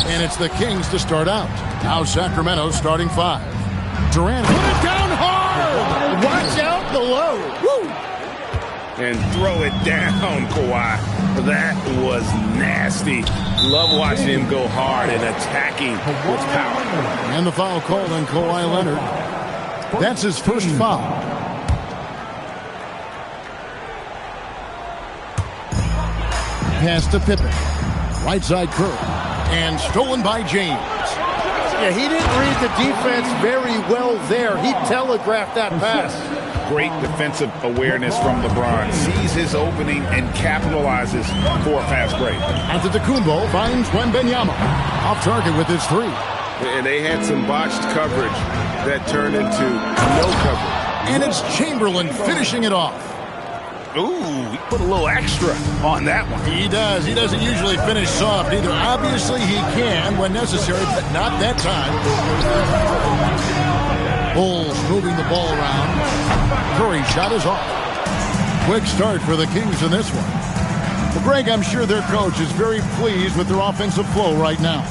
And it's the Kings to start out. Now Sacramento starting 5. Durant put it down hard. Watch out below. Woo! And throw it down, Kawhi. That was nasty. Love watching him go hard and attacking with power. And the foul called on Kawhi Leonard. That's his first foul. Pass to Pippen. Right side Curry. And stolen by James. Yeah, he didn't read the defense very well there. He telegraphed that pass. Great defensive awareness from LeBron. Sees his opening and capitalizes for a fast break. Antetokounmpo finds Wembanyama. Off target with his 3. And they had some botched coverage that turned into no coverage. And it's Chamberlain finishing it off. Ooh, he put a little extra on that one. He does. He doesn't usually finish soft either. Obviously, he can when necessary, but not that time. Bulls moving the ball around. Curry shot is off. Quick start for the Kings in this one. Well, Greg, I'm sure their coach is very pleased with their offensive flow right now.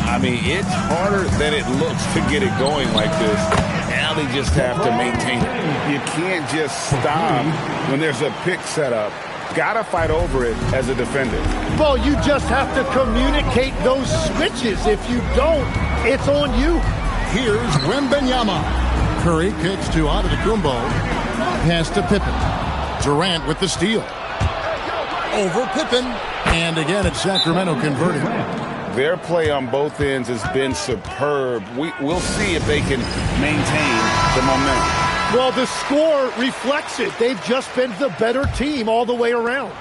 I mean, it's harder than it looks to get it going like this. Now they just have to maintain it. You can't just stop when there's a pick set up. Gotta fight over it as a defender. Well, you just have to communicate those switches. If you don't, it's on you. Here's Wembanyama. Curry kicks to Antetokounmpo. Pass to Pippen. Durant with the steal. Over Pippen. And again, it's Sacramento converting. Their play on both ends has been superb. We'll see if they can maintain the momentum. Well, the score reflects it. They've just been the better team all the way around.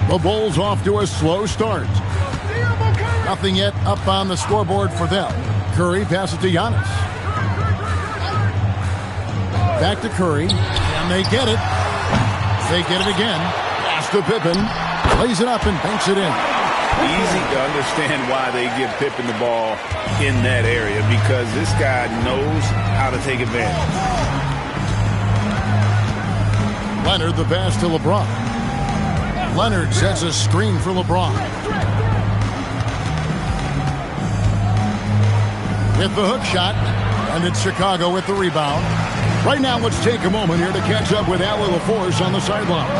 The Bulls off to a slow start. Nothing yet up on the scoreboard for them. Curry passes to Giannis. Back to Curry. And they get it. They get it again. Pass to Pippen. Lays it up and banks it in. Easy to understand why they give Pippen the ball in that area, because this guy knows how to take advantage. Leonard the pass to LeBron. Leonard sets a screen for LeBron. With the hook shot, and it's Chicago with the rebound. Right now, let's take a moment here to catch up with Allie LaForce on the sideline.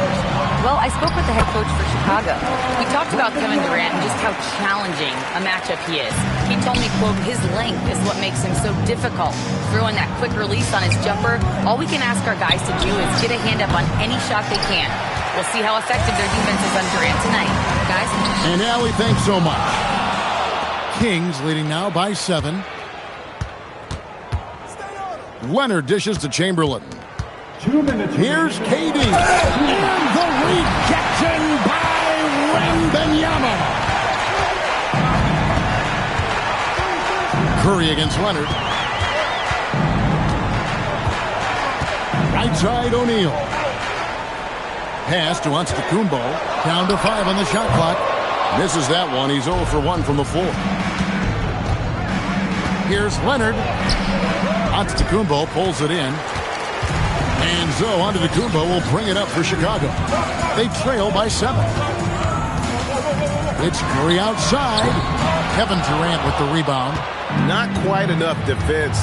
Well, I spoke with the head coach for Chicago. We talked about Kevin Durant and just how challenging a matchup he is. He told me, quote, his length is what makes him so difficult. Throwing that quick release on his jumper, all we can ask our guys to do is get a hand up on any shot they can. We'll see how effective their defense is on Durant tonight. Guys? And Allie, thanks so much. Kings leading now by 7. Leonard dishes to Chamberlain. 2 minutes. Here's KD. And the rejection by Wembanyama. Curry against Leonard. Right side O'Neal. Pass to Antetokounmpo. Down to 5 on the shot clock. Misses that one. He's 0 for 1 from the floor. Here's Leonard. Antetokounmpo pulls it in. And so Antetokounmpo will bring it up for Chicago. They trail by 7. It's Curry outside. Kevin Durant with the rebound. Not quite enough defense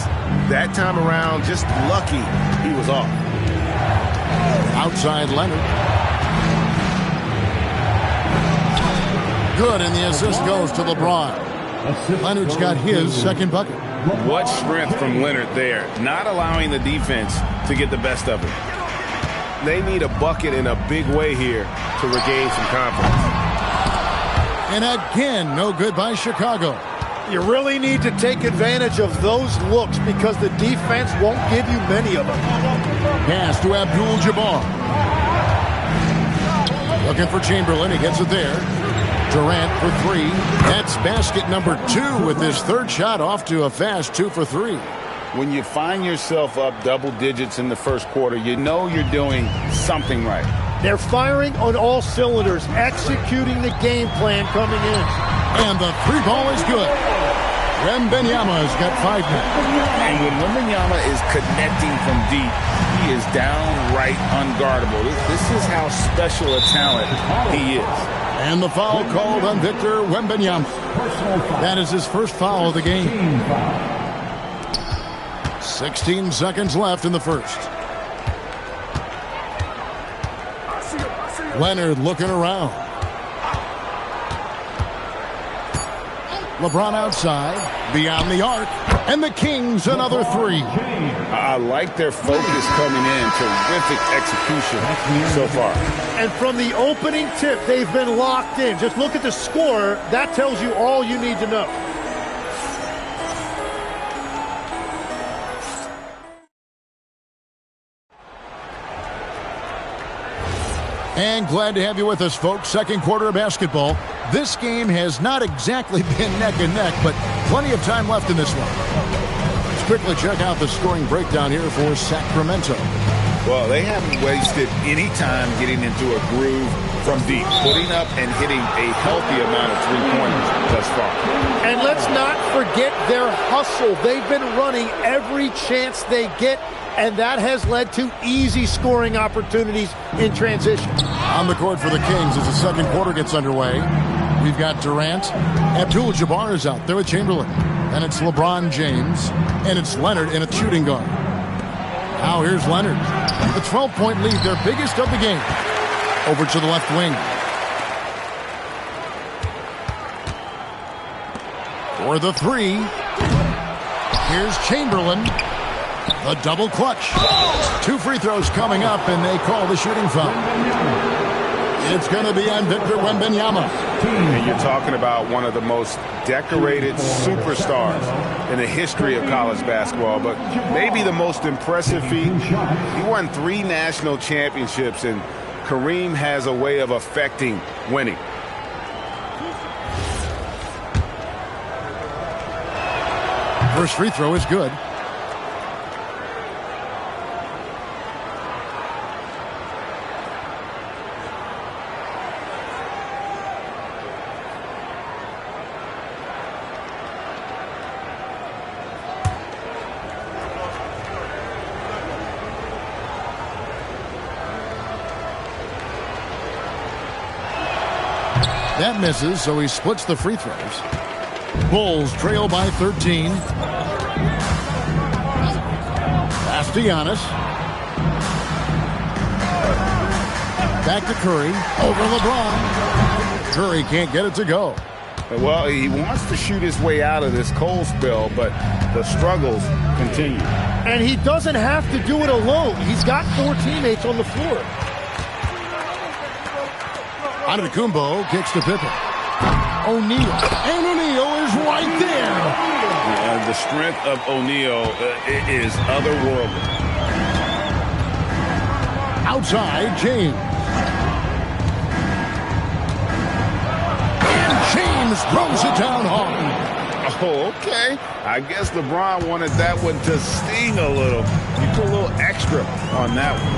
that time around. Just lucky he was off. Outside Leonard. Good, and the assist goes to LeBron. Leonard's got his second bucket. What strength from Leonard there, not allowing the defense to get the best of it. They need a bucket in a big way here to regain some confidence. And again, no good by Chicago. You really need to take advantage of those looks because the defense won't give you many of them. Pass to Abdul-Jabbar. Looking for Chamberlain. He gets it there. Durant for 3. That's basket number 2 with his third shot off to a fast 2 for 3. When you find yourself up double digits in the first quarter, you know you're doing something right. They're firing on all cylinders, executing the game plan coming in. And the three ball is good. Wembanyama's got 5 now. And when Wembanyama is connecting from deep, he is downright unguardable. This is how special a talent he is. And the foul called on Victor Wembanyama. That is his first foul of the game. 16 seconds left in the first. Leonard looking around. LeBron outside, beyond the arc, and the Kings another 3. I like their focus coming in. Terrific execution so far. And from the opening tip, they've been locked in. Just look at the score. That tells you all you need to know. And glad to have you with us, folks. Second quarter of basketball. This game has not exactly been neck and neck, but plenty of time left in this one. Let's quickly check out the scoring breakdown here for Sacramento. Well, they haven't wasted any time getting into a groove from deep, putting up and hitting a healthy amount of three-pointers thus far. And let's not forget their hustle. They've been running every chance they get, and that has led to easy scoring opportunities in transition. On the court for the Kings as the second quarter gets underway. We've got Durant. Abdul-Jabbar is out there with Chamberlain. And it's LeBron James. And it's Leonard in a shooting guard. Now here's Leonard. The 12-point lead, their biggest of the game. Over to the left wing. For the 3. Here's Chamberlain. A double clutch. 2 free throws coming up, and they call the shooting foul. It's going to be on Victor Wembanyama. And you're talking about one of the most decorated superstars in the history of college basketball, but maybe the most impressive feat. He won 3 national championships, and Kareem has a way of affecting winning. First free throw is good. That misses, so he splits the free throws. Bulls trail by 13. Pass to Giannis. Back to Curry. Over LeBron. Curry can't get it to go. Well, he wants to shoot his way out of this cold spell, but the struggles continue. And he doesn't have to do it alone. He's got 4 teammates on the floor. Antetokounmpo kicks to Pippen. O'Neal. And O'Neal is right there. The strength of O'Neal is otherworldly. Outside, James. And James throws it down hard. Oh, okay. I guess LeBron wanted that one to sting a little. You put a little extra on that one.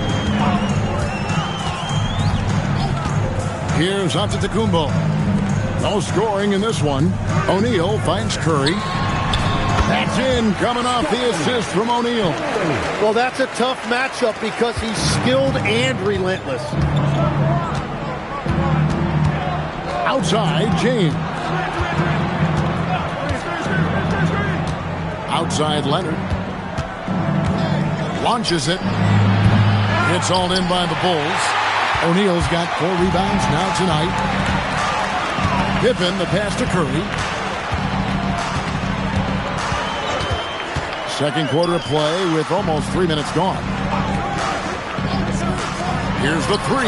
Here's Antetokounmpo. No scoring in this one. O'Neal finds Curry. That's in, coming off the assist from O'Neal. Well, that's a tough matchup because he's skilled and relentless. Outside, James. Outside, Leonard. Launches it. It's hauled in by the Bulls. O'Neal's got 4 rebounds now tonight. Pippen, the pass to Curry. Second quarter of play with almost 3 minutes gone. Here's the 3.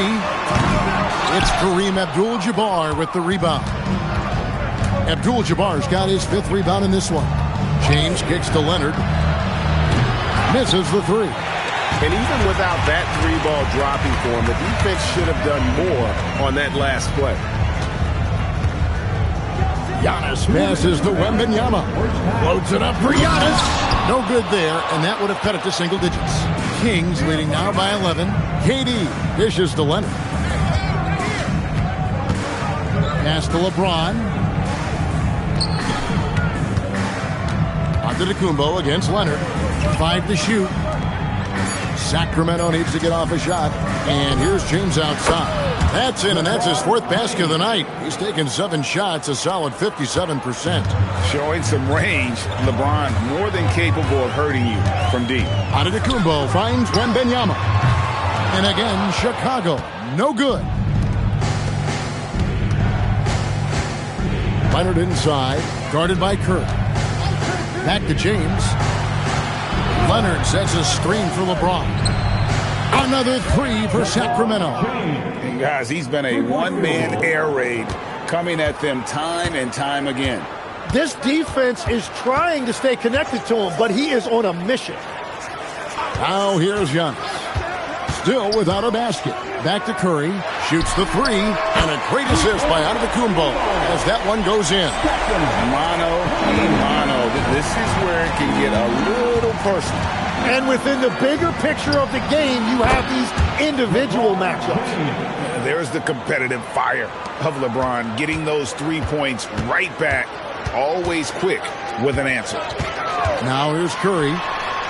It's Kareem Abdul-Jabbar with the rebound. Abdul-Jabbar's got his 5th rebound in this one. James kicks to Leonard. Misses the 3. And even without that 3-ball dropping for him, the defense should have done more on that last play. Giannis passes to Wembanyama. Loads it up for Giannis. No good there, and that would have cut it to single digits. Kings leading now by 11. KD dishes to Leonard. Pass to LeBron. Antetokounmpo against Leonard. 5 to shoot. Sacramento needs to get off a shot. And here's James outside. That's in, and that's his 4th basket of the night. He's taken 7 shots, a solid 57%. Showing some range, LeBron more than capable of hurting you from deep. Antetokounmpo finds Wembanyama. And again, Chicago, no good. Leonard inside, guarded by Curry. Back to James. Leonard sets a screen for LeBron. Another 3 for Sacramento. And guys, he's been a one-man air raid coming at them time and time again. This defense is trying to stay connected to him, but he is on a mission. Now here's Giannis. Still without a basket. Back to Curry. Shoots the 3. And a great assist by Antetokounmpo as that one goes in. Mano a mano. This is where it can get a little personal. And within the bigger picture of the game, you have these individual matchups. There's the competitive fire of LeBron, getting those 3 points right back, always quick with an answer. Now here's Curry.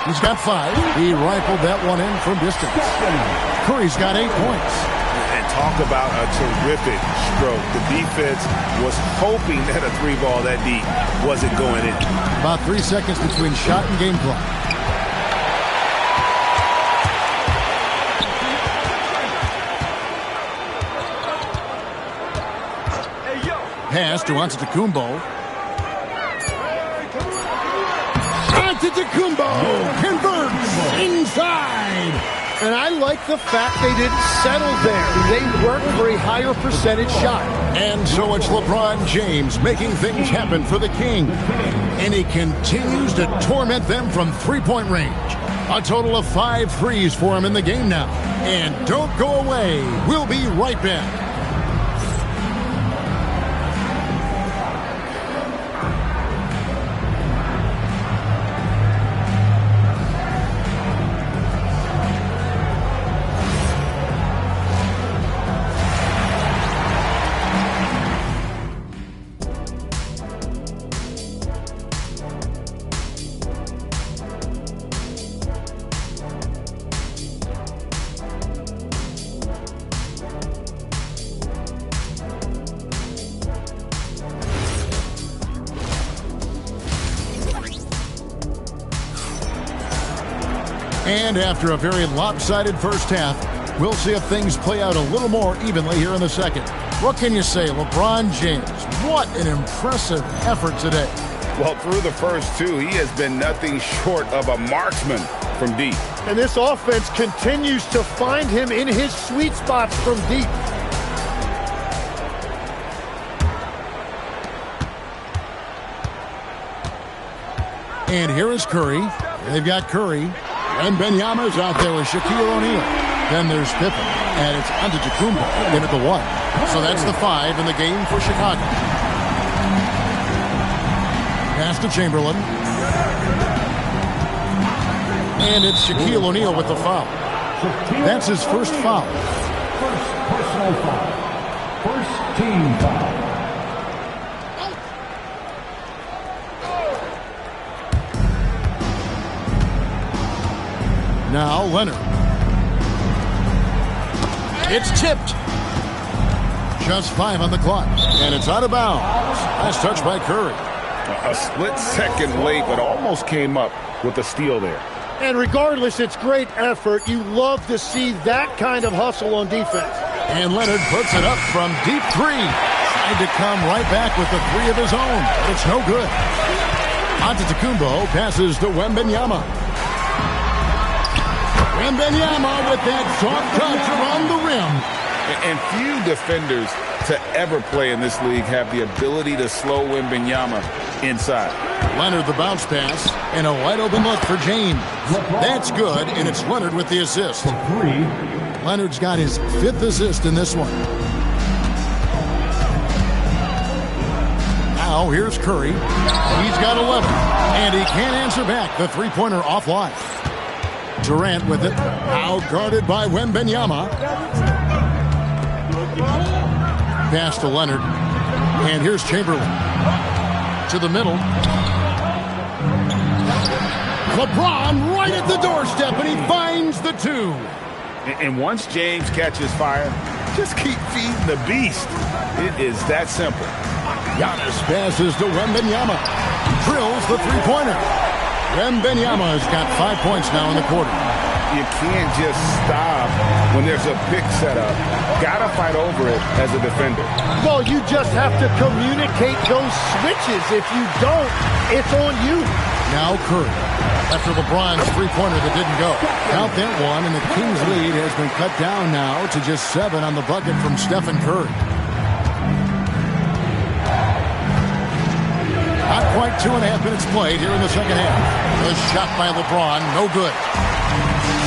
He's got 5. He rifled that one in from distance. Curry's got 8 points. And talk about a terrific stroke. The defense was hoping that a 3-ball that deep wasn't going in. About 3 seconds between shot and game clock. Pass to Antetokounmpo. Antetokounmpo converts inside. And I like the fact they didn't settle there. They worked for a higher percentage shot. And so it's LeBron James making things happen for the King. And he continues to torment them from three-point range. A total of 5 threes for him in the game now. And don't go away. We'll be right back. And after a very lopsided first half, we'll see if things play out a little more evenly here in the second. What can you say, LeBron James? What an impressive effort today. Well, through the first 2, he has been nothing short of a marksman from deep. And this offense continues to find him in his sweet spots from deep. And here is Curry. They've got Curry. And Wembanyama's out there with Shaquille O'Neal. Then there's Pippen. And it's Antetokounmpo in at the 1. So that's the 5 in the game for Chicago. Pass to Chamberlain. And it's Shaquille O'Neal with the foul. That's his first foul. First personal foul. First team foul. Now Leonard. It's tipped. Just 5 on the clock. And it's out of bounds. Nice touch by Curry. A split second late, but almost came up with a steal there. And regardless, it's great effort. You love to see that kind of hustle on defense. And Leonard puts it up from deep 3. Tried to come right back with the 3 of his own. But it's no good. Antetokounmpo passes to Wembanyama. Wembanyama with that soft touch around the rim. And few defenders to ever play in this league have the ability to slow Wembanyama inside. Leonard the bounce pass and a wide open look for James. That's good, and it's Leonard with the assist. Leonard's got his 5th assist in this one. Now here's Curry. He's got 11, and he can't answer back. The three-pointer offline. Durant with it, now guarded by Wembanyama. Pass to Leonard, and here's Chamberlain. To the middle. LeBron right at the doorstep, and he finds the two. And once James catches fire, just keep feeding the beast. It is that simple. Giannis passes to Wembanyama. Drills the three-pointer. Wembanyama has got 5 points now in the quarter. You can't just stop when there's a pick set up. Got to fight over it as a defender. Well, you just have to communicate those switches. If you don't, it's on you. Now Curry. After LeBron's three-pointer that didn't go. Count that one, and the Kings' lead has been cut down now to just 7 on the bucket from Stephen Curry. Not quite 2.5 minutes played here in the second half. The shot by LeBron, no good.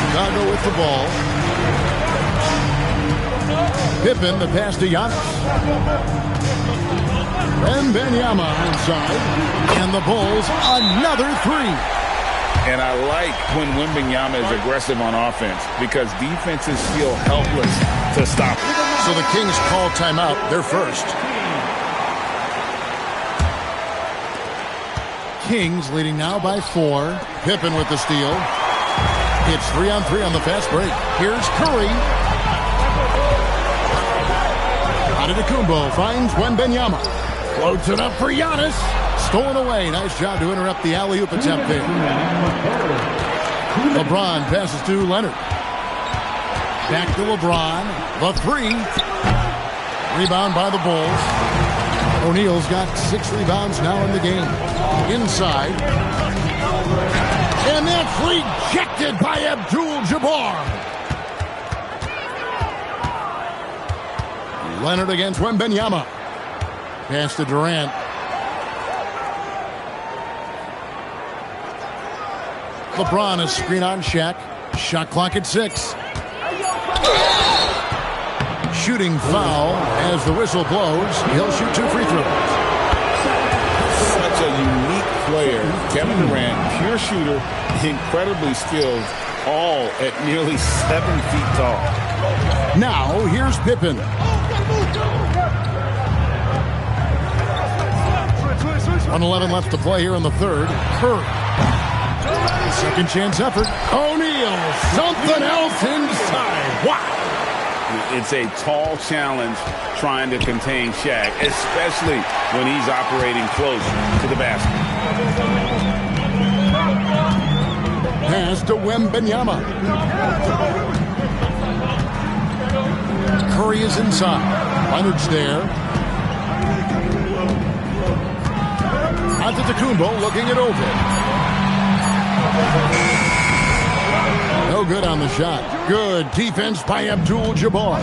Chicago with the ball. Pippen, the pass to Giannis. Wembanyama inside. And the Bulls, another three. And I like when Wembanyama is aggressive on offense because defenses feel helpless to stop him. So the Kings call timeout, their first. Kings leading now by 4. Pippen with the steal. It's 3-on-3 on the fast break. Here's Curry. Antetokounmpo finds Wembanyama. Floats it up for Giannis. Stolen away. Nice job to interrupt the alley-oop attempt there. LeBron passes to Leonard. Back to LeBron. The three. Rebound by the Bulls. O'Neal's got 6 rebounds now in the game. Inside. And that's rejected by Abdul-Jabbar. Leonard against Wembanyama. Pass to Durant. LeBron is screen on Shaq. Shot clock at 6. Shooting foul as the whistle blows. He'll shoot 2 free throws. Such a unique player. Kevin Durant, pure shooter, incredibly skilled, all at nearly 7 feet tall. Now, here's Pippen. On 11 left to play here in the third. Curry. Second chance effort. O'Neal. Something else inside. Wow. It's a tall challenge trying to contain Shaq, especially when he's operating close to the basket. Pass to Wembanyama. Curry is inside. Leonard's there. Antetokounmpo looking it over. No good on the shot. Good defense by Abdul-Jabbar.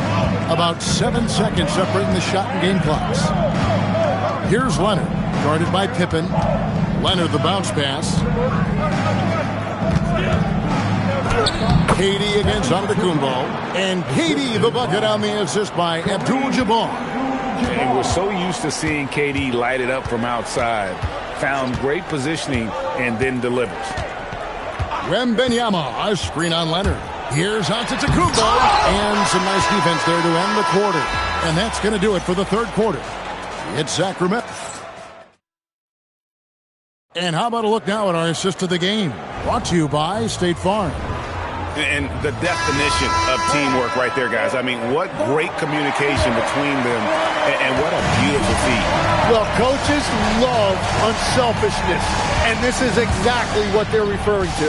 About 7 seconds separating the shot and game clocks. Here's Leonard, guarded by Pippen. Leonard the bounce pass. KD against Antetokounmpo. And KD the bucket on the assist by Abdul-Jabbar. And we're so used to seeing KD light it up from outside. Found great positioning and then delivers. Wembanyama, a screen on Leonard. Here's Antetokounmpo, and some nice defense there to end the quarter. And that's going to do it for the third quarter. It's Sacramento. And how about a look now at our assist to the game? Brought to you by State Farm. And the definition of teamwork right there, guys. I mean, what great communication between them, and what a beautiful feat. Well, coaches love unselfishness, and this is exactly what they're referring to.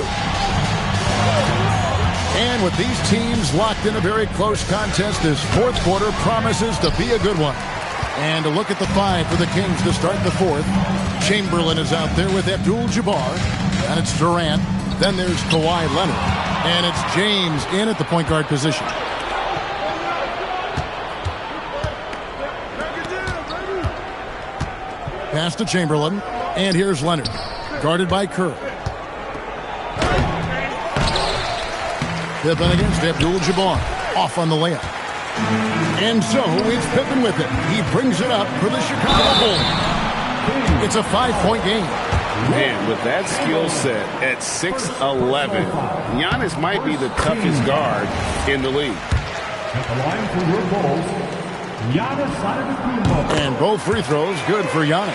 And with these teams locked in a very close contest, this fourth quarter promises to be a good one. And a look at the 5 for the Kings to start the fourth. Chamberlain is out there with Abdul-Jabbar, and it's Durant. Then there's Kawhi Leonard, and it's James in at the point guard position. Pass to Chamberlain, and here's Leonard, guarded by Curry. Pippen against Abdul-Jabbar, off on the layup. And so it's Pippen with it. He brings it up for the Chicago Bulls. It's a 5-point game. Man, with that skill set at 6'11", Giannis might be the toughest guard in the league. At the line for your Bulls, Giannis Antetokounmpo. And both free throws good for Giannis.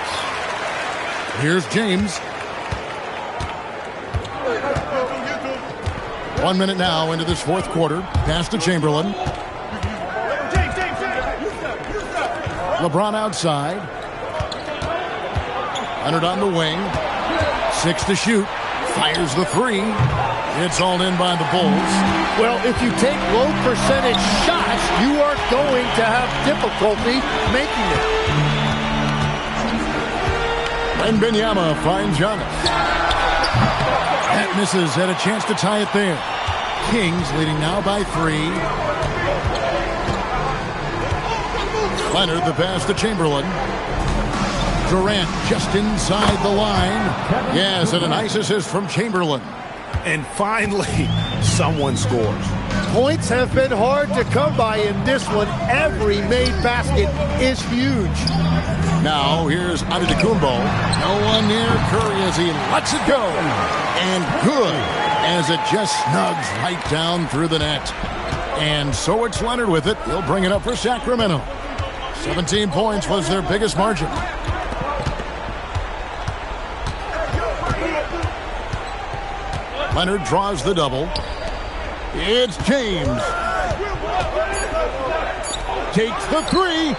Here's James. 1 minute now into this fourth quarter. Pass to Chamberlain. LeBron outside. Leonard on the wing. 6 to shoot. Fires the 3. It's all in by the Bulls. Well, if you take low percentage shots, you are going to have difficulty making it. Wembanyama finds Giannis. That misses. Had a chance to tie it there. Kings leading now by 3. Leonard the pass to Chamberlain. Durant just inside the line. Yes, and a nice assist from Chamberlain. And finally, someone scores. Points have been hard to come by in this one. Every made basket is huge. Now here's Antetokounmpo. No one near Curry as he lets it go. And good as it just snugs right down through the net. And so it's Leonard with it. He'll bring it up for Sacramento. 17 points was their biggest margin. Leonard draws the double. It's James. Takes the 3.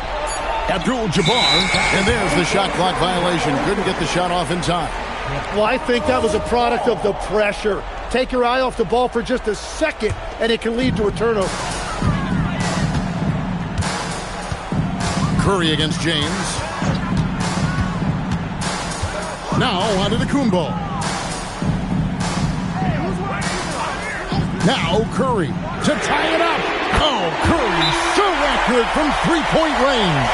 Abdul-Jabbar. And there's the shot clock violation. Couldn't get the shot off in time. Well, I think that was a product of the pressure. Take your eye off the ball for just a second, and it can lead to a turnover. Curry against James. Now onto the Antetokounmpo. Now Curry to tie it up. Oh, Curry so accurate from three-point range.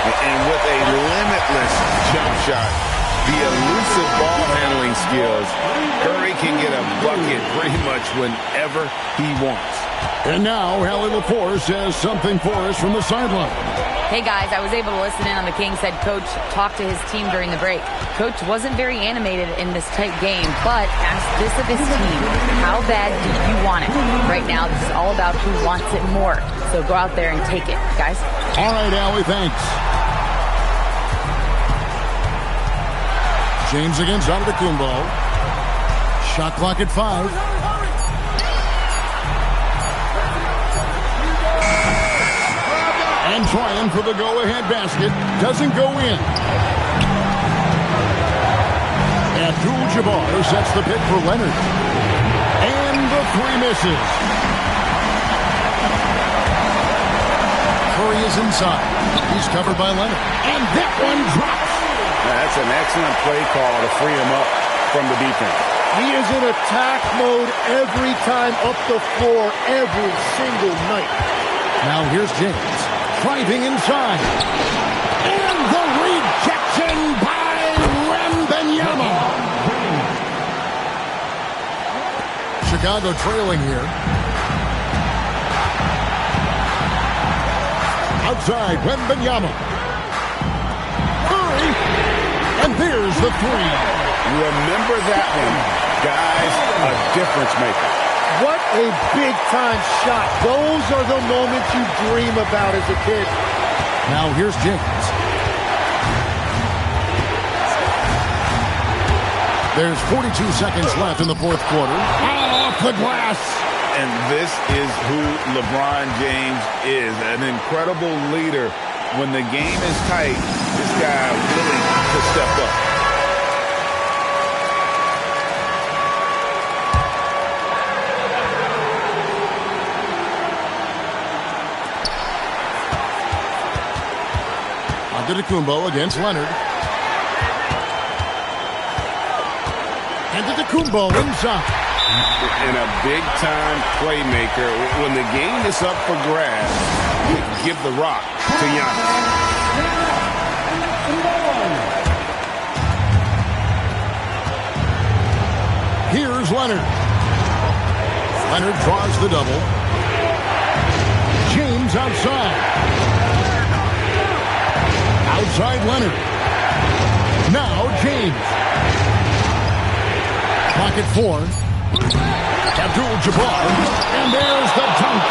And with a limitless jump shot, the elusive ball handling skills, Curry can get a bucket pretty much whenever he wants. And now Hallie LaForce has something for us from the sideline. Hey guys, I was able to listen in on the Kings head coach talk to his team during the break. Coach wasn't very animated in this tight game, but asked this of his team: how bad do you want it? Right now, this is all about who wants it more. So go out there and take it, guys. All right, Allie, thanks. James against Antetokounmpo. Shot clock at 5. And trying for the go-ahead basket. Doesn't go in. Abdul-Jabbar sets the pick for Leonard. And the 3 misses. Curry is inside. He's covered by Leonard. And that one drops. That's an excellent play call to free him up from the defense. He is in attack mode every time up the floor, every single night. Now here's James. Driving inside. And the rejection by Wembanyama. Chicago trailing here. Outside, Wembanyama. Curry. And there's the 3. Remember that one, guys, a difference maker. What a big-time shot. Those are the moments you dream about as a kid. Now here's James. There's 42 seconds left in the fourth quarter. Off the glass. And this is who LeBron James is, an incredible leader. When the game is tight, this guy willing to step up. Antetokounmpo against Leonard. Antetokounmpo inside. And a big-time playmaker. When the game is up for grabs, give the rock to Giannis. Here's Leonard. Leonard draws the double. James outside. Outside Leonard. Now James. Pocket 4. Abdul-Jabbar. And there's the dunk.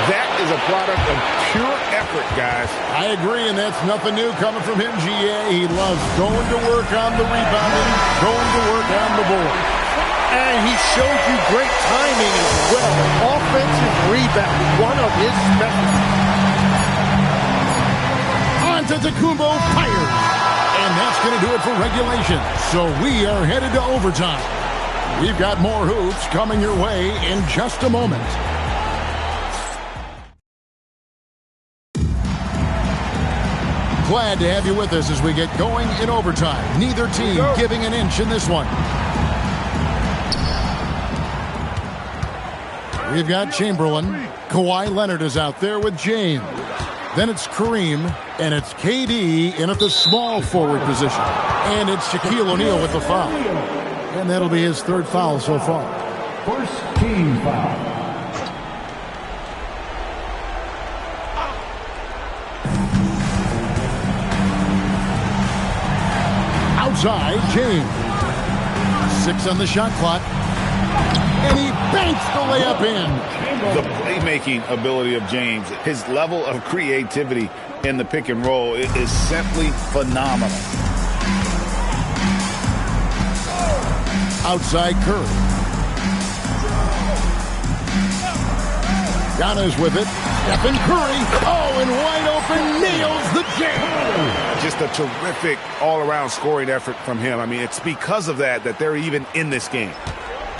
That is a product of pure effort, guys. I agree, and that's nothing new coming from him, GA. He loves going to work on the rebounding, going to work on the board. And he showed you great timing as well. Offensive rebound, one of his specialties. Antetokounmpo fires. And that's going to do it for regulation. So we are headed to overtime. We've got more hoops coming your way in just a moment. Glad to have you with us as we get going in overtime. Neither team giving an inch in this one. We've got Chamberlain. Kawhi Leonard is out there with James. Then it's Kareem, and it's KD in at the small forward position. And it's Shaquille O'Neal with the foul. And that'll be his third foul so far. First team foul. Outside, James. 6 on the shot clock. And he banks the layup in. The playmaking ability of James, his level of creativity in the pick and roll is simply phenomenal. Outside Curry. Giannis with it. Stephen Curry. Oh, and wide open, nails the jam. Just a terrific all-around scoring effort from him. I mean, it's because of that they're even in this game.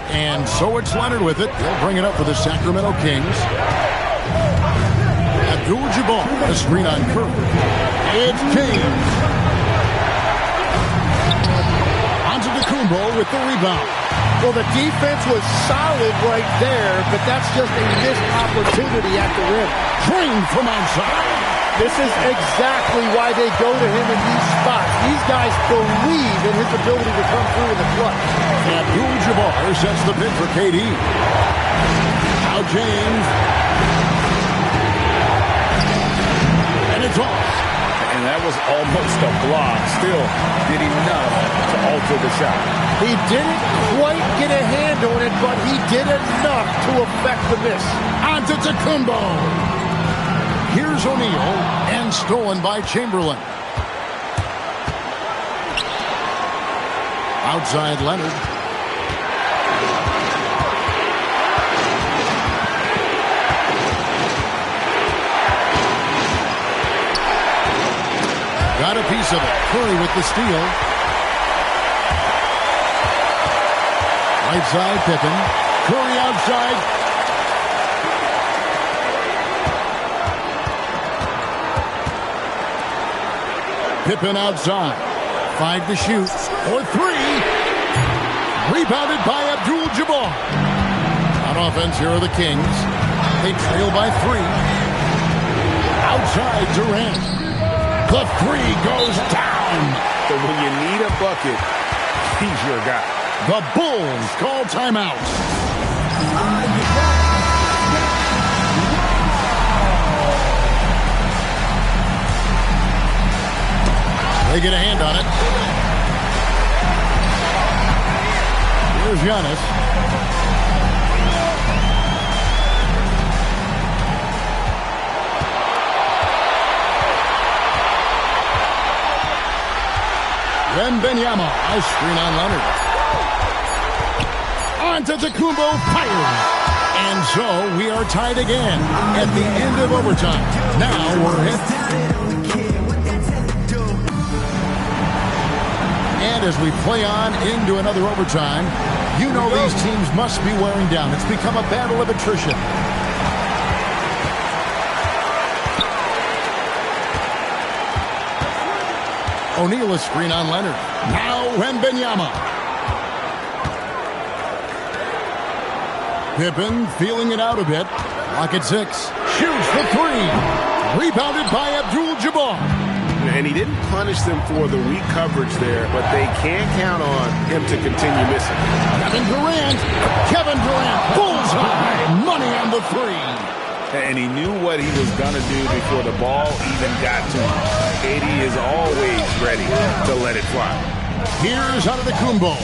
And so it's Leonard with it. He'll bring it up for the Sacramento Kings. Abdul-Jabbar, a screen on Curry. It's James. Antetokounmpo with the rebound. Well, the defense was solid right there, but that's just a missed opportunity at the rim. Drained from outside. This is exactly why they go to him in these spots. These guys believe in his ability to come through in the clutch. Abdul-Jabbar sets the pick for KD. Now James. And it's off. And that was almost a block. Still did enough to alter the shot. He didn't quite get a hand on it, but he did enough to affect the miss. Antetokounmpo. Here's O'Neal, and stolen by Chamberlain. Outside Leonard. Got a piece of it. Curry with the steal. Right side, Pippen. Curry outside. Pippen outside. 5 to shoot. For 3. Rebounded by Abdul-Jabbar. On offense, here are the Kings. They trail by 3. Outside Durant. The 3 goes down. So when you need a bucket, he's your guy. The Bulls call timeout. They get a hand on it. Here's Giannis. Wembanyama, a screen on Leonard. Antetokounmpo fires. And so we are tied again at the end of overtime. Now we're hit. And as we play on into another overtime, you know these teams must be wearing down. It's become a battle of attrition. O'Neal a screen on Leonard. Now Wembanyama. Pippen feeling it out a bit. Lock at 6. Shoots for 3. Rebounded by Abdul-Jabbar. And he didn't punish them for the weak coverage there, but they can't count on him to continue missing. Kevin Durant, bullseye, money on the 3. And he knew what he was going to do before the ball even got to him. AD is always ready to let it fly. Here's Antetokounmpo.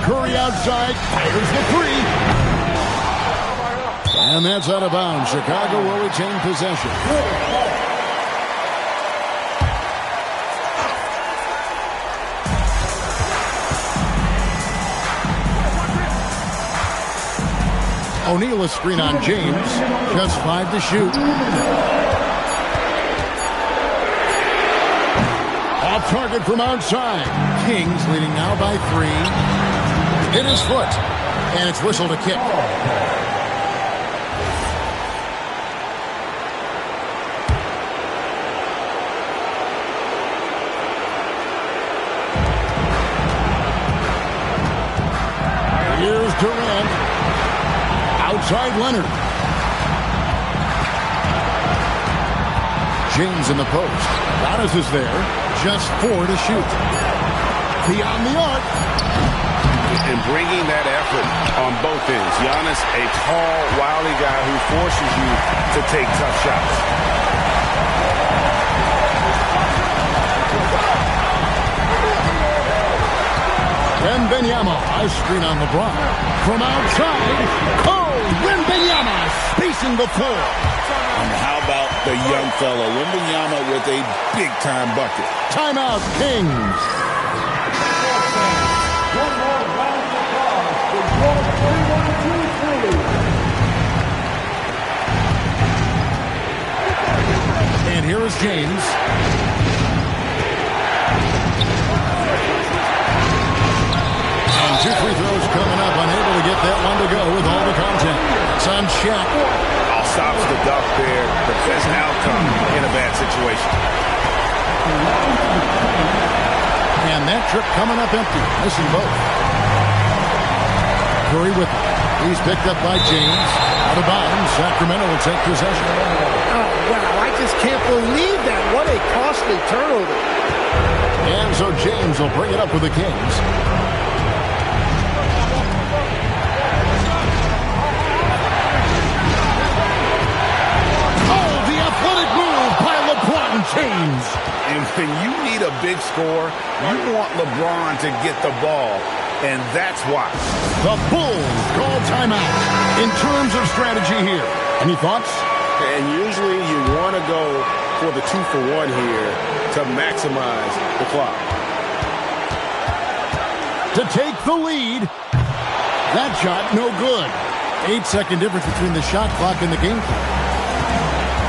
Curry outside, fires the 3. And that's out of bounds. Chicago will retain possession. O'Neal a screen on James. Just 5 to shoot. Off target from outside. Kings leading now by 3. Hit his foot. And it's whistled a kick. Here's Durant. Outside Leonard. James in the post. Giannis is there. Just 4 to shoot. Beyond the arc. And bringing that effort on both ends. Giannis, a tall, wily guy who forces you to take tough shots. Wembanyama, a screen on LeBron. From outside, Wembanyama spacing the floor. And how about the young fellow, Wembanyama with a big-time bucket. Timeout, Kings. And here is James. And 2 free throws coming up. Unable to get that one to go with all the content. It's on Shaq. All stops the duck there. The best outcome in a bad situation. And that trip coming up empty. Missing both. Curry with it. He's picked up by James. Out of bounds. Sacramento will take possession. Oh, wow. I just can't believe that. What a costly turnover. And so James will bring it up with the Kings. Oh, the athletic move by LeBron James. And when you need a big score, you want LeBron to get the ball. And that's why. The Bulls call timeout. In terms of strategy here, any thoughts? And usually you want to go for the 2-for-1 here to maximize the clock. To take the lead. That shot, no good. 8-second difference between the shot clock and the game clock.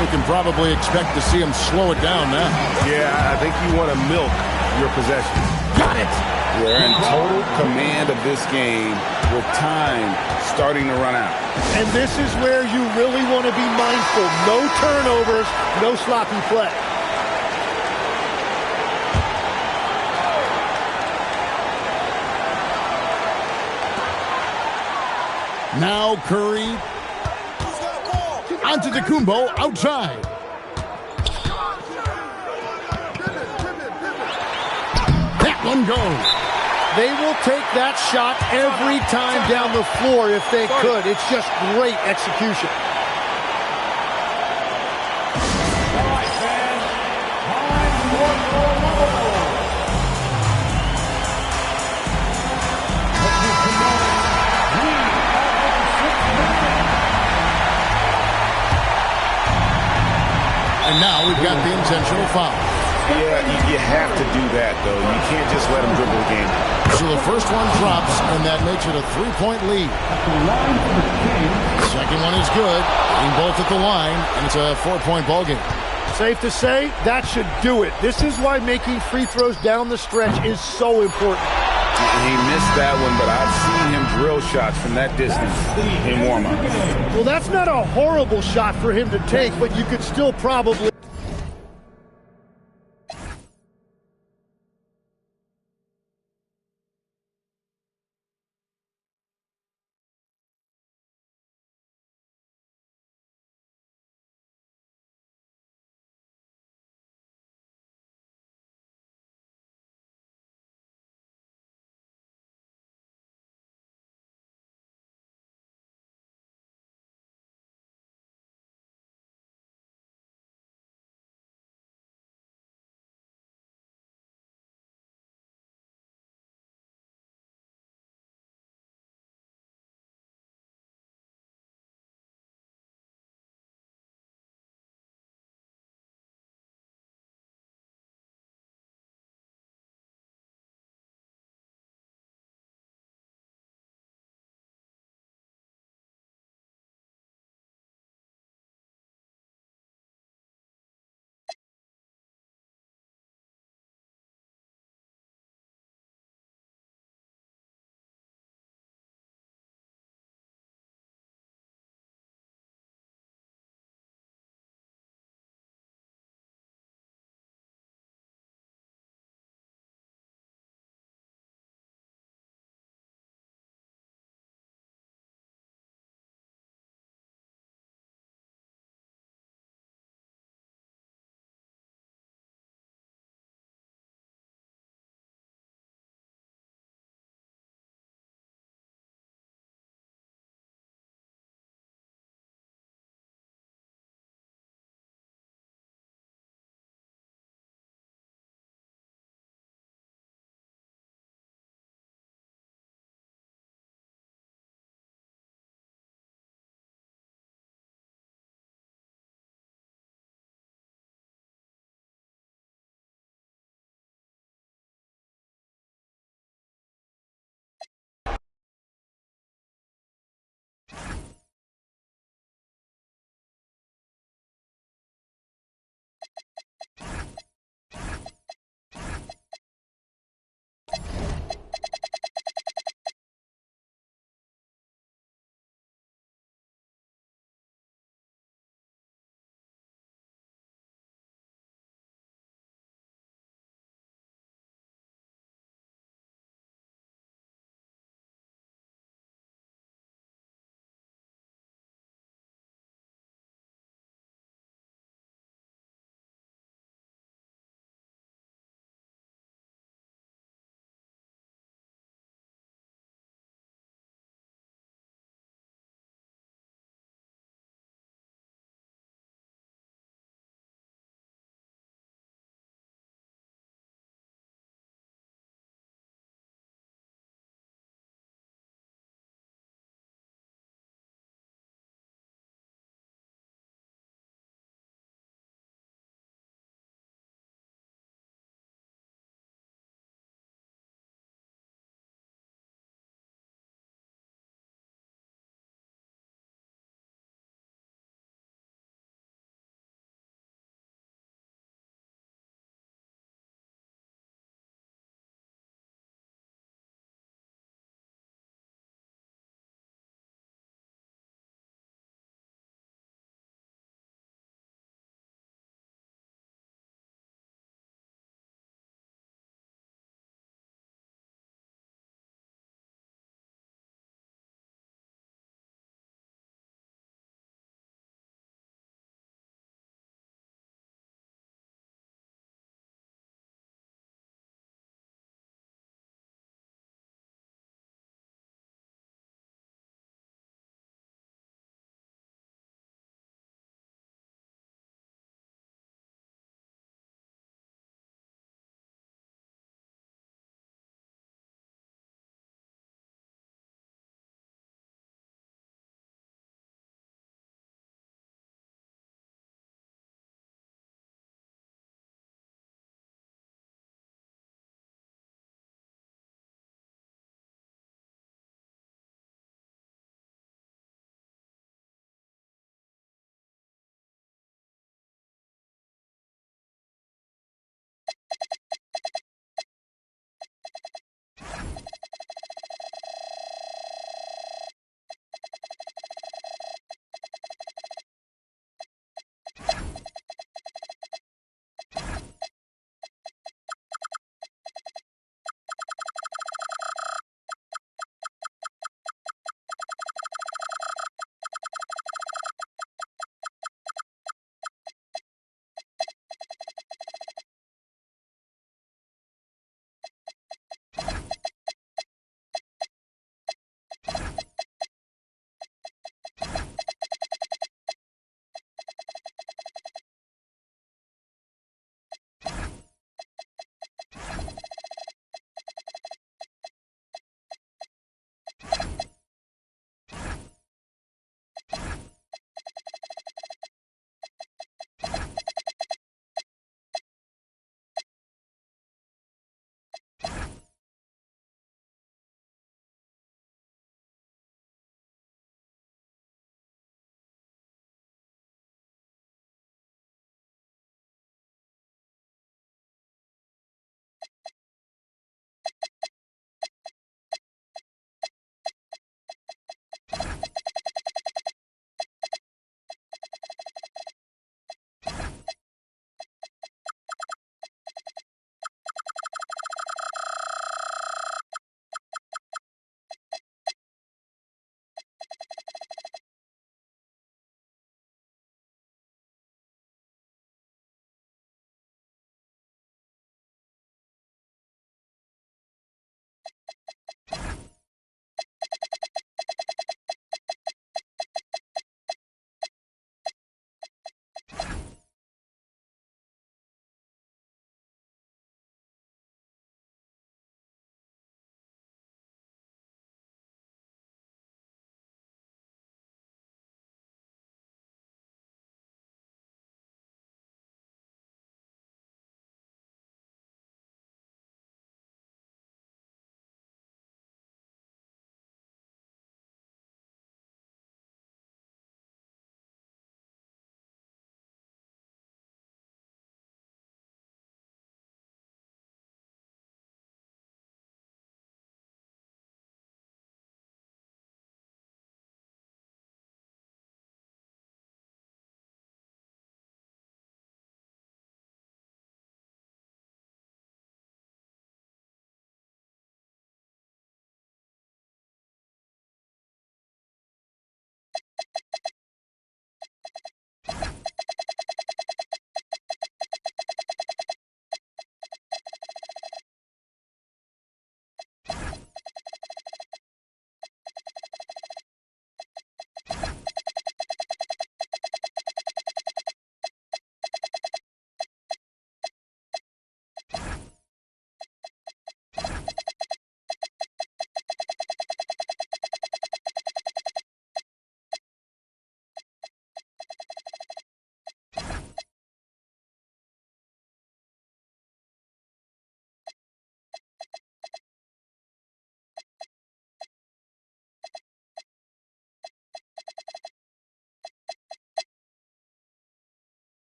We can probably expect to see him slow it down now. Yeah, I think you want to milk your possession. Got it! They're in total command of this game with time starting to run out. And this is where you really want to be mindful. No turnovers, no sloppy play. Now Curry. Antetokounmpo outside. That one goes. They will take that shot every time down the floor if they could. It's just great execution. And now we've got the intentional foul. Yeah, you have to do that, though. You can't just let them dribble the game. So the first one drops, and that makes it a 3-point lead. Second one is good. Getting both at the line, and it's a 4-point ball game. Safe to say, that should do it. This is why making free throws down the stretch is so important. He missed that one, but I've seen him drill shots from that distance in warm-up. Well, that's not a horrible shot for him to take, but you could still probably...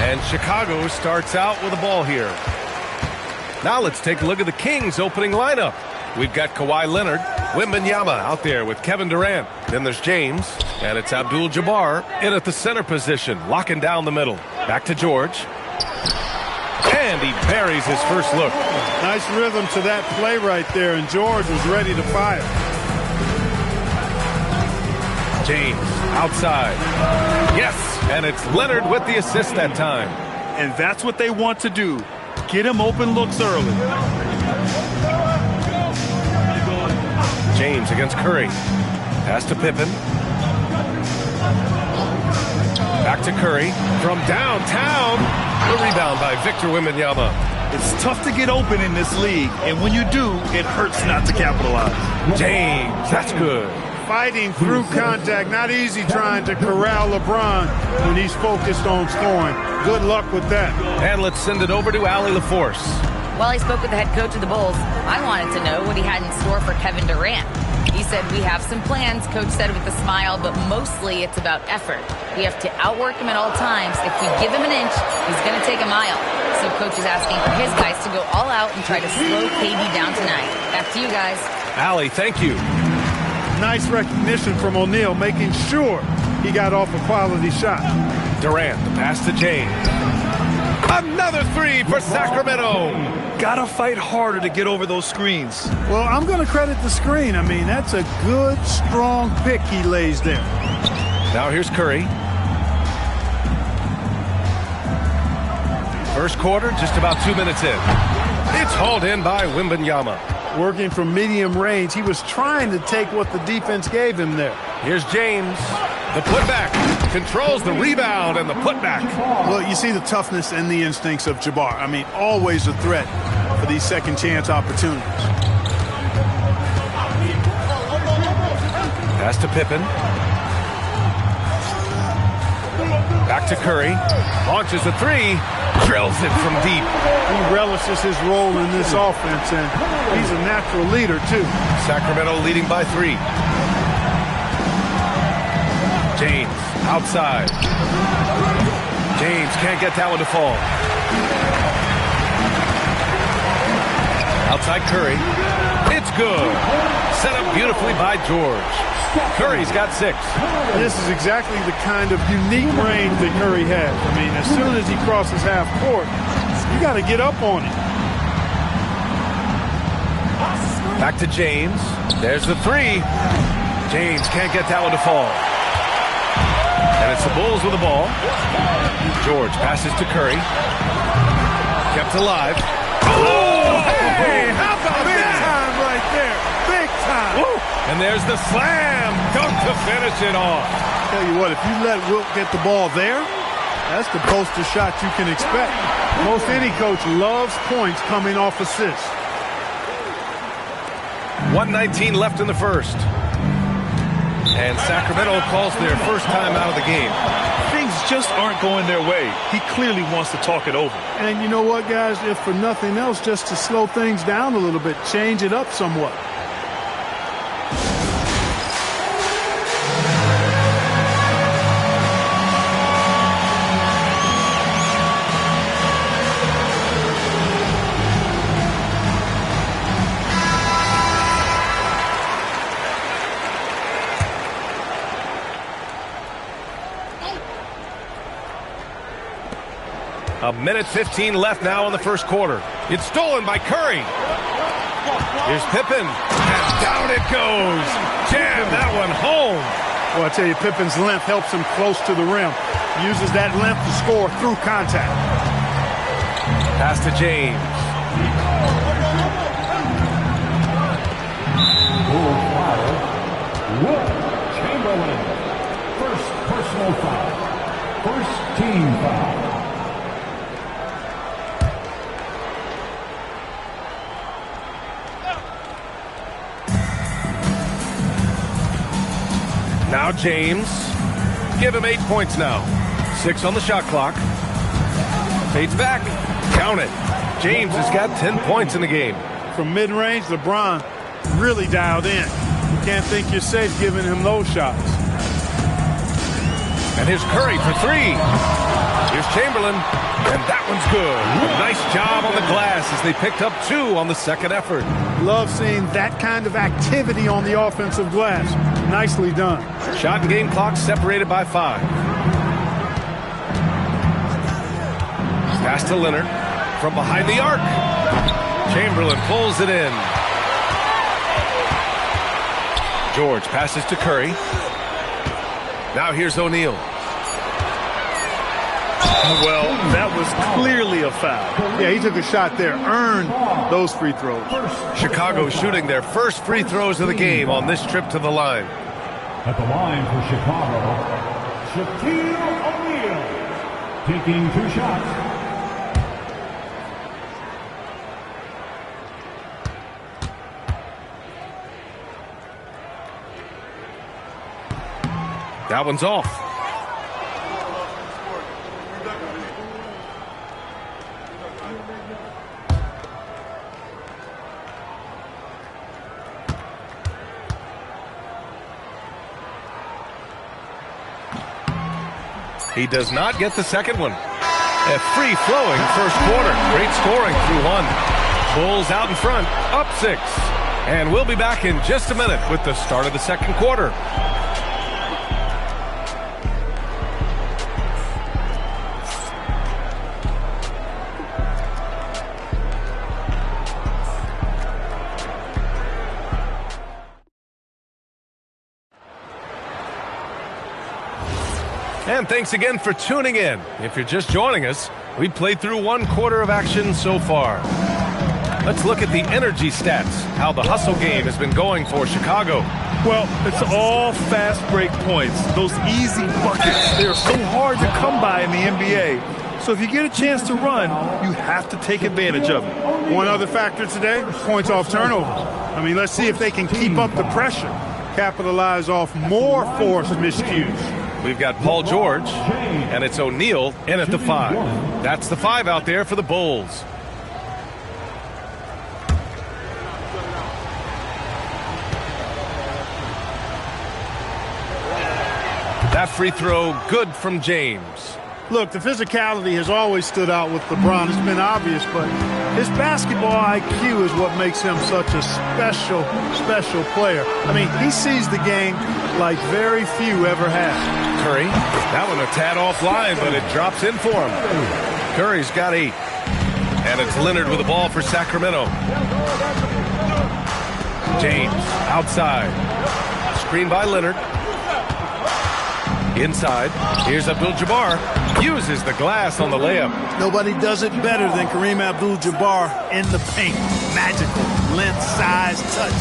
And Chicago starts out with the ball here. Now let's take a look at the Kings opening lineup. We've got Kawhi Leonard, Wembanyama out there with Kevin Durant. Then there's James, and it's Abdul-Jabbar in at the center position, locking down the middle. Back to George. And he buries his first look. Nice rhythm to that play right there, and George was ready to fire. James outside. Yes, and it's Leonard with the assist that time. And that's what they want to do. Get him open looks early. James against Curry. Pass to Pippen. Back to Curry from downtown. The rebound by Victor Wembanyama. It's tough to get open in this league, and when you do, it hurts not to capitalize. James, that's good. Fighting through contact, not easy trying to corral LeBron when he's focused on scoring. Good luck with that. And let's send it over to Allie LaForce. While I spoke with the head coach of the Bulls, I wanted to know what he had in store for Kevin Durant. He said, we have some plans, Coach said with a smile, but mostly it's about effort. We have to outwork him at all times. If we give him an inch, he's going to take a mile. So Coach is asking for his guys to go all out and try to slow KD down tonight. Back to you guys. Allie, thank you. Nice recognition from O'Neal, making sure he got off a quality shot. Durant, the pass to James. Another three for Sacramento. Gotta fight harder to get over those screens. Well, I'm going to credit the screen. I mean, that's a good, strong pick he lays there. Now here's Curry. First quarter, just about 2 minutes in. It's hauled in by Wembanyama. Working from medium range, he was trying to take what the defense gave him there. Here's James. The putback. Controls the rebound and the putback. Well, you see the toughness and the instincts of Jabbar. I mean, always a threat for these second chance opportunities. Pass to Pippen. Back to Curry. Launches a three. Drills it from deep. He relishes his role in this offense, and he's a natural leader, too. Sacramento leading by 3. James outside. James can't get that one to fall. Outside Curry. It's good. Set up beautifully by George. Curry's got 6. This is exactly the kind of unique range that Curry has. I mean, as soon as he crosses half court, you got to get up on him. Back to James. There's the three. James can't get that one to fall. And it's the Bulls with the ball. George passes to Curry. Kept alive. Oh, hey, how about big that? time right there. Big time. Woo. And there's the slam dunk to finish it off. Tell you what, if you let Wilt get the ball there, that's the poster shot you can expect. Most any coach loves points coming off assists. 1:19 left in the first. And Sacramento calls their first time out of the game. Things just aren't going their way. He clearly wants to talk it over. And you know what, guys? If for nothing else, just to slow things down a little bit, change it up somewhat. A minute 15 left now in the first quarter. It's stolen by Curry. Here's Pippen. And down it goes. Jam that one home. Well, I tell you, Pippen's length helps him close to the rim. Uses that length to score through contact. Pass to James. Wilt Chamberlain. First personal foul. First team foul. Now James. Give him 8 points now. 6 on the shot clock. Fades back. Count it. James has got 10 points in the game. From mid-range, LeBron really dialed in. You can't think you're safe giving him those shots. And here's Curry for three. Here's Chamberlain. And that one's good. Nice job on the glass as they picked up 2 on the second effort. Love seeing that kind of activity on the offensive glass. Nicely done. Shot and game clock separated by 5. Pass to Leonard from behind the arc. Chamberlain pulls it in. George passes to Curry. Now here's O'Neal. Well, that was clearly a foul. Yeah, he took a shot there. Earned those free throws. Chicago shooting their first free throws of the game on this trip to the line. At the line for Chicago, Shaquille O'Neal. Taking 2 shots. That one's off. He does not get the second one. A free-flowing first quarter. Great scoring through 1. Bulls out in front, up 6. And we'll be back in just a minute with the start of the second quarter. And thanks again for tuning in. If you're just joining us, we've played through 1 quarter of action so far. Let's look at the energy stats, how the hustle game has been going for Chicago. Well, it's all fast break points. Those easy buckets, they're so hard to come by in the NBA. So if you get a chance to run, you have to take advantage of it. One other factor today, points off turnovers. I mean, let's see if they can keep up the pressure, capitalize off more forced miscues. We've got Paul George, and it's O'Neal in at the 5. That's the 5 out there for the Bulls. That free throw good from James. Look, the physicality has always stood out with LeBron. It's been obvious, but his basketball IQ is what makes him such a special player. I mean, he sees the game like very few ever have. Curry, that one a tad offline, but it drops in for him. Curry's got 8. And it's Leonard with the ball for Sacramento. James outside. Screen by Leonard. Inside. Here's Abdul-Jabbar. Uses the glass on the layup. Nobody does it better than Kareem Abdul-Jabbar in the paint. Magical. Length, size, touch.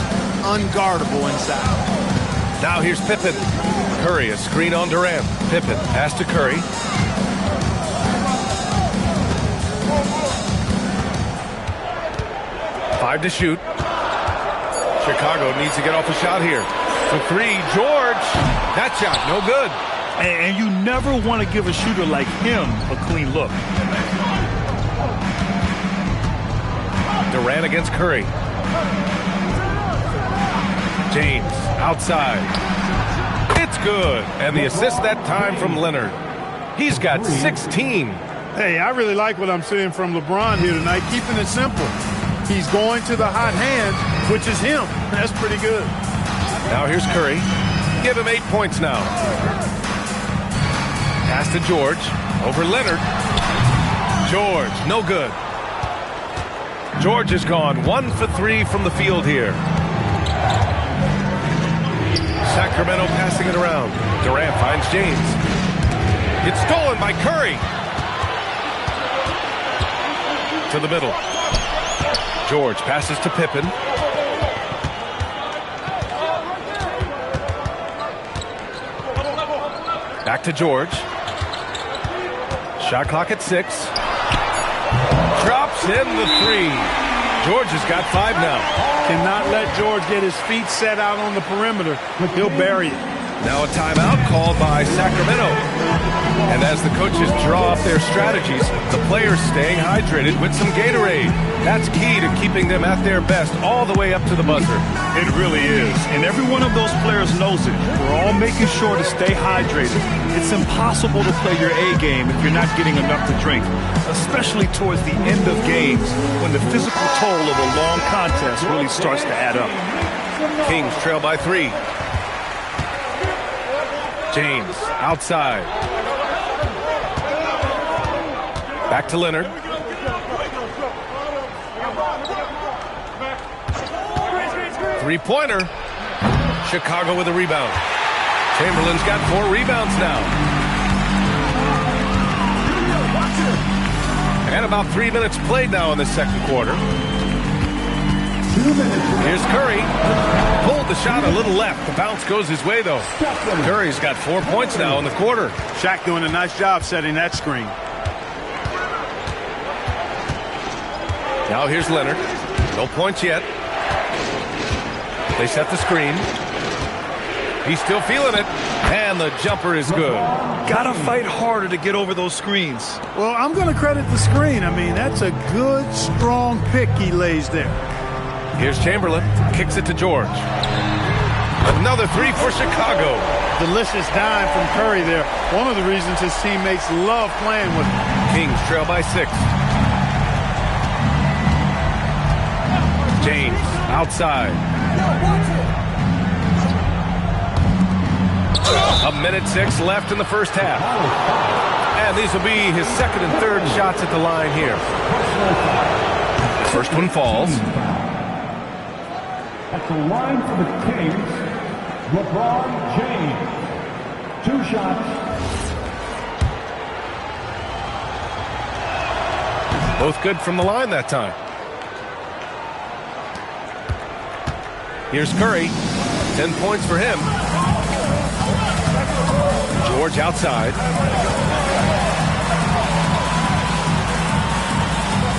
Unguardable inside. Now here's Pippen. Curry, a screen on Durant. Pippen, pass to Curry. Five to shoot. Chicago needs to get off a shot here. For three, George. That shot, no good. And you never want to give a shooter like him a clean look. Durant against Curry. James outside. It's good. And the assist that time from Leonard. He's got 16. Hey, I really like what I'm seeing from LeBron here tonight, keeping it simple. He's going to the hot hand, which is him. That's pretty good. Now here's Curry. Give him 8 points now. Pass to George. Over Leonard. George, no good. George has gone 1 for 3 from the field here. Sacramento passing it around. Durant finds James. It's stolen by Curry. To the middle. George passes to Pippen. Back to George. Shot clock at 6. Drops in the 3. George has got 5 now. Cannot let George get his feet set out on the perimeter. He'll bury it. Now a timeout called by Sacramento. And as the coaches draw up their strategies, the players staying hydrated with some Gatorade. That's key to keeping them at their best all the way up to the buzzer. It really is. And every one of those players knows it. We're all making sure to stay hydrated. It's impossible to play your A game if you're not getting enough to drink, especially towards the end of games when the physical toll of a long contest really starts to add up. Kings trail by 3. James outside. Back to Leonard. Three-pointer. Chicago with a rebound. Chamberlain's got 4 rebounds now. And about 3 minutes played now in the second quarter. Here's Curry. Pulled the shot a little left. The bounce goes his way, though. Curry's got 4 points now in the quarter. Shaq doing a nice job setting that screen. Now here's Leonard. No points yet. They set the screen. He's still feeling it. And the jumper is good. Gotta fight harder to get over those screens. Well, I'm going to credit the screen. I mean, that's a good, strong pick he lays there. Here's Chamberlain. Kicks it to George. Another 3 for Chicago. Delicious dime from Curry there. One of the reasons his teammates love playing with him. Kings trail by 6. James outside. A minute 6 left in the first half. And these will be his second and third shots at the line here. First one falls. At the line for the Kings, LeBron James. 2 shots. Both good from the line that time. Here's Curry. 10 points for him. George outside.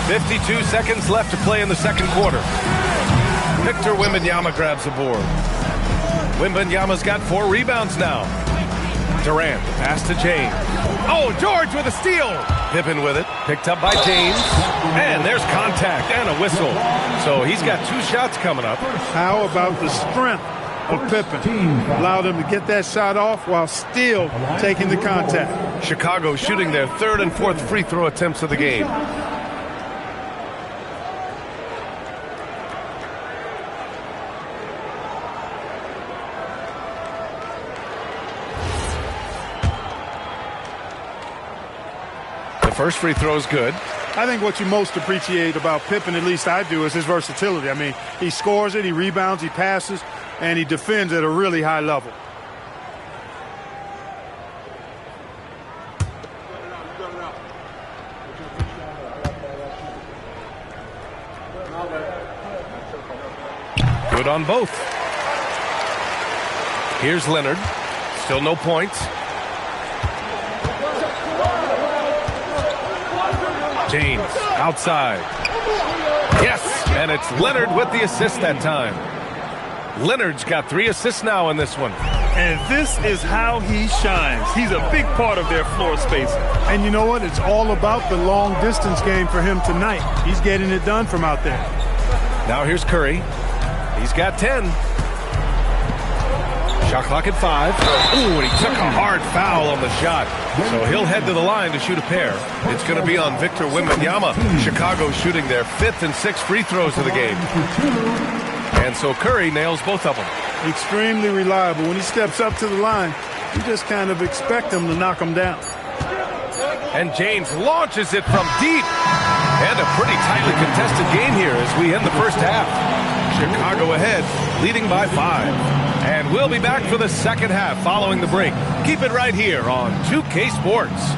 52 seconds left to play in the second quarter. Victor Wembanyama grabs the board. Wembanyama's got 4 rebounds now. Durant, pass to James. Oh, George with a steal. Pippen with it. Picked up by James. And there's contact and a whistle. So he's got 2 shots coming up. How about the strength of Pippen? Allowed him to get that shot off while still taking the contact. Chicago shooting their 3rd and 4th free throw attempts of the game. First free throw is good. I think what you most appreciate about Pippen, at least I do, is his versatility. I mean, he scores it, he rebounds, he passes, and he defends at a really high level. Good on both. Here's Leonard. Still no points. James outside. Yes, and it's Leonard with the assist that time. Leonard's got 3 assists now in this one. And this is how he shines. He's a big part of their floor space. And you know what? It's all about the long distance game for him tonight. He's getting it done from out there. Now here's Curry. He's got 10. Shot clock at 5. Ooh, and he took a hard foul on the shot. So he'll head to the line to shoot a pair. It's going to be on Victor Wembanyama. Chicago shooting their 5th and 6th free throws of the game. And so Curry nails both of them. Extremely reliable. When he steps up to the line, you just kind of expect him to knock him down. And James launches it from deep. And a pretty tightly contested game here as we end the first half. Chicago ahead, leading by 5. And we'll be back for the second half following the break. Keep it right here on 2K Sports.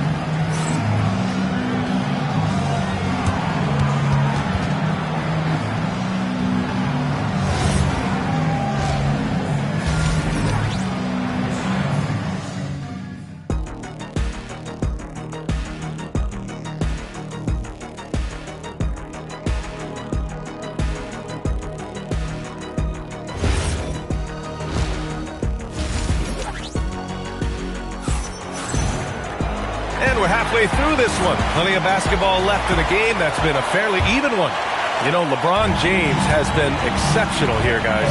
We're halfway through this one. Plenty of basketball left in the game. That's been a fairly even one. You know, LeBron James has been exceptional here, guys.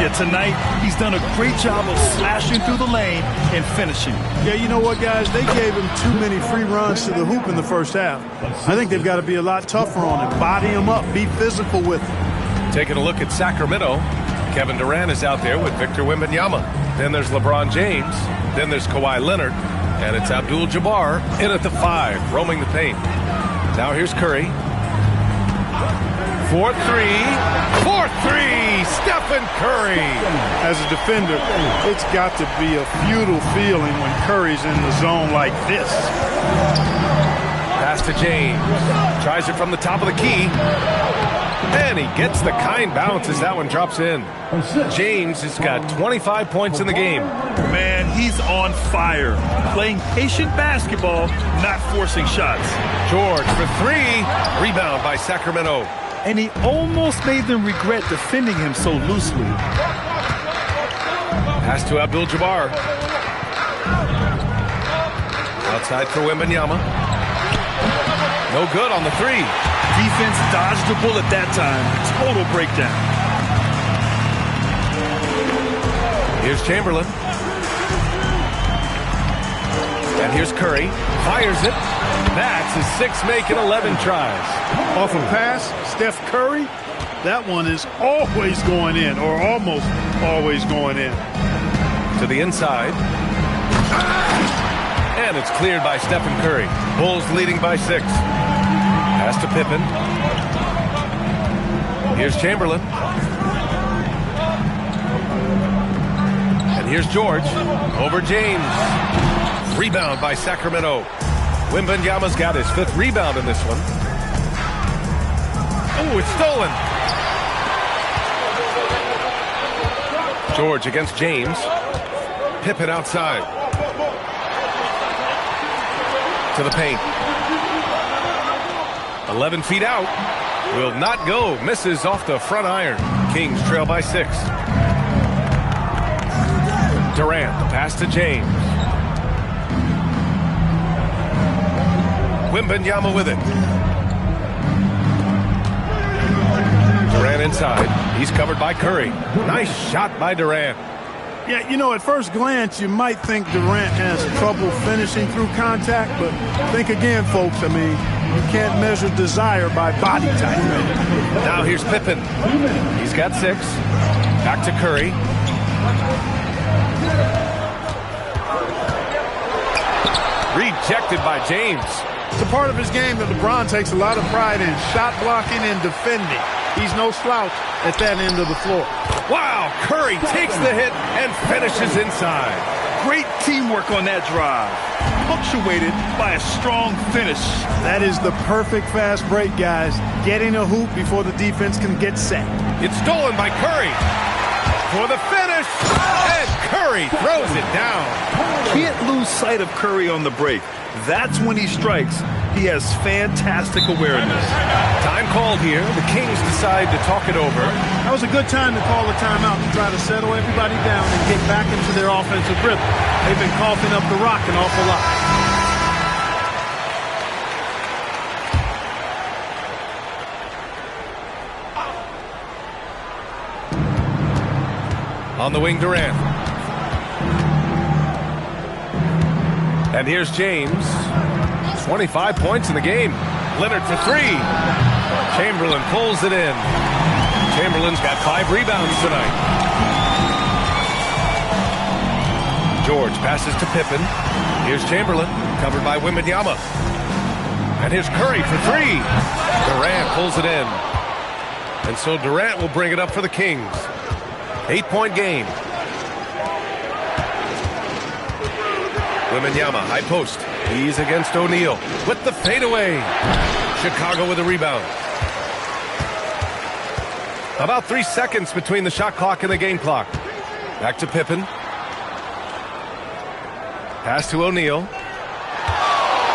Yeah, tonight he's done a great job of slashing through the lane and finishing. Yeah, you know what, guys? They gave him too many free runs to the hoop in the first half. I think they've got to be a lot tougher on him. Body him up. Be physical with him. Taking a look at Sacramento, Kevin Durant is out there with Victor Wembanyama. Then there's LeBron James. Then there's Kawhi Leonard. And it's Abdul-Jabbar in at the 5, roaming the paint. Now here's Curry. 4-3. 4-3. Stephen Curry. As a defender, it's got to be a futile feeling when Curry's in the zone like this. Pass to James. Tries it from the top of the key. And he gets the kind bounce as that one drops in. James has got 25 points in the game. Man, he's on fire. Playing patient basketball, not forcing shots. George for 3. Rebound by Sacramento. And he almost made them regret defending him so loosely. Pass to Abdul-Jabbar. Outside for Wembanyama. No good on the 3. Defense dodged the bullet that time. Total breakdown. Here's Chamberlain. And here's Curry. Fires it. That's his 6th make in 11 tries. Off a pass, Steph Curry, that one is always going in, or almost always going in. To the inside. And it's cleared by Stephen Curry. Bulls leading by 6. Pass to Pippen. Here's Chamberlain. And here's George. Over James. Rebound by Sacramento. Wembanyama's got his 5th rebound in this one. Oh, it's stolen. George against James. Pippen outside. To the paint. 11 feet out. Will not go. Misses off the front iron. Kings trail by 6. Durant, the pass to James. Wembanyama with it. Durant inside. He's covered by Curry. Nice shot by Durant. Yeah, you know, at first glance, you might think Durant has trouble finishing through contact, but think again, folks. I mean, you can't measure desire by body type. Now here's Pippen. He's got 6. Back to Curry. Rejected by James. It's a part of his game that LeBron takes a lot of pride in, shot blocking and defending. He's no slouch at that end of the floor. Wow, Curry takes the hit and finishes inside. Great teamwork on that drive, punctuated by a strong finish. That is the perfect fast break, guys. Getting a hoop before the defense can get set. It's stolen by Curry for the finish, and Curry throws it down. Can't lose sight of Curry on the break. That's when he strikes. He has fantastic awareness. Time called here. The Kings decide to talk it over. That was a good time to call a timeout to try to settle everybody down and get back into their offensive rhythm. They've been coughing up the rock an awful lot. On the wing, Durant. And here's James. 25 points in the game. Leonard for three. Chamberlain pulls it in. Chamberlain's got 5 rebounds tonight. George passes to Pippen. Here's Chamberlain, covered by Wembanyama. And here's Curry for three. Durant pulls it in. And so Durant will bring it up for the Kings. 8-point game. Wembanyama, high post. He's against O'Neal with the fadeaway. Chicago with a rebound. About 3 seconds between the shot clock and the game clock. Back to Pippen. Pass to O'Neal.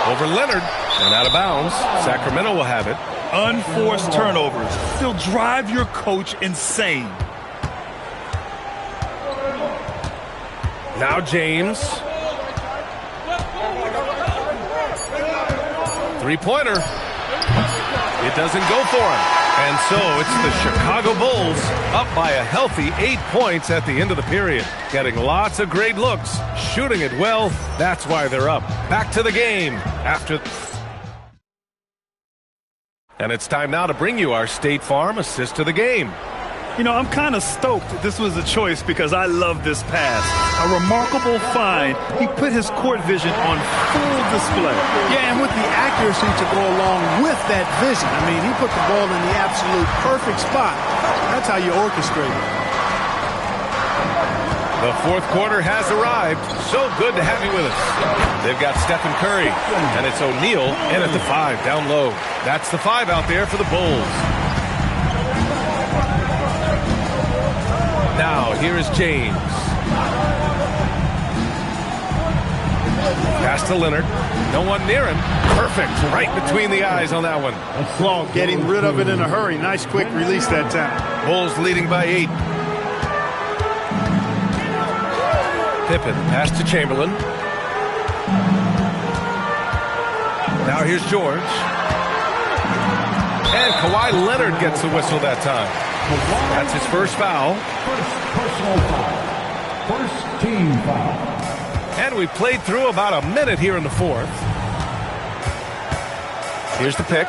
Over Leonard and out of bounds. Sacramento will have it. Unforced turnovers. They'll drive your coach insane. Now James. Three-pointer. It doesn't go for him. And so it's the Chicago Bulls up by a healthy 8 points at the end of the period. Getting lots of great looks. Shooting it well. That's why they're up. Back to the game after. And it's time now to bring you our State Farm assist to the game. You know, I'm kind of stoked this was a choice because I love this pass. A remarkable find. He put his court vision on full display. Yeah, and with the accuracy to go along with that vision. I mean, he put the ball in the absolute perfect spot. That's how you orchestrate it. The fourth quarter has arrived. So good to have you with us. They've got Stephen Curry, and it's O'Neal in at the 5 down low. That's the 5 out there for the Bulls. Now, here is James. Pass to Leonard. No one near him. Perfect. Right between the eyes on that one. Claw getting rid of it in a hurry. Nice quick release that time. Bulls leading by 8. Pippen. Pass to Chamberlain. Now here's George. And Kawhi Leonard gets the whistle that time. That's his first foul. Personal foul. First team foul. And we played through about a minute here in the fourth. Here's the pick.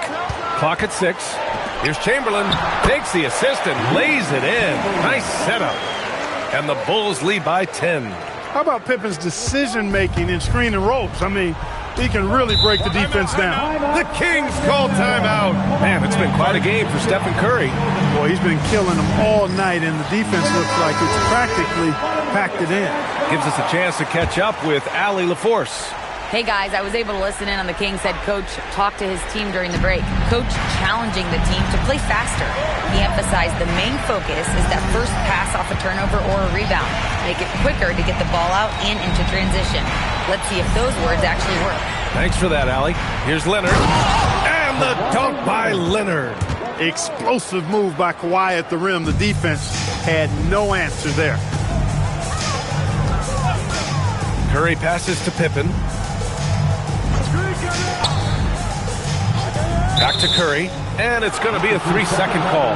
Clock at 6. Here's Chamberlain. Takes the assist and lays it in. Nice setup. And the Bulls lead by 10. How about Pippen's decision-making in screen and ropes? I mean, he can really break the defense down. The Kings call timeout. Man, it's been quite a game for Stephen Curry. Boy, he's been killing them all night, and the defense looks like it's practically packed it in. Gives us a chance to catch up with Allie LaForce. Hey guys, I was able to listen in on the Kings head coach talk to his team during the break. Coach challenging the team to play faster. He emphasized the main focus is that first pass off a turnover or a rebound. Make it quicker to get the ball out and into transition. Let's see if those words actually work. Thanks for that, Allie. Here's Leonard. And the dunk by Leonard. Explosive move by Kawhi at the rim. The defense had no answer there. Curry passes to Pippen. Back to Curry, and it's going to be a 3-second call.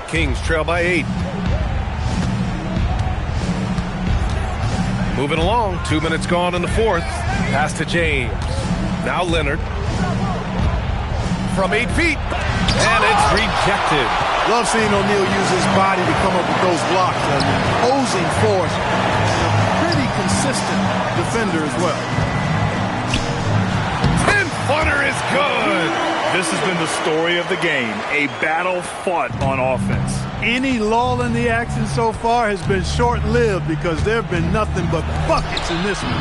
Kings trail by 8. Moving along, 2 minutes gone in the fourth. Pass to James. Now Leonard. from 8 feet. And it's rejected. Love seeing O'Neal use his body to come up with those blocks. An imposing force and a pretty consistent defender as well. 10-footer is good. This has been the story of the game, a battle fought on offense. Any lull in the action so far has been short-lived because there have been nothing but buckets in this one.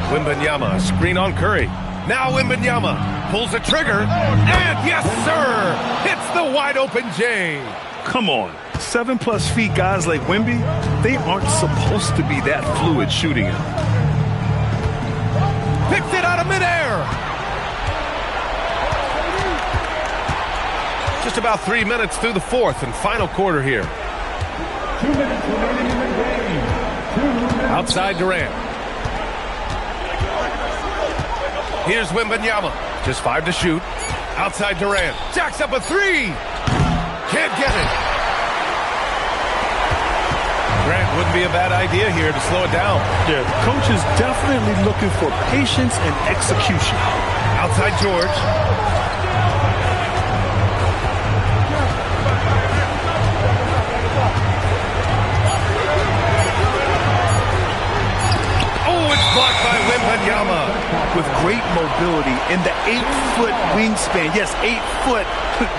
Wembanyama, screen on Curry. Now Wembanyama pulls the trigger, and yes, sir, hits the wide-open J. Come on, 7+ feet guys like Wemby, they aren't supposed to be that fluid shooting it. Picks it out of midair. Just about 3 minutes through the fourth and final quarter here. 2 minutes remaining in the game. Outside Durant. Here's Wembanyama. Just 5 to shoot. Outside Durant. Jacks up a 3. Can't get it. Durant wouldn't be a bad idea here to slow it down. Yeah, the coach is definitely looking for patience and execution. Outside George. Blocked by Wembanyama. With great mobility in the 8-foot wingspan. Yes, 8 foot.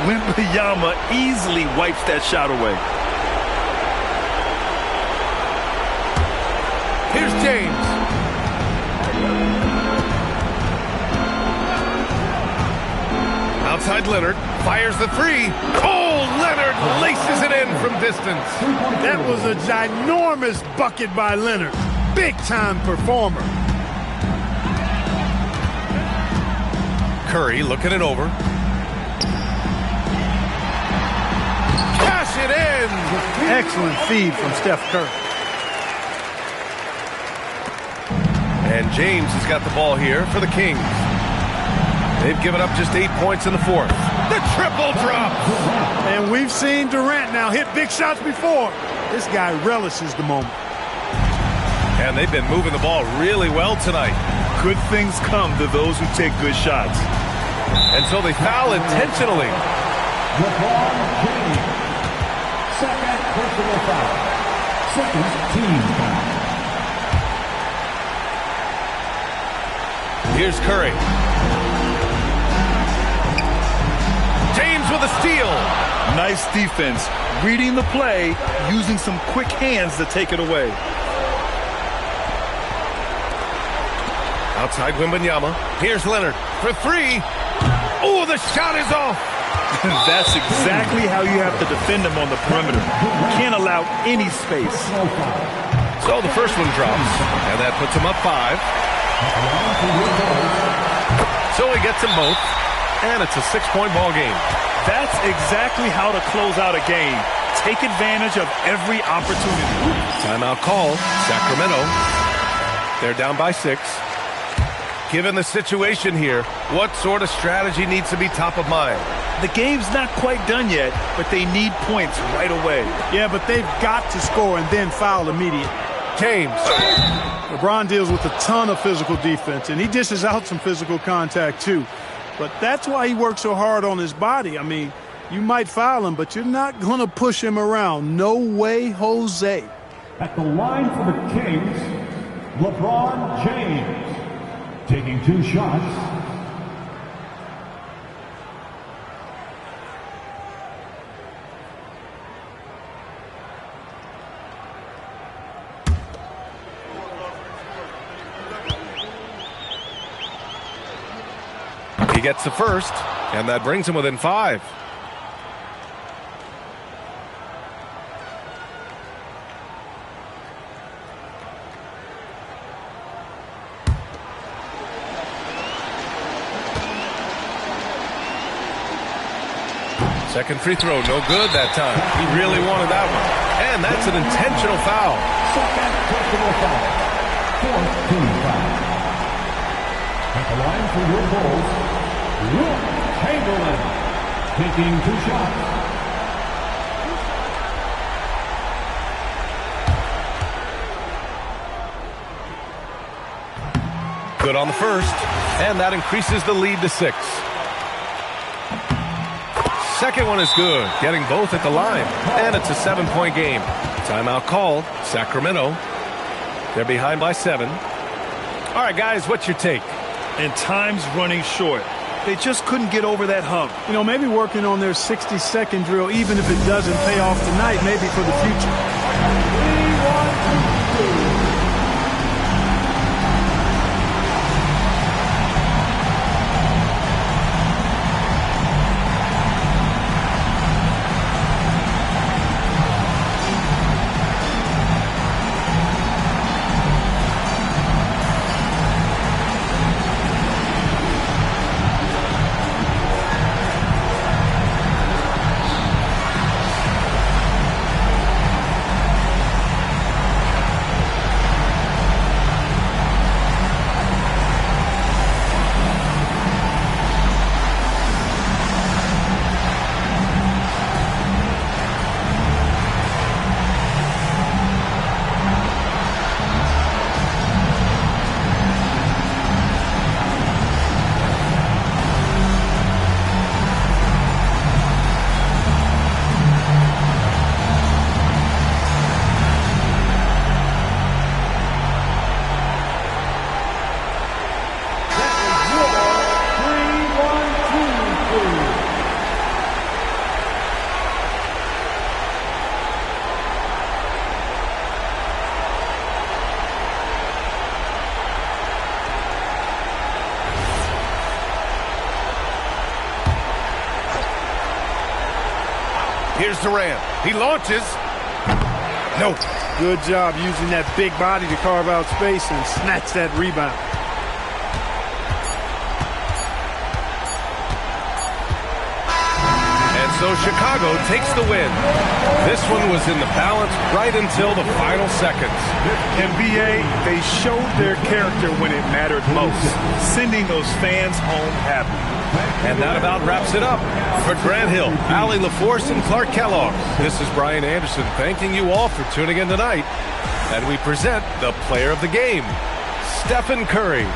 Wembanyama easily wipes that shot away. Here's James. Outside Leonard. Fires the 3. Oh, Leonard laces it in from distance. That was a ginormous bucket by Leonard. Big-time performer. Curry looking it over. Cash it in. Excellent feed from Steph Curry. And James has got the ball here for the Kings. They've given up just 8 points in the fourth. The triple drop. And we've seen Durant now hit big shots before. This guy relishes the moment. And they've been moving the ball really well tonight. Good things come to those who take good shots. And so they foul intentionally. LeBron James. Second personal foul. Second team foul. Here's Curry. James with a steal. Nice defense. Reading the play, using some quick hands to take it away. Outside Wembanyama. Here's Leonard for 3. Oh, the shot is off. That's exactly how you have to defend him on the perimeter. You can't allow any space. So the first one drops, and that puts him up 5. So he gets them both, and it's a 6-point ball game. That's exactly how to close out a game. Take advantage of every opportunity. Timeout call, Sacramento. They're down by 6. Given the situation here, what sort of strategy needs to be top of mind? The game's not quite done yet, but they need points right away. Yeah, but they've got to score and then foul immediately. James. LeBron deals with a ton of physical defense, and he dishes out some physical contact too. But that's why he works so hard on his body. I mean, you might foul him, but you're not going to push him around. No way, Jose. At the line for the Kings, LeBron James. Taking 2 shots. He gets the first, and that brings him within 5. Second free throw, no good that time. He really wanted that one. And that's an intentional foul. Second personal foul. Fourth team foul. At the line for your Bulls, Wilt Chamberlain. Taking 2 shots. Good on the first. And that increases the lead to 6. Second one is good, getting both at the line. And it's a 7-point game. Timeout called, Sacramento. They're behind by 7. All right, guys, what's your take? And time's running short. They just couldn't get over that hump. You know, maybe working on their 60-second drill, even if it doesn't pay off tonight, maybe for the future. 3, 1, 2, 3. Here's Durant. He launches. No. Good job using that big body to carve out space and snatch that rebound. And so Chicago takes the win. This one was in the balance right until the final seconds. NBA, they showed their character when it mattered most, sending those fans home happy. And that about wraps it up. For Grant Hill, Allie LaForce, and Clark Kellogg, this is Brian Anderson thanking you all for tuning in tonight. And we present the player of the game, Stephen Curry.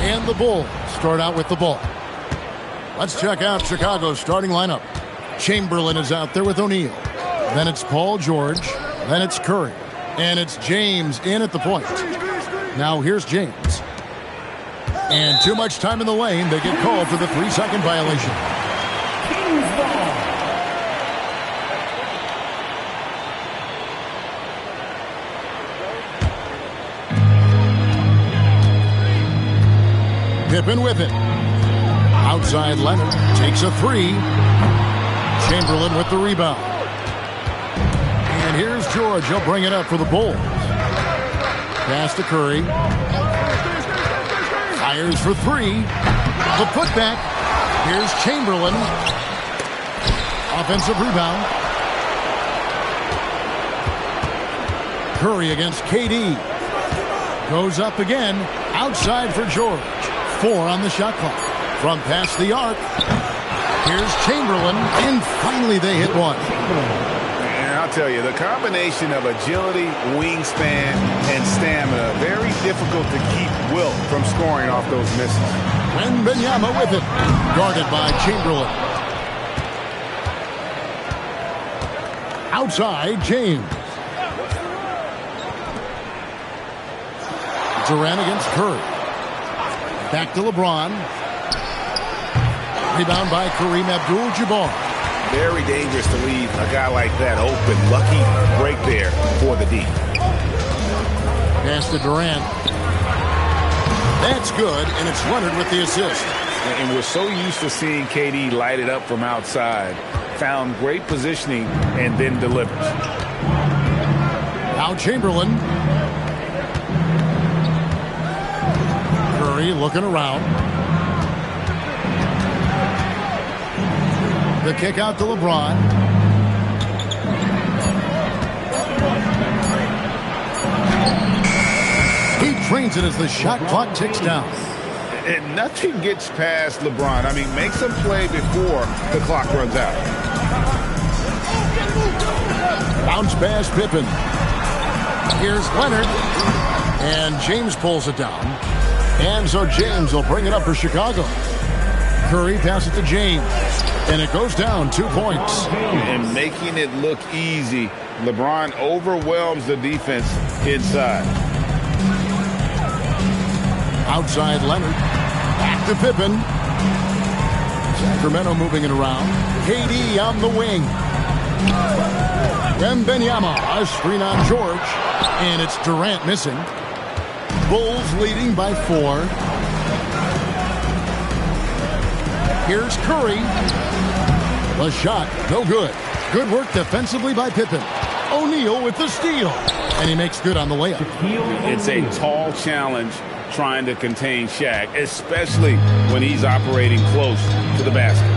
And the Bulls start out with the ball. Let's check out Chicago's starting lineup. Chamberlain is out there with O'Neal. Then it's Paul George. Then it's Curry. And it's James in at the point. Now here's James. And too much time in the lane. They get called for the 3-second violation. Pippen with it. Outside Leonard takes a 3. Chamberlain with the rebound. And here's George. He'll bring it up for the Bulls. Pass to Curry. Fires for 3. The putback. Here's Chamberlain. Offensive rebound. Curry against KD. Goes up again. Outside for George. 4 on the shot clock. From past the arc. Here's Chamberlain. And finally they hit one. And I'll tell you, the combination of agility, wingspan, and stamina, very difficult to keep Wilt from scoring off those misses. Wembanyama with it. Guarded by Chamberlain. Outside, James. Durant against Curry. Back to LeBron. Rebound by Kareem Abdul-Jabbar. Very dangerous to leave a guy like that open. Lucky break there for the D. Pass to Durant. That's good, and it's Leonard with the assist. And we're so used to seeing KD light it up from outside. Found great positioning and then delivers. Now Chamberlain. Curry looking around. The kick out to LeBron. He trains it as the shot clock ticks down. And nothing gets past LeBron. I mean, makes him play before the clock runs out. Bounce pass Pippen. Here's Leonard. And James pulls it down. And so James will bring it up for Chicago. Curry passes it to James. And it goes down 2 points. And making it look easy, LeBron overwhelms the defense inside. Outside Leonard. Back to Pippen. Sacramento moving it around. KD on the wing. Wembanyama, a screen on George, and it's Durant missing. Bulls leading by 4. Here's Curry. The shot, no good. Good work defensively by Pippen. O'Neal with the steal, and he makes good on the layup. It's a tall challenge trying to contain Shaq, especially when he's operating close to the basket.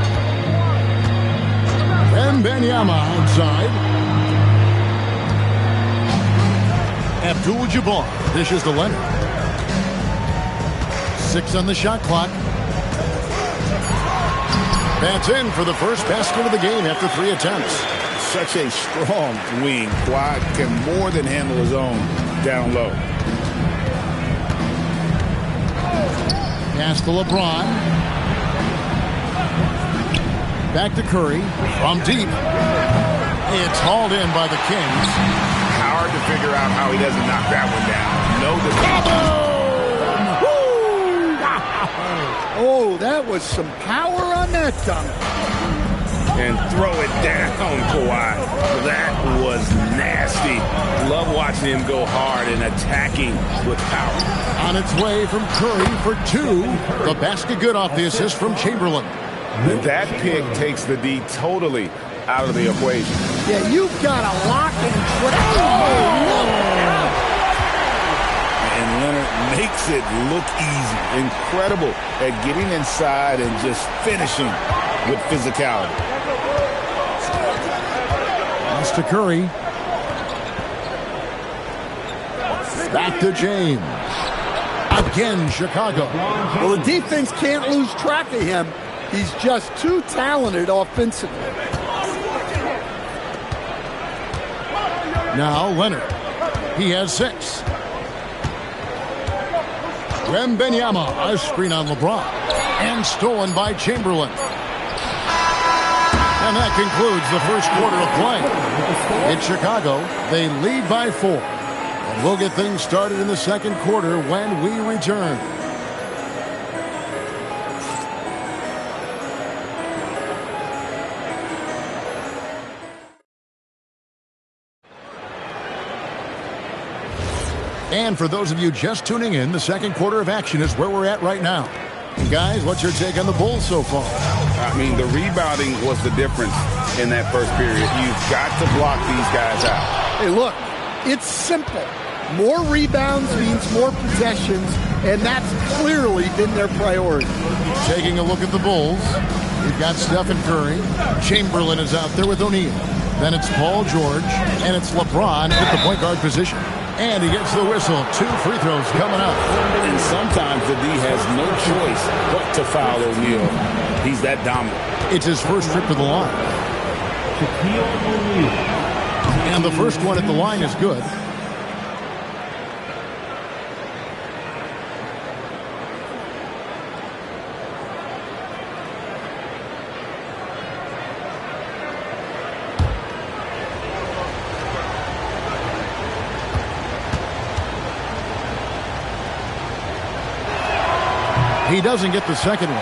Wembanyama outside. Abdul-Jabbar dishes to Leonard. 6 on the shot clock. That's in for the first basket of the game after 3 attempts. Such a strong wing. Kawhi can more than handle his own down low. Pass to LeBron. Back to Curry. From deep. It's hauled in by the Kings. Hard to figure out how he doesn't knock that one down. No defense. Oh, that was some power on that dunk. And throw it down, Kawhi. That was nasty. Love watching him go hard and attacking with power. On its way from Curry for 2. The basket good off the assist from Chamberlain. That pick takes the D totally out of the equation. Yeah, you've got a lock and trap. And Leonard makes it look easy. Incredible at getting inside and just finishing with physicality. Pass to Curry. Back to James. Again, Chicago. Well, the defense can't lose track of him. He's just too talented offensively. Now Leonard. He has 6. Wembanyama, a screen on LeBron. And stolen by Chamberlain. And that concludes the first quarter of play. In Chicago, they lead by 4. And we'll get things started in the second quarter when we return. And for those of you just tuning in, the second quarter of action is where we're at right now. And guys, what's your take on the Bulls so far? I mean, the rebounding was the difference in that first period. You've got to block these guys out. Hey, look, it's simple. More rebounds means more possessions, and that's clearly been their priority. Taking a look at the Bulls, we've got Stephen Curry. Chamberlain is out there with O'Neal. Then it's Paul George, and it's LeBron at the point guard position. And he gets the whistle. 2 free throws coming up. And sometimes the D has no choice but to foul O'Neal. He's that dominant. It's his first trip to the line. And the first one at the line is good. He doesn't get the second one.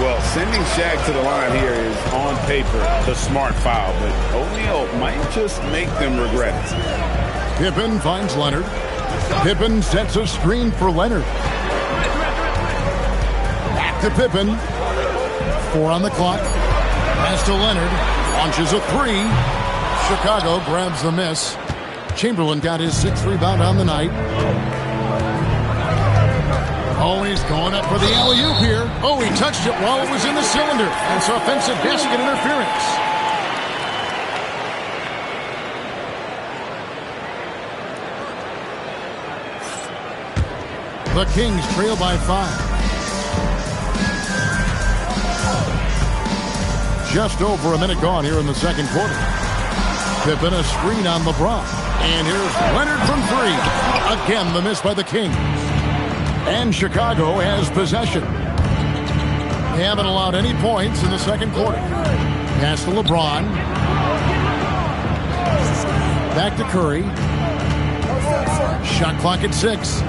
Well, sending Shaq to the line here is, on paper, the smart foul, but O'Neal might just make them regret it. Pippen finds Leonard. Pippen sets a screen for Leonard. Back to Pippen. 4 on the clock. Pass to Leonard. Launches a 3. Chicago grabs the miss. Chamberlain got his 6th rebound on the night. Oh, he's going up for the alley-oop here. Oh, he touched it while it was in the cylinder. That's offensive basket interference. The Kings trail by 5. Just over a minute gone here in the second quarter. Pippen a screen on LeBron. And here's Leonard from 3. Again, the miss by the Kings. And Chicago has possession. They haven't allowed any points in the second quarter. Pass to LeBron. Back to Curry. Shot clock at 6.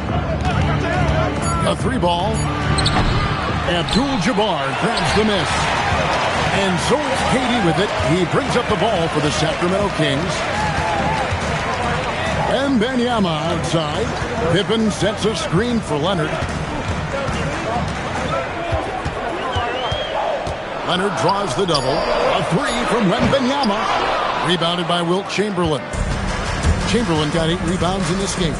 A 3 ball. Abdul-Jabbar grabs the miss. And so it's Katie with it. He brings up the ball for the Sacramento Kings. Wembanyama outside. Pippen sets a screen for Leonard. Leonard draws the double. A three from Wembanyama. Rebounded by Wilt Chamberlain. Chamberlain got 8 rebounds in this game.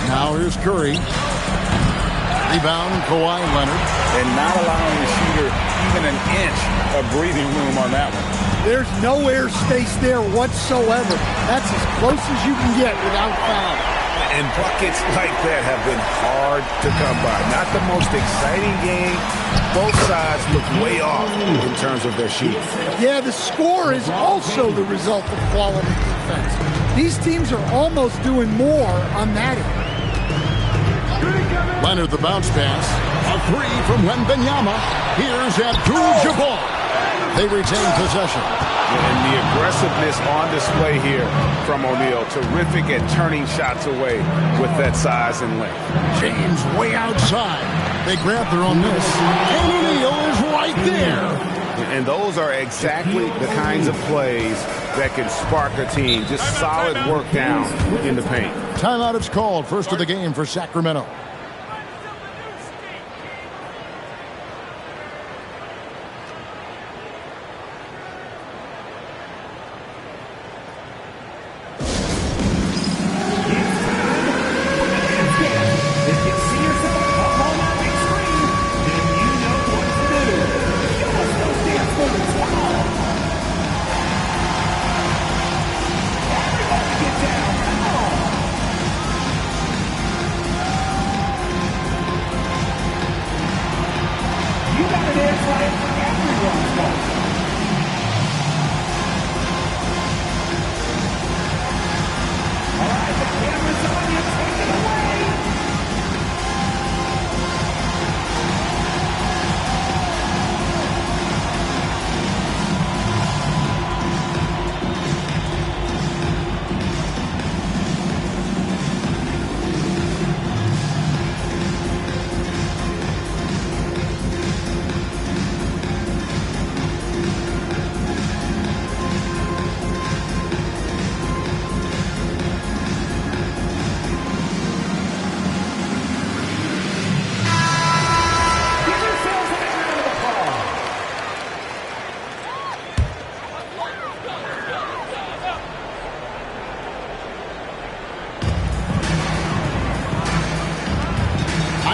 Now here's Curry. Rebound, Kawhi Leonard. And not allowing the shooter even an inch of breathing room on that one. There's no air space there whatsoever. That's as close as you can get without foul. And buckets like that have been hard to come by. Not the most exciting game. Both sides look way off in terms of their shooting. Yeah, the score is also the result of quality defense. These teams are almost doing more on that end. Leonard the bounce pass. A three from Wembanyama. Here's Abdul-Jabbar. They retain possession. And the aggressiveness on display here from O'Neal. Terrific at turning shots away with that size and length. James way outside. They grab their own miss. And O'Neal is right there. And those are exactly the kinds of plays that can spark a team. Just solid work down in the paint. Timeout is called. First of the game for Sacramento.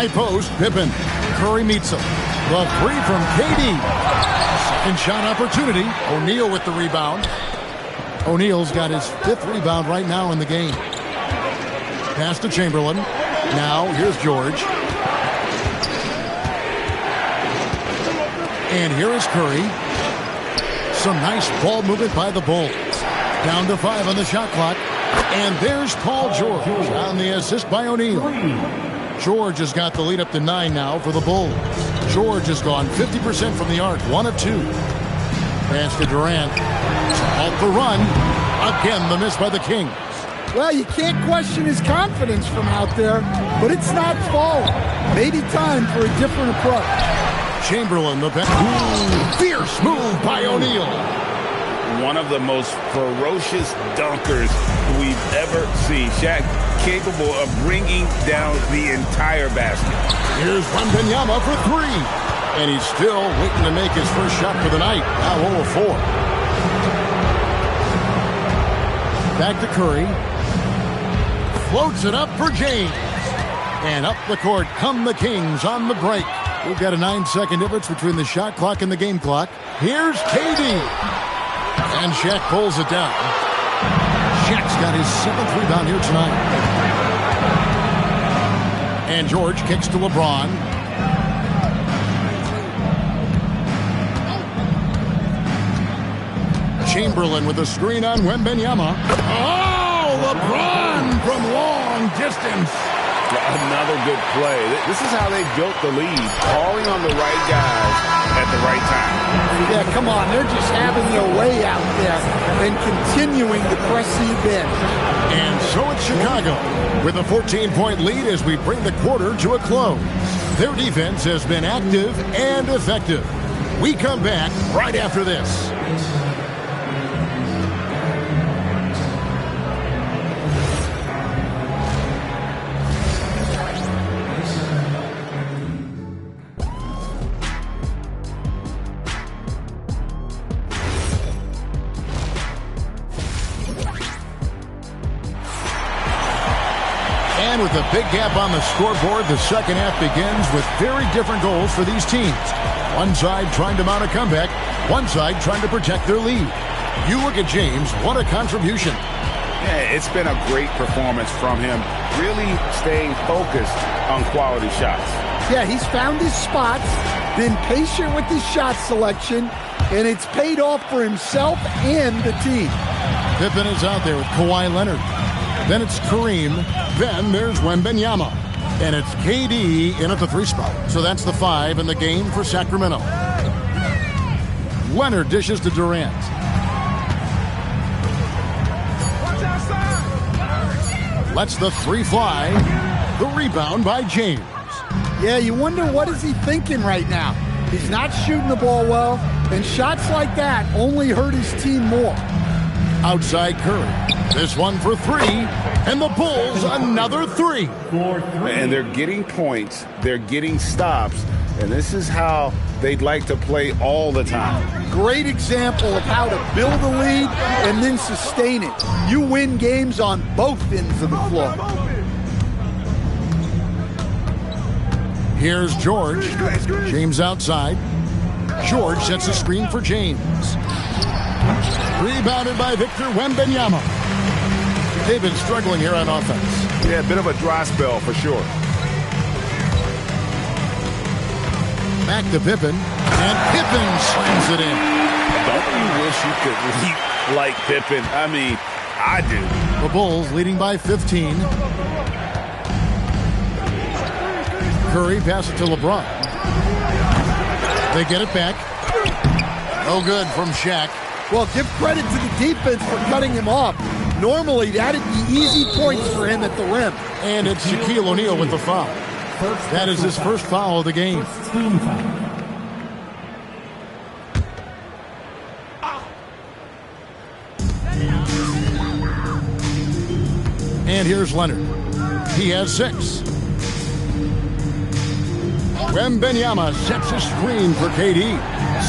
High post, Pippen. Curry meets him. The three from KD. Second shot opportunity. O'Neal with the rebound. O'Neal's got his 5th rebound right now in the game. Pass to Chamberlain. Now here's George. And here is Curry. Some nice ball movement by the Bulls. Down to 5 on the shot clock. And there's Paul George on the assist by O'Neal. George has got the lead up to 9 now for the Bulls. George has gone 50% from the arc, 1 of 2. Pass to Durant. Halt the run. Again, the miss by the Kings. Well, you can't question his confidence from out there, but it's not falling. Maybe time for a different approach. Chamberlain, the bench. Fierce move by O'Neal. One of the most ferocious dunkers we've ever seen. Shaq capable of bringing down the entire basket. Here's Wembanyama for 3. And he's still waiting to make his first shot for the night. Now 0 of 4. Back to Curry. Floats it up for James. And up the court come the Kings on the break. We've got a 9-second difference between the shot clock and the game clock. Here's KD. And Shaq pulls it down. Shaq's got his 7th rebound here tonight. And George kicks to LeBron. Chamberlain with a screen on Wembanyama. Oh, LeBron from long distance. Another good play. This is how they built the lead. Calling on the right guys at the right time. Yeah, come on. They're just having their way out there and continuing to press the bench. And so it's Chicago with a 14-point lead as we bring the quarter to a close. Their defense has been active and effective. We come back right after this. And with a big gap on the scoreboard, the second half begins with very different goals for these teams. One side trying to mount a comeback, one side trying to protect their lead. You look at James, what a contribution. Yeah, it's been a great performance from him, really staying focused on quality shots. Yeah, he's found his spots, been patient with his shot selection, and it's paid off for himself and the team. Pippen is out there with Kawhi Leonard. Then it's Kareem. Then there's Wembanyama. And it's KD in at the 3 spot. So that's the 5 in the game for Sacramento. Leonard dishes to Durant. Lets the 3 fly. The rebound by James. Yeah, you wonder what is he thinking right now. He's not shooting the ball well, and shots like that only hurt his team more. Outside Curry. This one for 3, and the Bulls another 3. And they're getting points, they're getting stops, and this is how they'd like to play all the time. Great example of how to build a lead and then sustain it. You win games on both ends of the floor. Here's George. James outside. George sets a screen for James. Rebounded by Victor Wembanyama. They've been struggling here on offense. Yeah, a bit of a dry spell for sure. Back to Pippen, and Pippen slams it in. Don't you wish you could leap like Pippen? I mean, I do. The Bulls leading by 15. Curry passes to LeBron. They get it back. No good from Shaq. Well, give credit to the defense for cutting him off. Normally, that'd be easy points for him at the rim. And it's Shaquille O'Neal with the foul. That is his first foul of the game. And here's Leonard. He has 6. Wembanyama sets a screen for KD.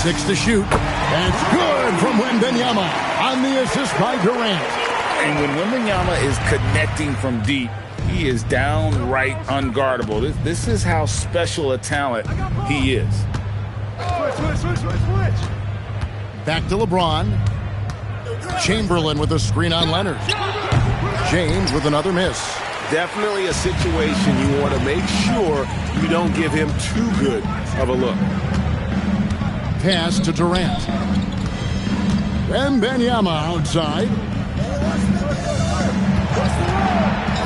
6 to shoot. That's good from Wembanyama on the assist by Durant. And when Wembanyama is connecting from deep, he is downright unguardable. This is how special a talent he is. Back to LeBron. Chamberlain with a screen on Leonard. James with another miss. Definitely a situation you want to make sure you don't give him too good of a look. Pass to Durant. Wembanyama outside.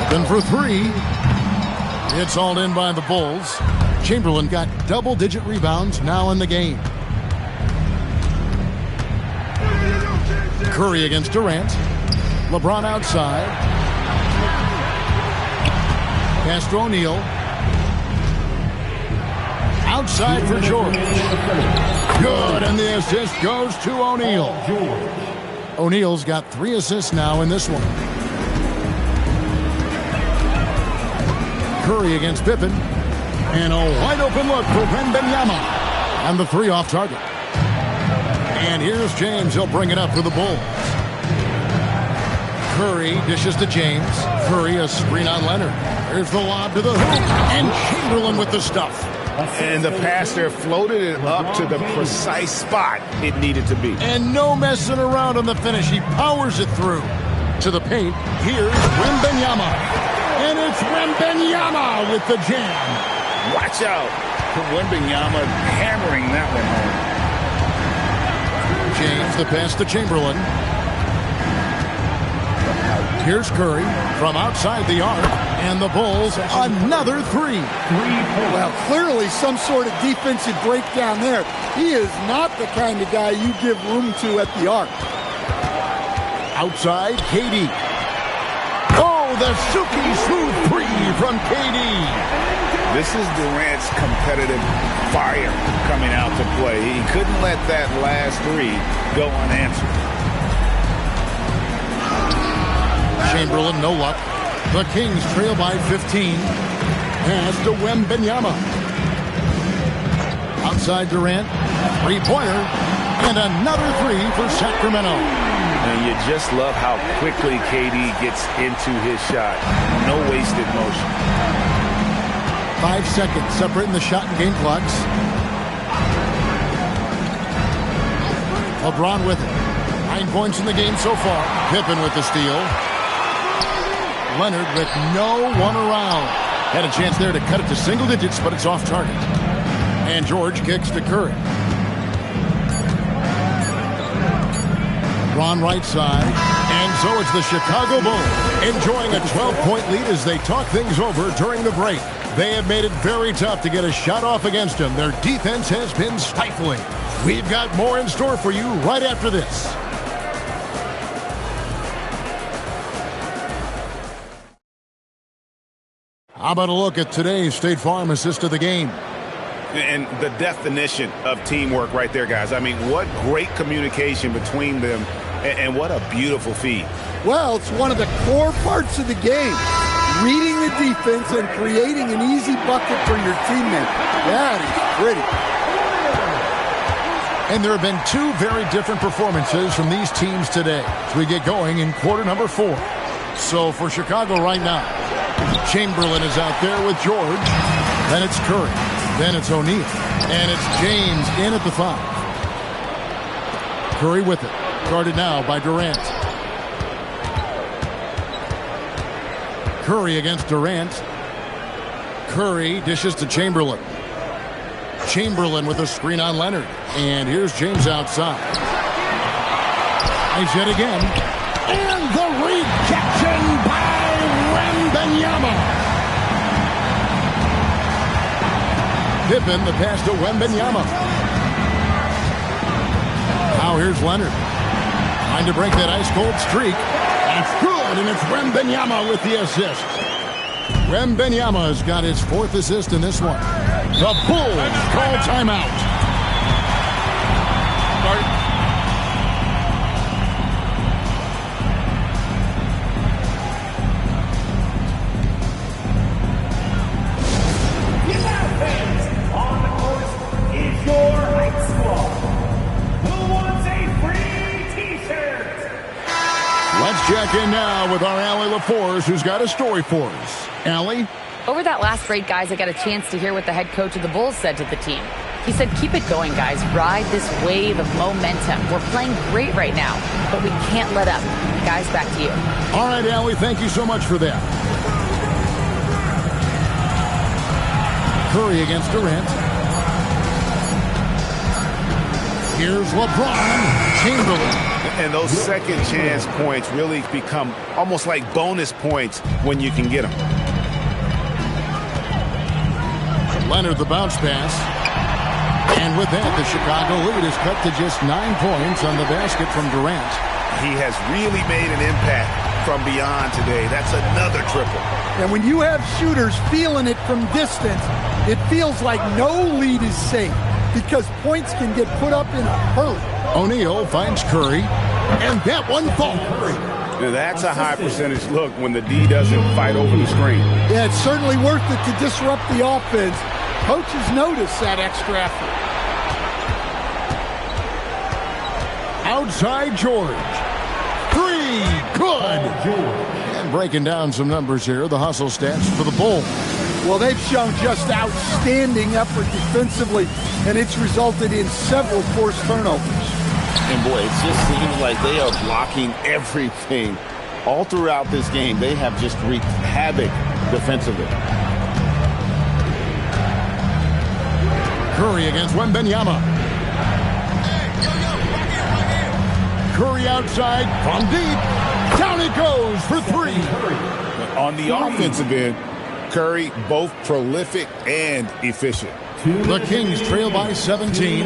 Then for 3. It's all in by the Bulls. Chamberlain got double-digit rebounds now in the game. Curry against Durant. LeBron outside. Pass to O'Neal. Outside for George. Good, and the assist goes to O'Neal. O'Neal's got 3 assists now in this one. Curry against Pippen. And a wide-open look for Wembanyama. And the 3 off target. And here's James. He'll bring it up for the Bulls. Curry dishes to James. Curry a screen on Leonard. Here's the lob to the hoop. And Chamberlain with the stuff. And the pass there floated it up to the precise spot it needed to be. And no messing around on the finish. He powers it through. To the paint. Here's Wembanyama. And it's Wembanyama with the jam. Watch out for Wembanyama hammering that one home. James, the pass to Chamberlain. Here's Curry from outside the arc. And the Bulls, another 3. Well, clearly some sort of defensive breakdown there. He is not the kind of guy you give room to at the arc. Outside, KD. Oh, the silky smooth 3 from KD. This is Durant's competitive fire coming out to play. He couldn't let that last 3 go unanswered. Chamberlain, no luck. The Kings trail by 15. Pass to Wembanyama. Outside Durant. 3-pointer. And another 3 for Sacramento. And you just love how quickly KD gets into his shot. No wasted motion. 5 seconds separating the shot and game clocks. LeBron with it. 9 points in the game so far. Pippen with the steal. Leonard with no one around. Had a chance there to cut it to single digits, but it's off target. And George kicks to Curry. LeBron right side. And so it's the Chicago Bulls enjoying a 12-point lead as they talk things over during the break. They have made it very tough to get a shot off against them. Their defense has been stifling. We've got more in store for you right after this. How about a look at today's State Farm assist of the game? And the definition of teamwork right there, guys. I mean, what great communication between them, and what a beautiful feed. Well, it's one of the core parts of the game. Reading the defense and creating an easy bucket for your teammate. That is pretty. And there have been 2 very different performances from these teams today as we get going in quarter number 4. So for Chicago right now, Chamberlain is out there with George. Then it's Curry. Then it's O'Neal. And it's James in at the 5. Curry with it. Guarded now by Durant. Curry against Durant. Curry dishes to Chamberlain. Chamberlain with a screen on Leonard. And here's James outside. Nice hit again. And the rejection by Wembanyama. Pippen, the pass to Wembanyama. Now here's Leonard. Trying to break that ice-cold streak. That's good, and it's Wembanyama with the assist. Wembanyama has got his 4th assist in this one. The Bulls call timeout. Check in now with our Allie LaForce, who's got a story for us. Allie? Over that last break, guys, I got a chance to hear what the head coach of the Bulls said to the team. He said, keep it going, guys. Ride this wave of momentum. We're playing great right now, but we can't let up. Guys, back to you. All right, Allie, thank you so much for that. Curry against Durant. Here's LeBron. Chamberlain. And those second chance points really become almost like bonus points when you can get them. Leonard, the bounce pass. And with that, the Chicago lead is cut to just 9 points on the basket from Durant. He has really made an impact from beyond today. That's another triple. And when you have shooters feeling it from distance, it feels like no lead is safe because points can get put up in a hurry. O'Neal finds Curry, and that one falls. Now that's a high percentage look when the D doesn't fight over the screen. Yeah, it's certainly worth it to disrupt the offense. Coaches notice that extra effort. Outside George. 3, good. And breaking down some numbers here, the hustle stats for the Bulls. Well, they've shown just outstanding effort defensively, and it's resulted in several forced turnovers. And boy, it just seems like they are blocking everything. All throughout this game, they have just wreaked havoc defensively. Curry against Wembanyama. Curry outside from deep. Down it goes for 3. On the offensive end, Curry both prolific and efficient. The Kings trail by 17.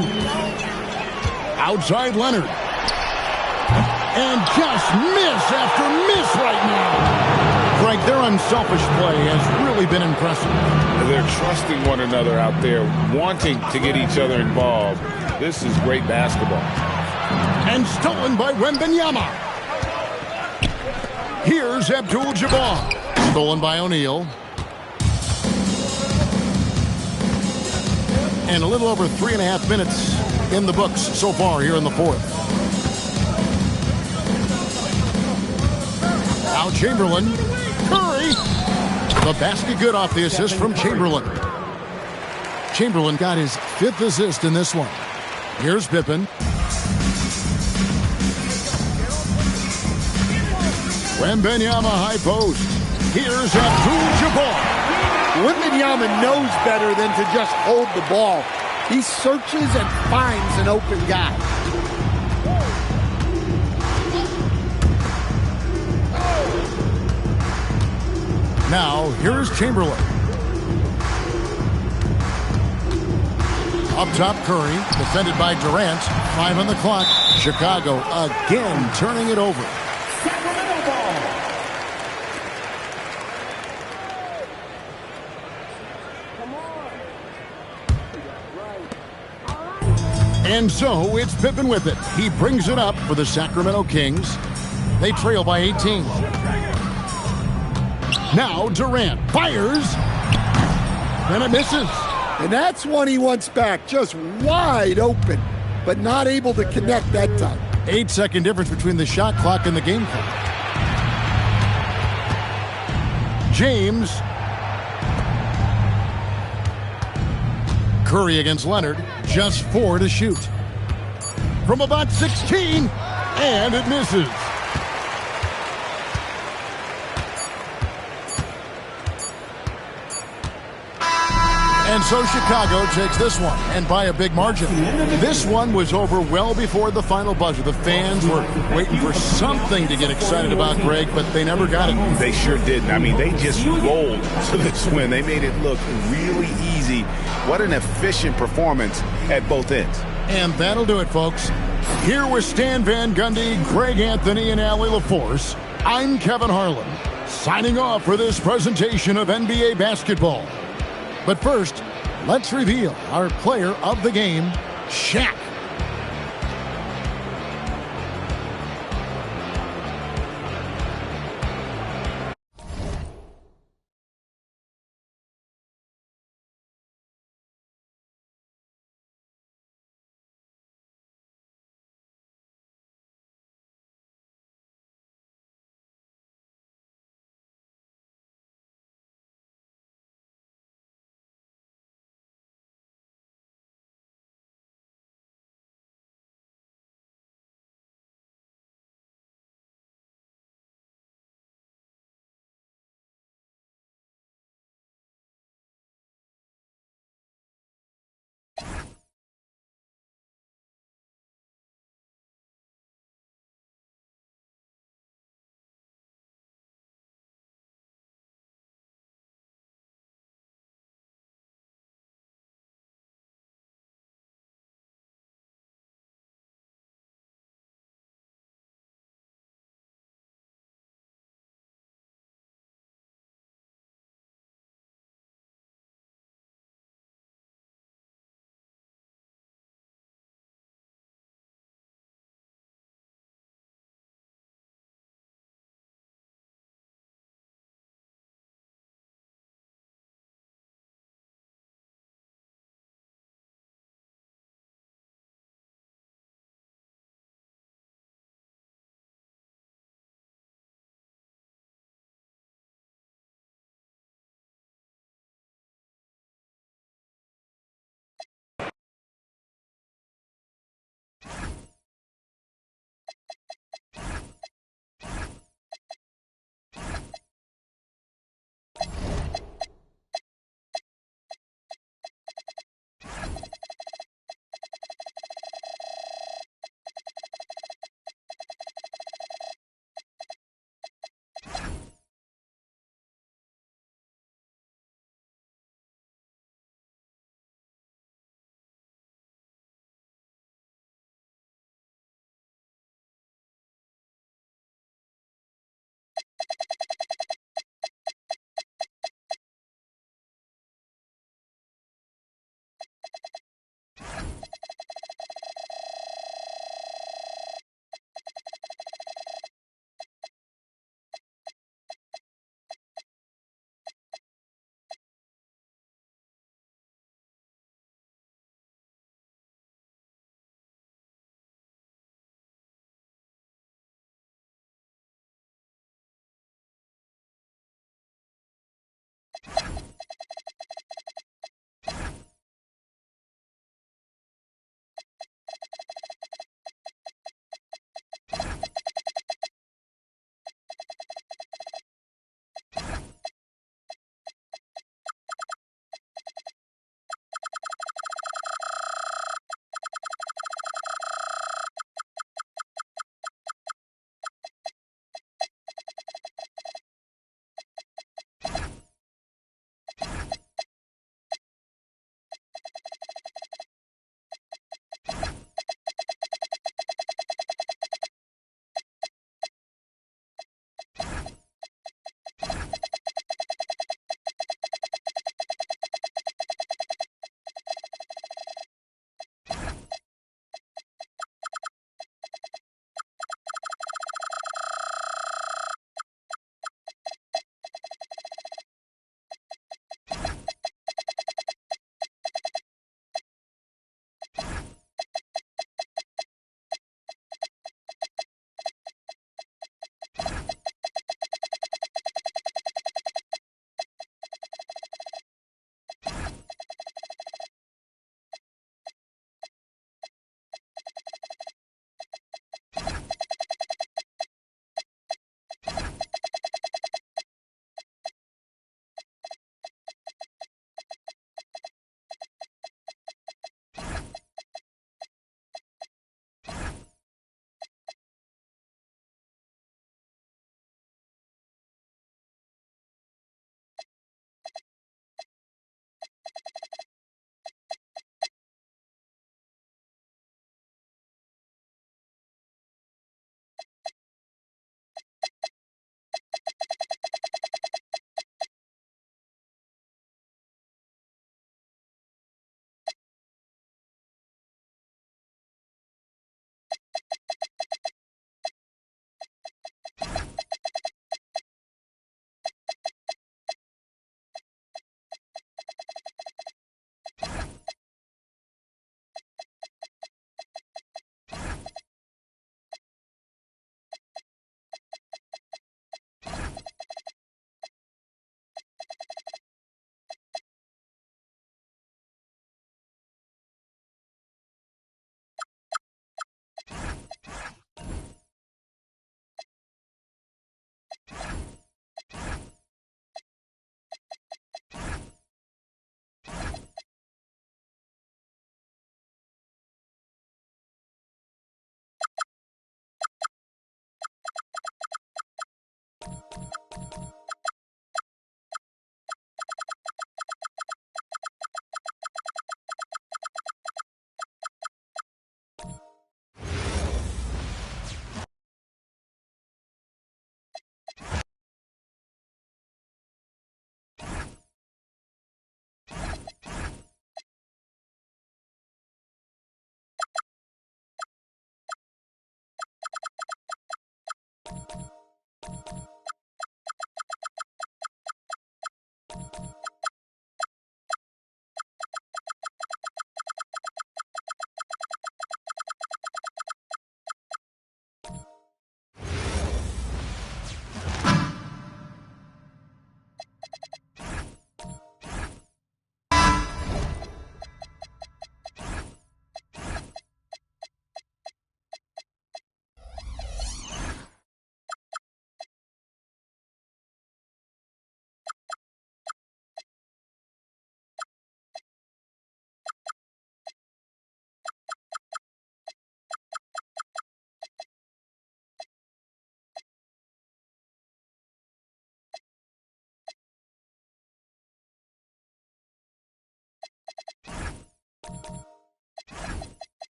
Outside Leonard. And just miss after miss right now. Frank, their unselfish play has really been impressive. They're trusting one another out there, wanting to get each other involved. This is great basketball. And stolen by Wembanyama. Here's Abdul-Jabbar. Stolen by O'Neal. And a little over 3.5 minutes in the books so far here in the 4th. Now Chamberlain. Curry. The basket good off the assist from Chamberlain. Chamberlain got his 5th assist in this one. Here's Pippen. Wembanyama high post. Here's Abdul-Jabbar. Wembanyama knows better than to just hold the ball. He searches and finds an open guy. Now, here's Chamberlain. Up top, Curry, defended by Durant. 5 on the clock. Chicago again turning it over. And so it's Pippen with it. He brings it up for the Sacramento Kings. They trail by 18. Now Durant fires. And it misses. And that's one he wants back. Just wide open, but not able to connect that time. 8-second difference between the shot clock and the game clock. James. Curry against Leonard. Just 4 to shoot. From about 16. And it misses. And so Chicago takes this one, and by a big margin. This one was over well before the final buzzer. The fans were waiting for something to get excited about, Greg, but they never got it. They sure didn't. I mean, they just rolled to this win. They made it look really easy. What an efficient performance at both ends. And that'll do it, folks. Here with Stan Van Gundy, Greg Anthony, and Allie LaForce, I'm Kevin Harlan, signing off for this presentation of NBA basketball. But first, let's reveal our player of the game, Shaq.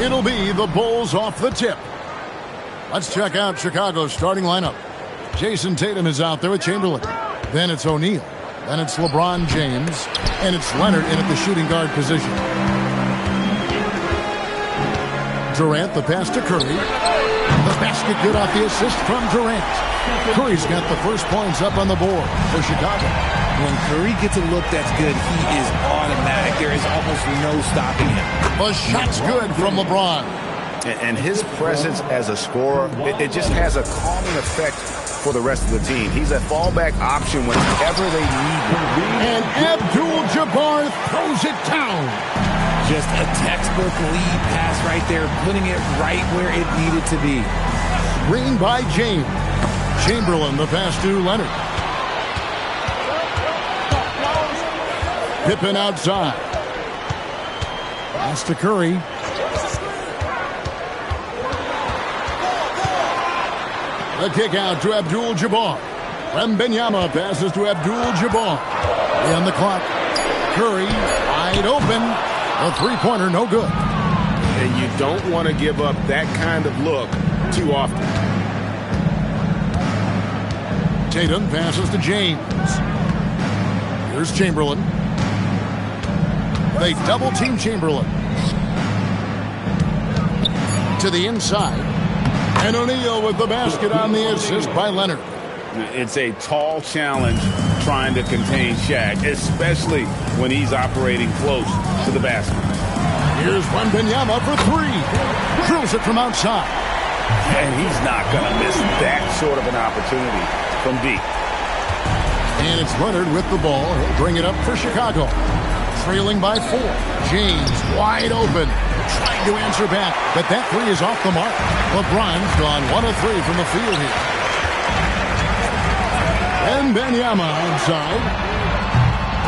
It'll be the Bulls off the tip. Let's check out Chicago's starting lineup. Jason Tatum is out there with Chamberlain. Then it's O'Neal. Then it's LeBron James. And it's Leonard in at the shooting guard position. Durant, the pass to Curry. The basket good off the assist from Durant. Curry's got the first points up on the board for Chicago. When Curry gets a look that's good, he is automatic. There is almost no stopping him. The shot's good from LeBron. And his presence as a scorer, it just has a calming effect for the rest of the team. He's a fallback option whenever they need him. And Abdul-Jabbar throws it down. Just a textbook lead pass right there, putting it right where it needed to be. Screen by James. Chamberlain, the pass to Leonard. Pippen outside. Pass to Curry. The kick out to Abdul-Jabbar. Wembanyama passes to Abdul-Jabbar. On the clock. Curry wide open. A three-pointer, no good. And you don't want to give up that kind of look too often. Tatum passes to James. Here's Chamberlain. They double-team Chamberlain. To the inside. And O'Neal with the basket on the assist by Leonard. It's a tall challenge trying to contain Shaq, especially when he's operating close to the basket. Here's Wembanyama for three. Drills it from outside. And he's not going to miss that sort of an opportunity from deep. And it's Leonard with the ball. He'll bring it up for Chicago. Trailing by 4. James wide open. Trying to answer back, but that three is off the mark. LeBron's gone 1 of 3 from the field here. And Wembanyama outside.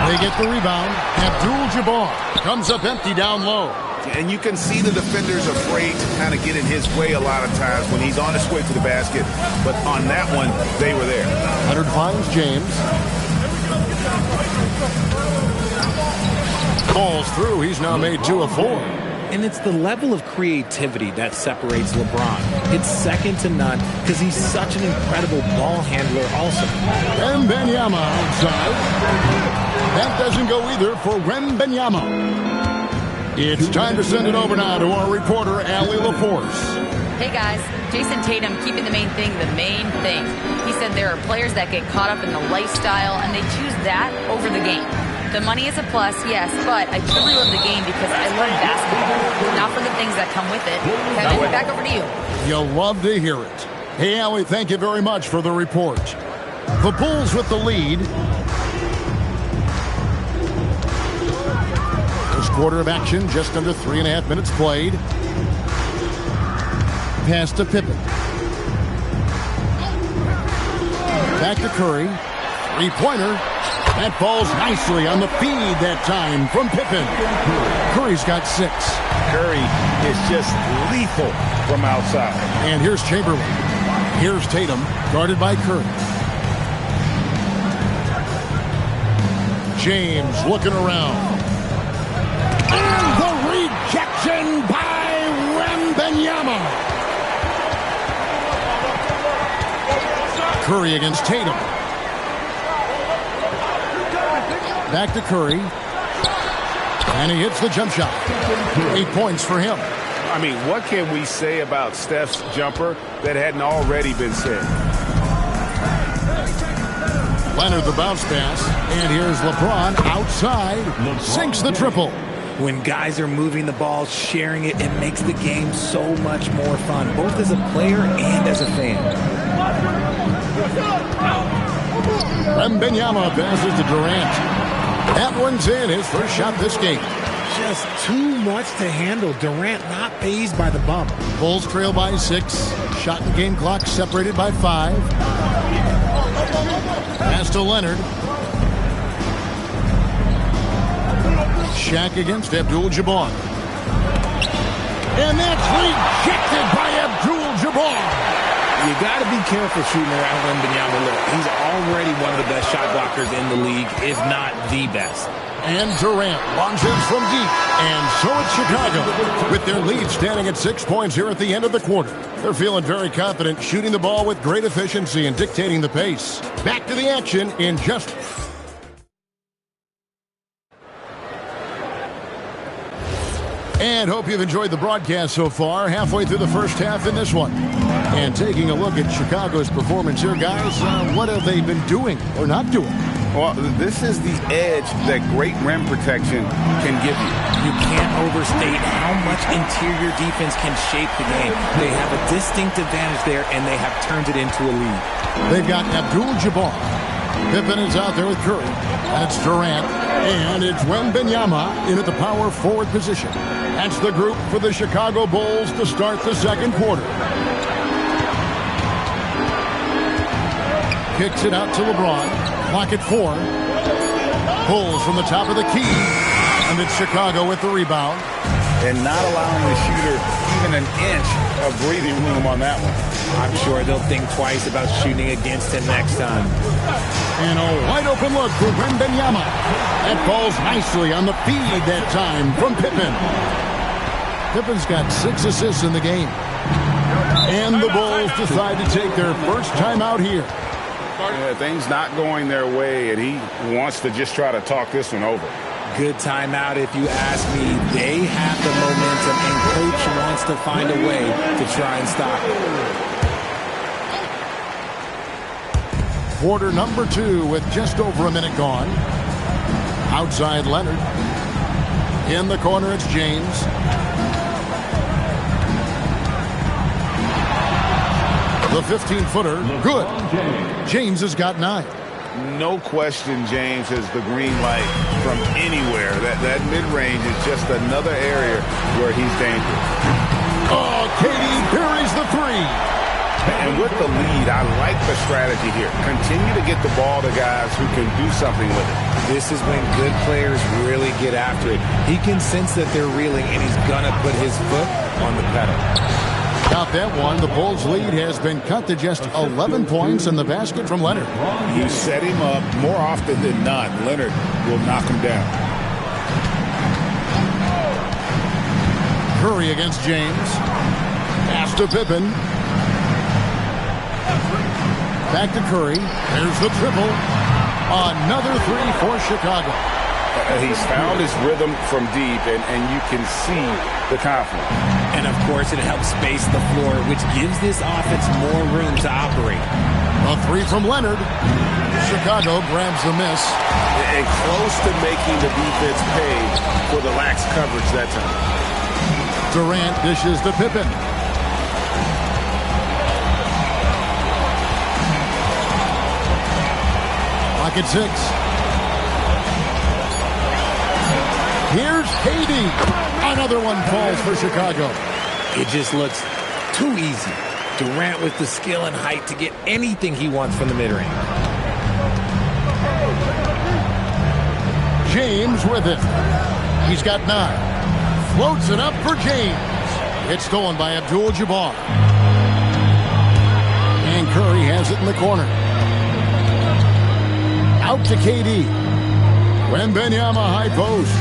They get the rebound. Abdul-Jabbar comes up empty down low. And you can see the defenders afraid to kind of get in his way a lot of times when he's on his way to the basket. But on that one, they were there. Leonard finds James. Falls through. He's now made 2 of 4. And it's the level of creativity that separates LeBron. It's second to none because he's such an incredible ball handler also. And Wembanyama outside. That doesn't go either for Wembanyama. It's time to send it over now to our reporter, Allie LaForce. Hey guys, Jason Tatum keeping the main thing. He said there are players that get caught up in the lifestyle and they choose that over the game. The money is a plus, yes, but I truly love the game because I love basketball, not for the things that come with it. Kevin, back over to you. You'll love to hear it. Hey, Allie, thank you very much for the report. The Bulls with the lead. First quarter of action, just under 3.5 minutes played. Pass to Pippen. Back to Curry. Three-pointer. That falls nicely on the feed that time from Pippen. Curry's got 6. Curry is just lethal from outside. And here's Chamberlain. Here's Tatum, guarded by Curry. James looking around. And the rejection by Wembanyama. Curry against Tatum. Back to Curry. And he hits the jump shot. 8 points for him. I mean, what can we say about Steph's jumper that hadn't already been said? Leonard the bounce pass. And here's LeBron outside. Sinks the triple. When guys are moving the ball, sharing it, it makes the game so much more fun, both as a player and as a fan. Wembanyama passes to Durant. That one's in, his first shot this game. Just too much to handle. Durant not fazed by the bump. Bulls trail by 6. Shot and game clock separated by 5. Pass to Leonard. Shaq against Abdul-Jabbar. And that's rejected by Abdul-Jabbar. You got to be careful shooting around Wembanyama. Look, he's already one of the best shot blockers in the league, if not the best. And Durant launches from deep. And so it's Chicago with their lead standing at 6 points here at the end of the quarter. They're feeling very confident, shooting the ball with great efficiency and dictating the pace. Back to the action in just... And hope you've enjoyed the broadcast so far. Halfway through the first half in this one. And taking a look at Chicago's performance here, guys, what have they been doing or not doing? Well, this is the edge that great rim protection can give you. You can't overstate how much interior defense can shape the game. They have a distinct advantage there, and they have turned it into a lead. They've got Abdul-Jabbar. Pippen is out there with Curry. That's Durant. And it's Wembanyama in at the power forward position. That's the group for the Chicago Bulls to start the second quarter. Kicks it out to LeBron. Clock at 4. Bulls from the top of the key. And it's Chicago with the rebound. And not allowing the shooter even an inch of breathing room on that one. I'm sure they'll think twice about shooting against him next time. And a wide open look for Wembanyama. That falls nicely on the feed that time from Pippen. Pippen's got 6 assists in the game. And the Bulls decide to take their first time out here. Yeah, things not going their way, and he wants to just try to talk this one over. Good timeout if you ask me. They have the momentum, and Coach wants to find a way to try and stop it. Quarter number 2 with just over a minute gone. Outside Leonard. In the corner, it's James. The 15-footer, good. James has got 9. No question James has the green light from anywhere. That mid-range is just another area where he's dangerous. Oh, KD buries the 3. And with the lead, I like the strategy here. Continue to get the ball to guys who can do something with it. This is when good players really get after it. He can sense that they're reeling, and he's going to put his foot on the pedal. Got that one. The Bulls' lead has been cut to just 11 points in the basket from Leonard. You set him up more often than not. Leonard will knock him down. Curry against James. Pass to Pippen. Back to Curry. There's the triple. Another 3 for Chicago. He's found his rhythm from deep, and you can see the confidence. And, of course, it helps space the floor, which gives this offense more room to operate. A 3 from Leonard. Chicago grabs the miss. And close to making the defense pay for the lax coverage that time. Durant dishes to Pippen. Clock at 6. Here's KD. Another one falls for Chicago. It just looks too easy. Durant with the skill and height to get anything he wants from the mid-range. James with it. He's got 9. Floats it up for James. It's stolen by Abdul-Jabbar. And Curry has it in the corner. Out to KD. Wembanyama high post.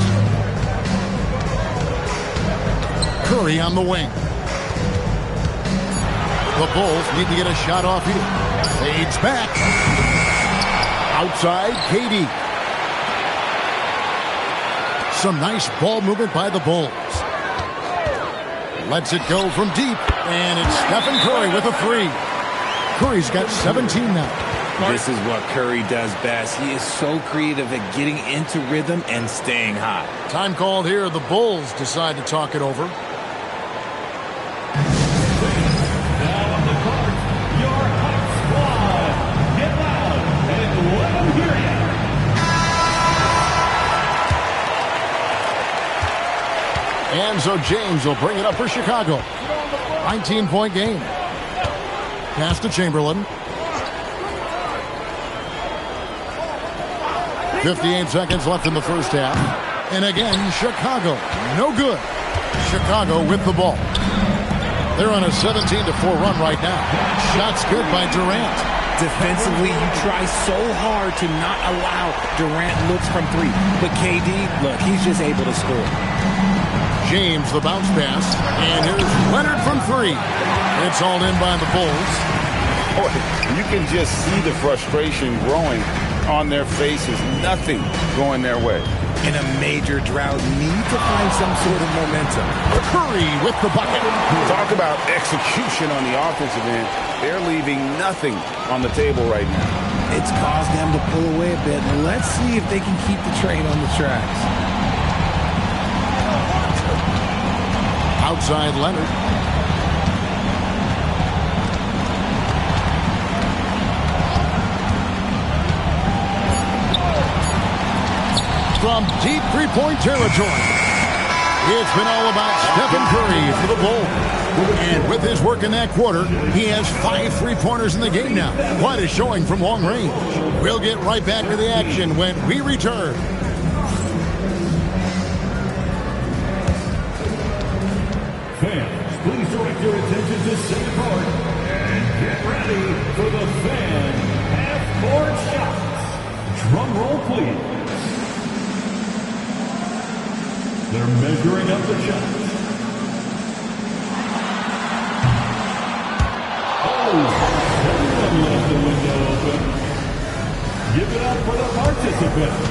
Curry on the wing. The Bulls need to get a shot off here. Fades back. Outside, KD. Some nice ball movement by the Bulls. Lets it go from deep. And it's Stephen Curry with a 3. Curry's got 17 now. This is what Curry does best. He is so creative at getting into rhythm and staying hot. Time called here. The Bulls decide to talk it over. And so James will bring it up for Chicago. 19-point game. Pass to Chamberlain. 58 seconds left in the first half. And again, Chicago. No good. Chicago with the ball. They're on a 17-4 run right now. Shots good by Durant. Defensively, you try so hard to not allow Durant looks from three. But KD, look, he's just able to score. James, the bounce pass. And here's Leonard from three. It's all in by the Bulls. Boy, you can just see the frustration growing on their faces. Nothing going their way. In a major drought, need to find some sort of momentum. Curry with the bucket. Talk about execution on the offensive end. They're leaving nothing on the table right now. It's caused them to pull away a bit. Let's see if they can keep the train on the tracks. Outside Leonard. From deep three-point territory. It's been all about Stephen Curry for the Bulls. And with his work in that quarter, he has 5 3-pointers in the game now. Quite a showing from long range. We'll get right back to the action when we return. Fans, please direct your attention to center court and get ready for the fan half-court shots. Drum roll, please. They're measuring up the shots. Someone left the window open. Give it up for the participants.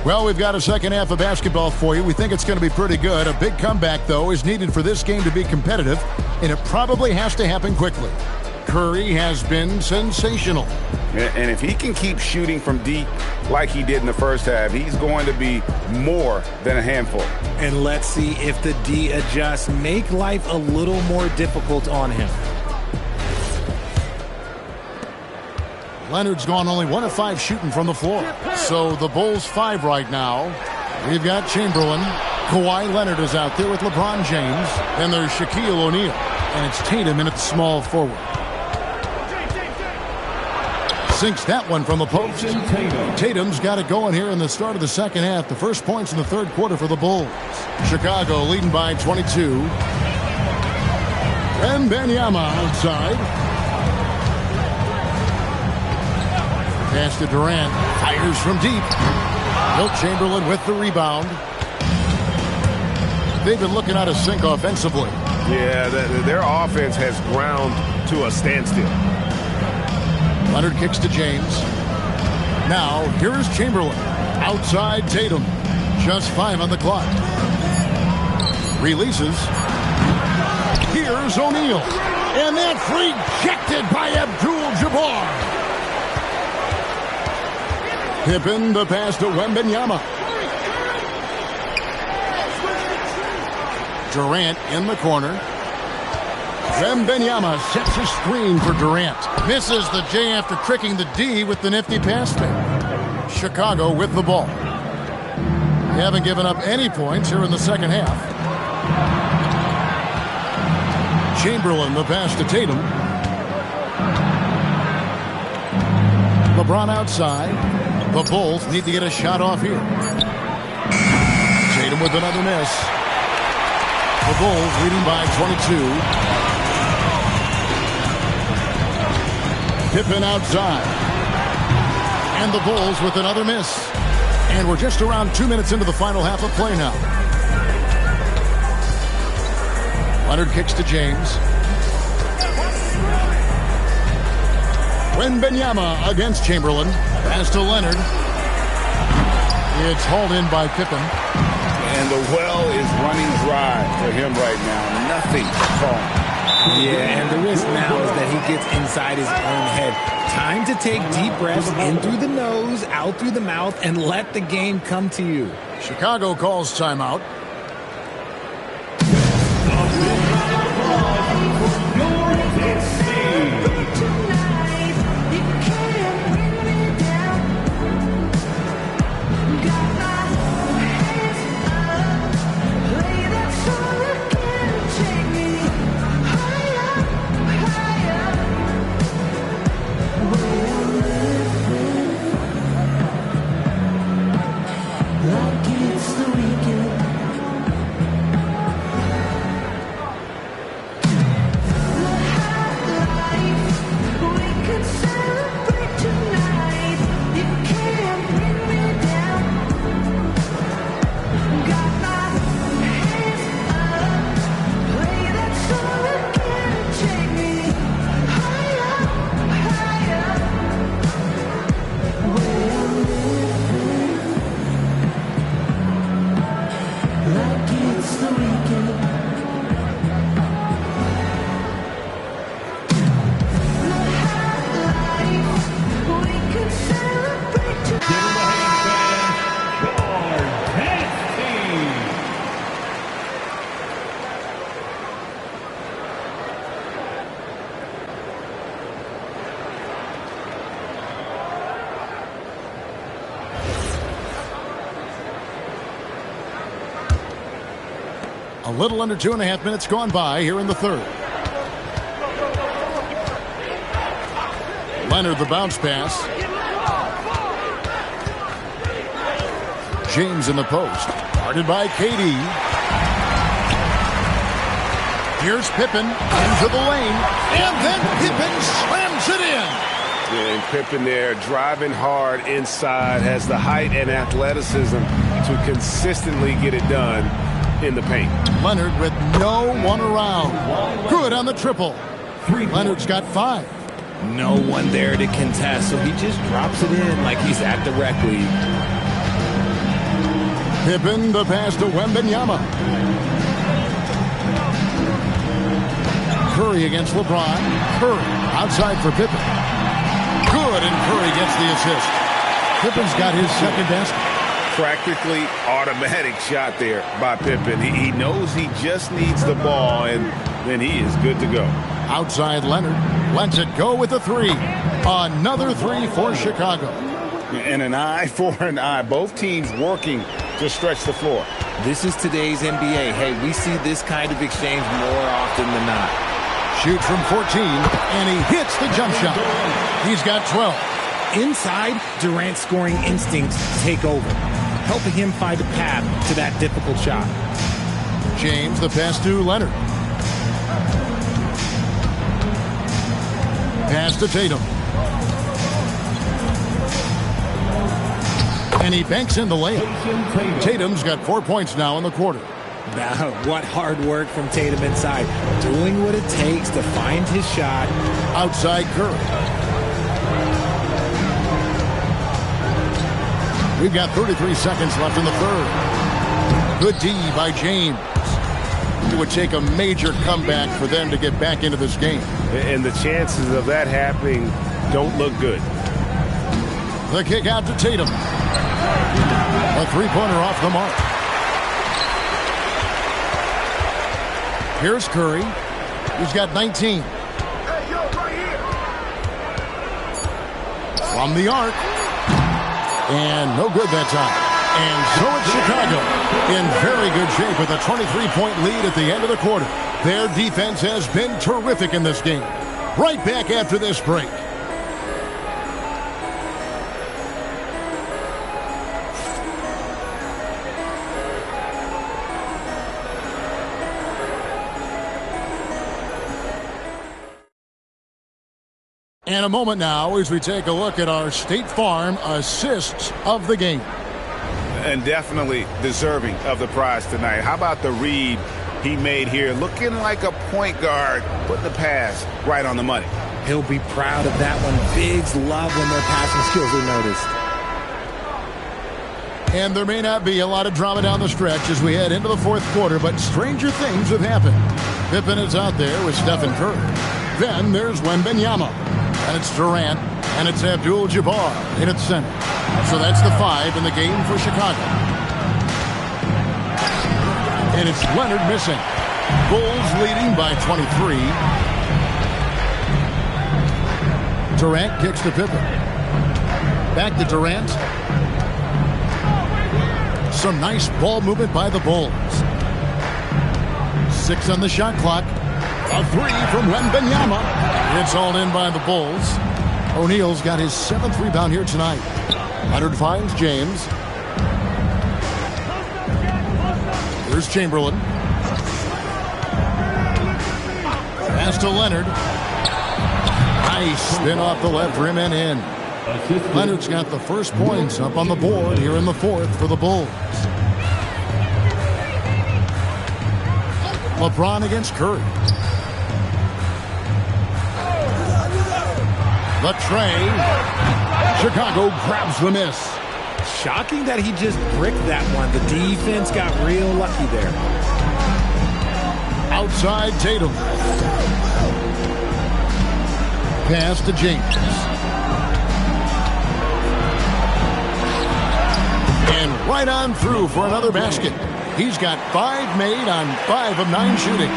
Well, we've got a second half of basketball for you. We think it's going to be pretty good. A big comeback, though, is needed for this game to be competitive, and it probably has to happen quickly. Curry has been sensational. And if he can keep shooting from deep like he did in the first half, he's going to be more than a handful. And let's see if the D adjusts, make life a little more difficult on him. Leonard's gone only 1 of 5 shooting from the floor. So the Bulls 5 right now. We've got Chamberlain. Kawhi Leonard is out there with LeBron James. And there's Shaquille O'Neal. And it's Tatum in at the small forward. Sinks that one from the post. Tatum's got it going here in the start of the second half. The first points in the third quarter for the Bulls. Chicago leading by 22. Wembanyama outside. Pass to Durant. Fires from deep. Wilt Chamberlain with the rebound. They've been looking out of sync offensively. Yeah, their offense has ground to a standstill. Leonard kicks to James. Now, here is Chamberlain. Outside Tatum. Just 5 on the clock. Releases. Here's O'Neal. And that's rejected by Abdul-Jabbar. Pippen, the pass to Wembanyama. Durant in the corner. Wembanyama sets a screen for Durant. Misses the J after tricking the D with the nifty pass fake. Chicago with the ball. They haven't given up any points here in the second half. Chamberlain, the pass to Tatum. LeBron outside. The Bulls need to get a shot off here. Tatum with another miss. The Bulls leading by 22. Pippen outside. And the Bulls with another miss. And we're just around 2 minutes into the final half of play now. Leonard kicks to James. Wembanyama against Chamberlain. Pass to Leonard. It's hauled in by Pippen. And the well is running dry for him right now. Nothing to call. Yeah, and the risk now is that he gets inside his own head. Time to take deep breaths in through the nose, out through the mouth, and let the game come to you. Chicago calls timeout. A little under 2.5 minutes gone by here in the third. Leonard, the bounce pass. James in the post. Guarded by KD. Here's Pippen into the lane. And then Pippen slams it in. And Pippen there driving hard inside, has the height and athleticism to consistently get it done in the paint. Leonard with no one around. Good on the triple. Leonard's got 5. No one there to contest, so he just drops it in like he's at the rec league. Pippen, the pass to Wembanyama. Curry against LeBron. Curry outside for Pippen. Good, and Curry gets the assist. Pippen's got his second basket. Practically automatic shot there by Pippen. He knows he just needs the ball, and then he is good to go. Outside Leonard. Lets it go with a 3. Another 3 for Chicago. And an eye for an eye. Both teams working to stretch the floor. This is today's NBA. Hey, we see this kind of exchange more often than not. Shoots from 14, and he hits the jump shot. He's got 12. Inside, Durant's scoring instincts take over, helping him find a path to that difficult shot. James, the pass to Leonard. Pass to Tatum. And he banks in the layup. Tatum's got 4 points now in the quarter. Now, what hard work from Tatum inside, doing what it takes to find his shot. Outside Curry. We've got 33 seconds left in the third. Good D by James. It would take a major comeback for them to get back into this game. And the chances of that happening don't look good. The kick out to Tatum. A three-pointer off the mark. Here's Curry. He's got 19. From the arc. And no good that time. And so it's Chicago in very good shape with a 23-point lead at the end of the quarter. Their defense has been terrific in this game. Right back after this break. And a moment now as we take a look at our State Farm assists of the game. And definitely deserving of the prize tonight. How about the read he made here? Looking like a point guard, putting the pass right on the money. He'll be proud of that one. Bigs love when their passing skills are noticed. And there may not be a lot of drama down the stretch as we head into the fourth quarter, but stranger things have happened. Pippen is out there with Stephen Curry. Then there's Wembanyama. And it's Durant. And it's Abdul-Jabbar in its center. So that's the 5 in the game for Chicago. And it's Leonard missing. Bulls leading by 23. Durant kicks to Pippen. Back to Durant. Some nice ball movement by the Bulls. 6 on the shot clock. A 3 from Wembanyama. It's all in by the Bulls. O'Neal's got his 7th rebound here tonight. Leonard finds James. Here's Chamberlain. Pass to Leonard. Nice spin off the left rim and in. Leonard's got the first points up on the board here in the fourth for the Bulls. LeBron against Curry. The tray. Chicago grabs the miss. Shocking that he just bricked that one. The defense got real lucky there. Outside Tatum. Pass to James. And right on through for another basket. He's got 5 made on 5 of 9 shooting.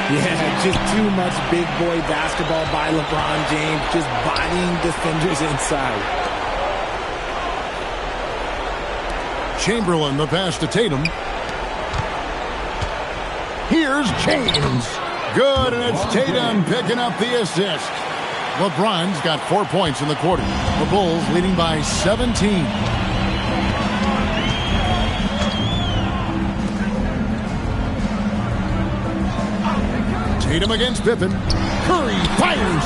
Yeah, just too much big boy basketball by LeBron James, just bodying defenders inside. Chamberlain, the pass to Tatum. Here's James. Good, and it's Tatum picking up the assist. LeBron's got 4 points in the quarter. The Bulls leading by 17. Tatum against Pippen. Curry fires.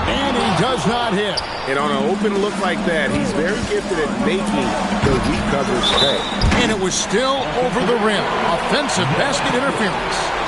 And he does not hit. And on an open look like that, he's very gifted at making the weak coverage stay. And it was still over the rim. Offensive basket interference.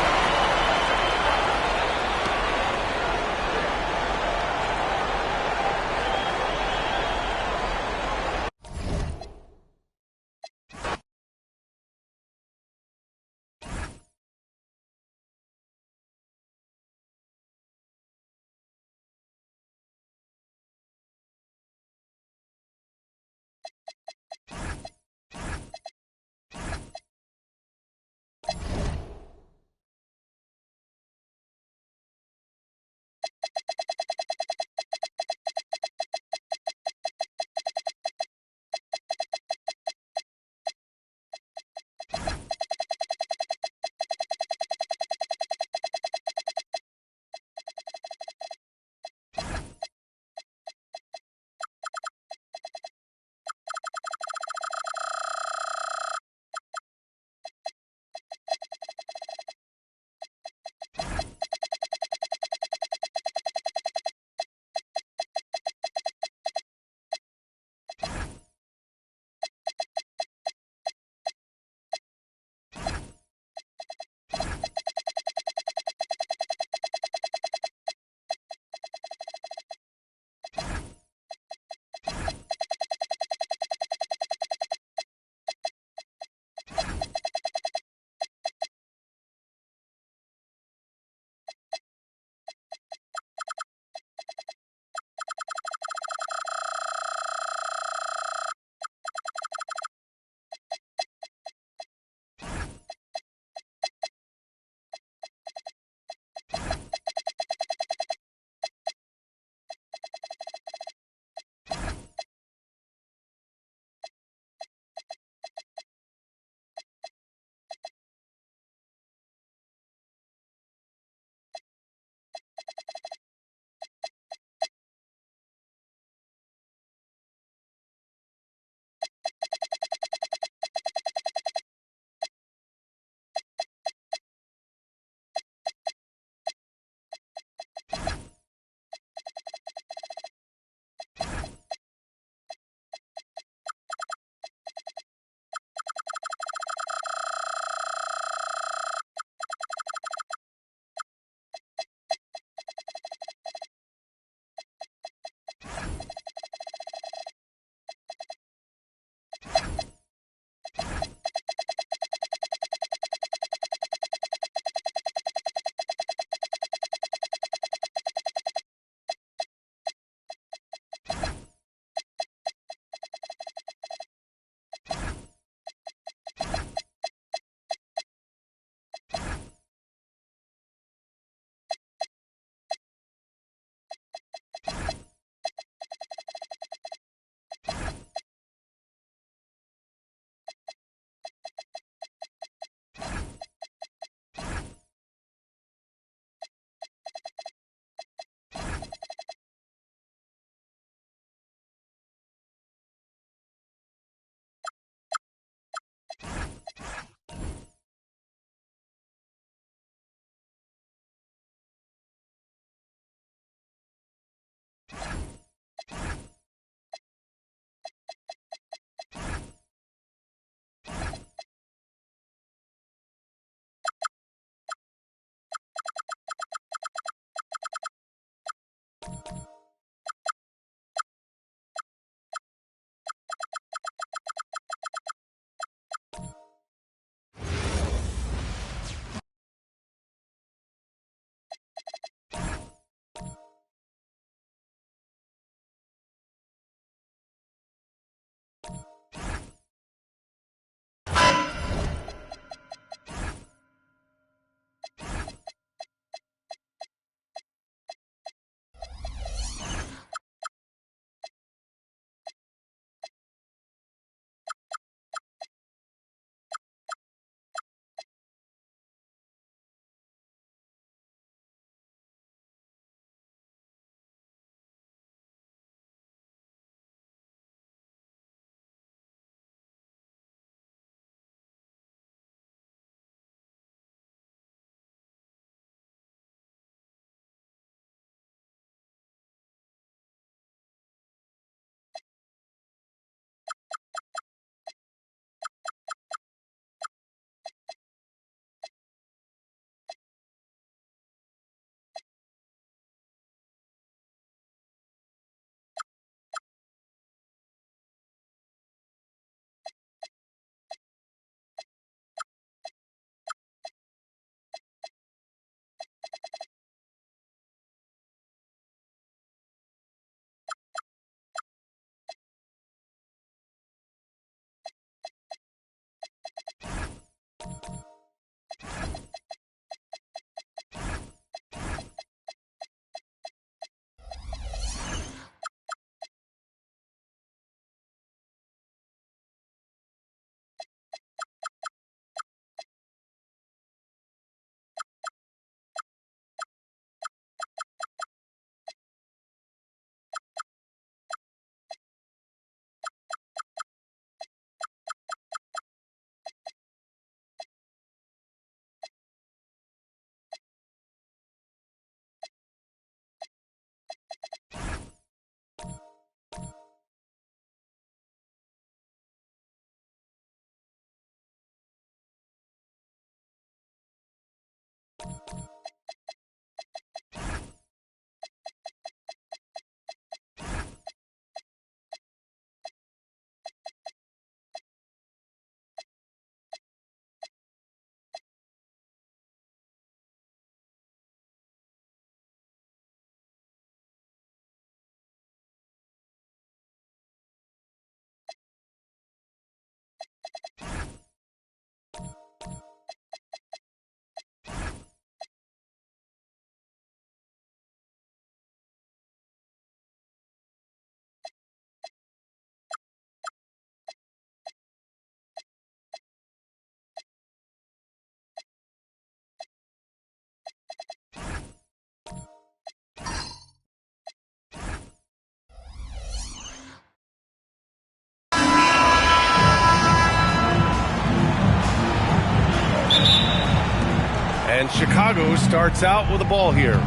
And Chicago starts out with the ball here.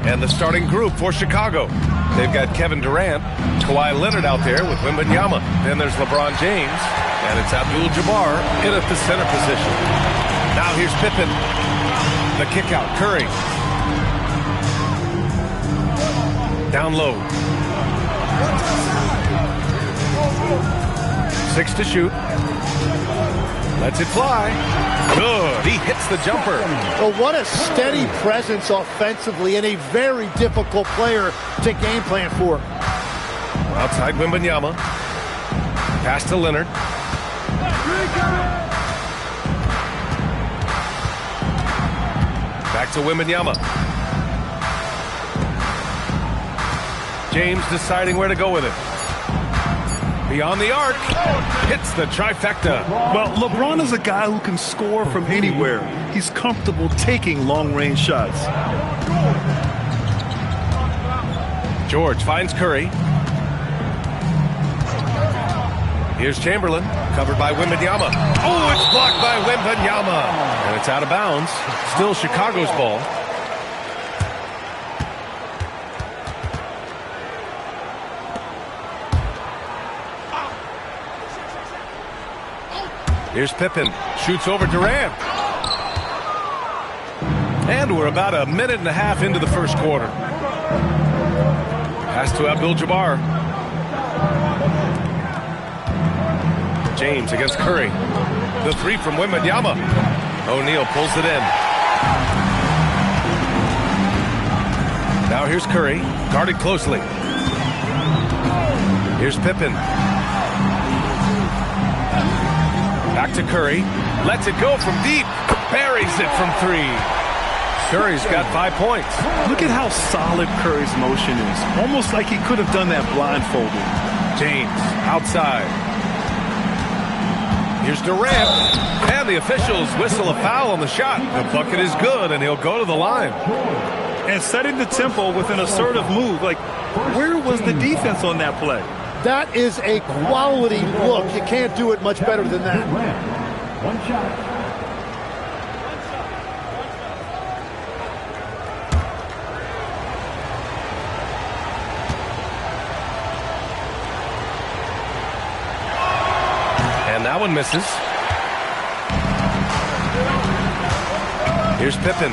And the starting group for Chicago. They've got Kevin Durant, Kawhi Leonard out there with Wembanyama. Then there's LeBron James, and it's Abdul-Jabbar in at the center position. Now here's Pippen. The kick out, Curry. Down low. 6 to shoot. Lets it fly. Good. He hits the jumper. Well, what a steady presence offensively and a very difficult player to game plan for. Outside Wembanyama. Pass to Leonard. Back to Wembanyama. James deciding where to go with it. Beyond the arc, hits the trifecta. Well, LeBron is a guy who can score from anywhere. He's comfortable taking long-range shots. George finds Curry. Here's Chamberlain, covered by Wembanyama. Oh, it's blocked by Wembanyama. And it's out of bounds. Still Chicago's ball. Here's Pippen, shoots over Durant. And we're about a minute and a half into the first quarter. Pass to Abdul-Jabbar. James against Curry. The three from Wembanyama. O'Neal pulls it in. Now here's Curry, guarded closely. Here's Pippen. Back to Curry. Lets it go from deep. Buries it from 3. Curry's got 5 points. Look at how solid Curry's motion is. Almost like he could have done that blindfolded. James outside. Here's Durant. And the officials whistle a foul on the shot. The bucket is good, and he'll go to the line. And setting the tempo with an assertive move. Like, where was the defense on that play? That is a quality look. You can't do it much better than that. One shot. And that one misses. Here's Pippen.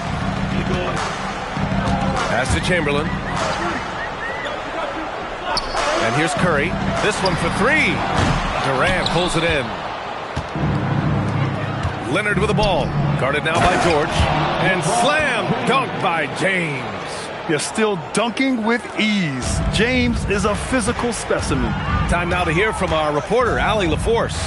Pass to Chamberlain. And here's Curry. This one for 3. Durant pulls it in. Leonard with the ball. Guarded now by George. And slam dunk by James. You're still dunking with ease. James is a physical specimen. Time now to hear from our reporter, Allie LaForce.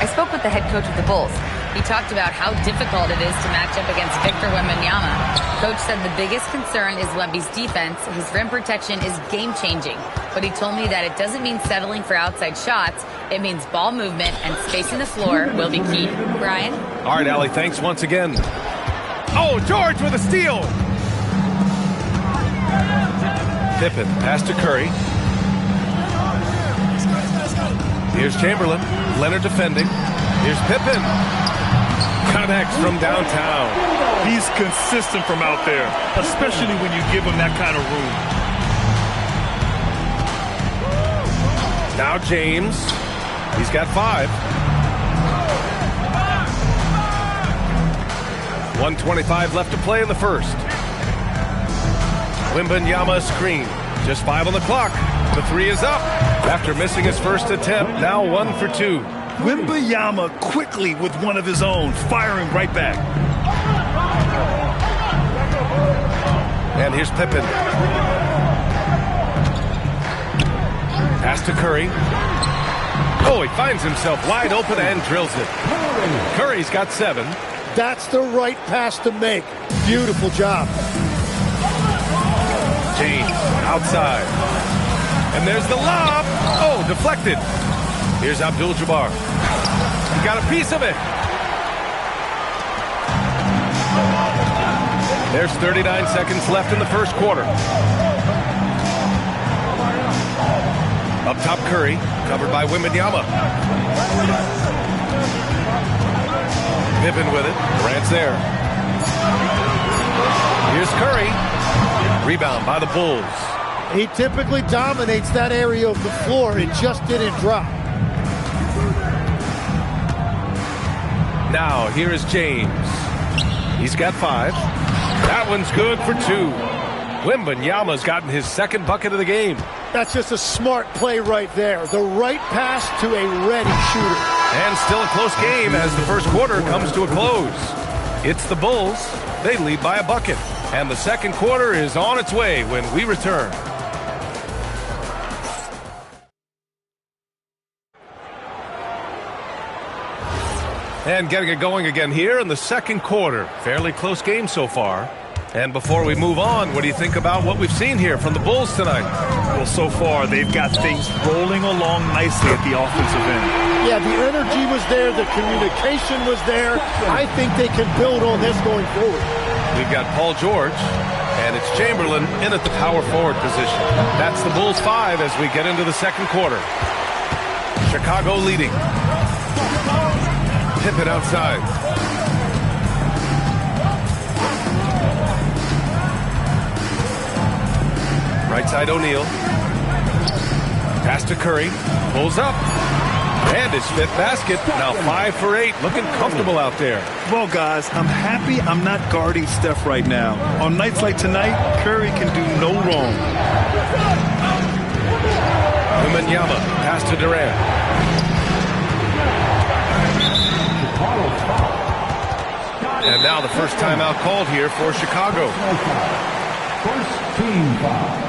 I spoke with the head coach of the Bulls. He talked about how difficult it is to match up against Victor Wembanyama. Coach said the biggest concern is Wemby's defense. His rim protection is game-changing. But he told me that it doesn't mean settling for outside shots. It means ball movement and spacing the floor will be key. Brian? All right, Allie, thanks once again. Oh, George with a steal. Pippen, pass to Curry. Here's Chamberlain. Leonard defending. Here's Pippen. Connects from downtown. He's consistent from out there, especially when you give him that kind of room. Now James. He's got 5. 1:25 left to play in the first. Wembanyama screen. Just 5 on the clock. The three is up. After missing his first attempt, now 1 for 2. Wembanyama quickly with one of his own, firing right back. And here's Pippen. Pass to Curry. Oh, he finds himself wide open and drills it. Curry's got 7. That's the right pass to make. Beautiful job. James outside. And there's the lob. Oh, deflected. Here's Abdul-Jabbar. Got a piece of it. There's 39 seconds left in the first quarter. Up top, Curry, covered by Wembanyama. Pippen with it. Durant's there. Here's Curry. Rebound by the Bulls. He typically dominates that area of the floor. It just didn't drop. Now, here is James. He's got 5. That one's good for 2. Wembanyama's gotten his second bucket of the game. That's just a smart play right there. The right pass to a ready shooter. And still a close game as the first quarter comes to a close. It's the Bulls. They lead by a bucket. And the second quarter is on its way when we return. And getting it going again here in the second quarter. Fairly close game so far. And before we move on, what do you think about what we've seen here from the Bulls tonight? Well, so far, they've got things rolling along nicely at the offensive end. Yeah, the energy was there. The communication was there. I think they can build on this going forward. We've got Paul George, and it's Chamberlain in at the power forward position. That's the Bulls 5 as we get into the second quarter. Chicago leading. Pippen outside. Right side O'Neal. Pass to Curry. Pulls up. And his 5th basket. Now 5 for 8. Looking comfortable out there. Well, guys, I'm happy I'm not guarding Steph right now. On nights like tonight, Curry can do no wrong. Wembanyama. Pass to Durant. And now the first timeout called here for Chicago. First team foul.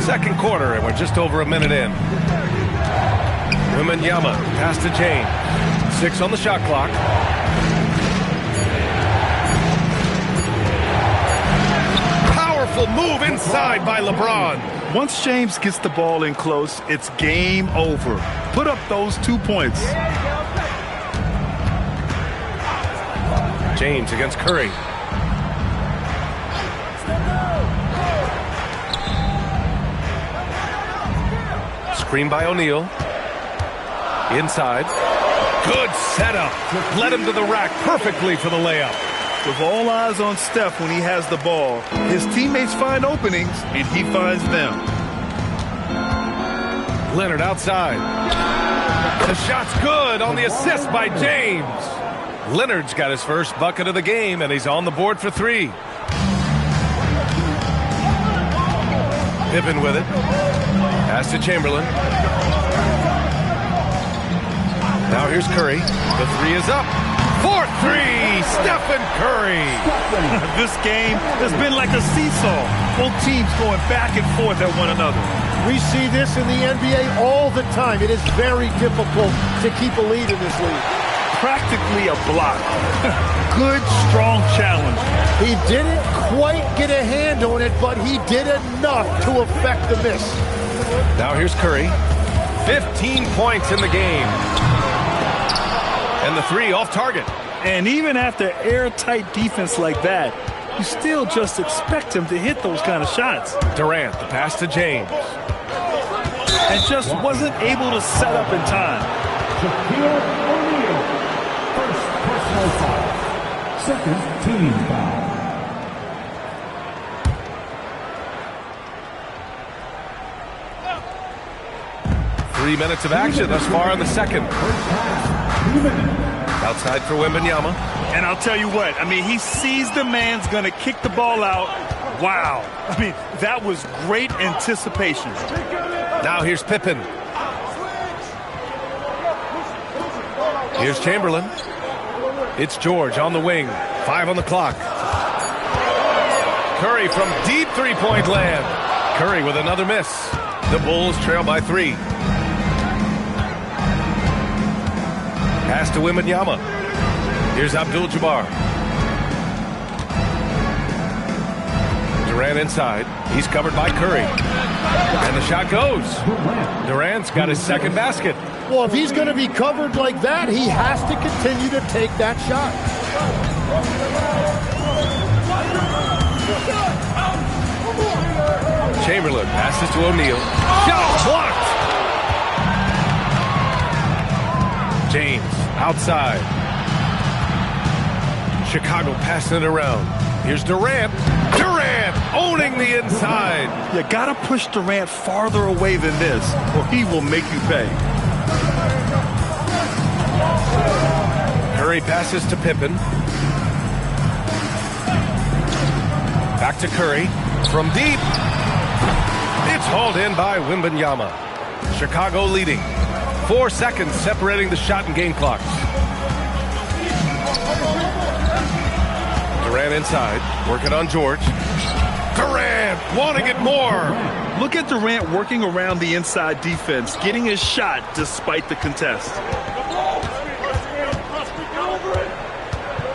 Second quarter, and we're just over a minute in. Wembanyama, pass to James. 6 on the shot clock. Powerful move inside by LeBron. Once James gets the ball in close, it's game over. Put up those 2 points. James against Curry. Screen by O'Neal. Inside. Good setup. Led him to the rack perfectly for the layup. With all eyes on Steph when he has the ball, his teammates find openings, and he finds them. Leonard outside. The shot's good on the assist by James. Leonard's got his first bucket of the game, and he's on the board for 3. Pippen with it. Pass to Chamberlain. Now here's Curry. The 3 is up. For three, Stephen Curry. This game has been like a seesaw. Both teams going back and forth at one another. We see this in the NBA all the time. It is very difficult to keep a lead in this league. Practically a block. Good, strong challenge. He didn't quite get a hand on it, but he did enough to affect the miss. Now here's Curry. 15 points in the game. And the three off target. And even after airtight defense like that, you still just expect him to hit those kind of shots. Durant, the pass to James. And just wasn't able to set up in time. Shaquille O'Neal, first personal foul. Second team foul. Three minutes of action thus far in the second. Outside for Wembanyama. And I'll tell you what, I mean, he sees the man's going to kick the ball out. Wow. I mean, that was great anticipation. Now here's Pippen. Here's Chamberlain. It's George on the wing. 5 on the clock. Curry from deep three-point land. Curry with another miss. The Bulls trail by 3. Pass to Wembanyama. Here's Abdul-Jabbar. Durant inside. He's covered by Curry. And the shot goes. Durant's got his second basket. Well, if he's going to be covered like that, he has to continue to take that shot. Chamberlain passes to O'Neal. Shot blocked. James outside. Chicago passing it around. Here's Durant. Durant owning the inside. You got to push Durant farther away than this, or he will make you pay. Curry passes to Pippen. Back to Curry. From deep. It's hauled in by Wembanyama. Chicago leading. 4 seconds separating the shot and game clocks. Durant inside, working on George. Durant wanting it more. Look at Durant working around the inside defense, getting his shot despite the contest.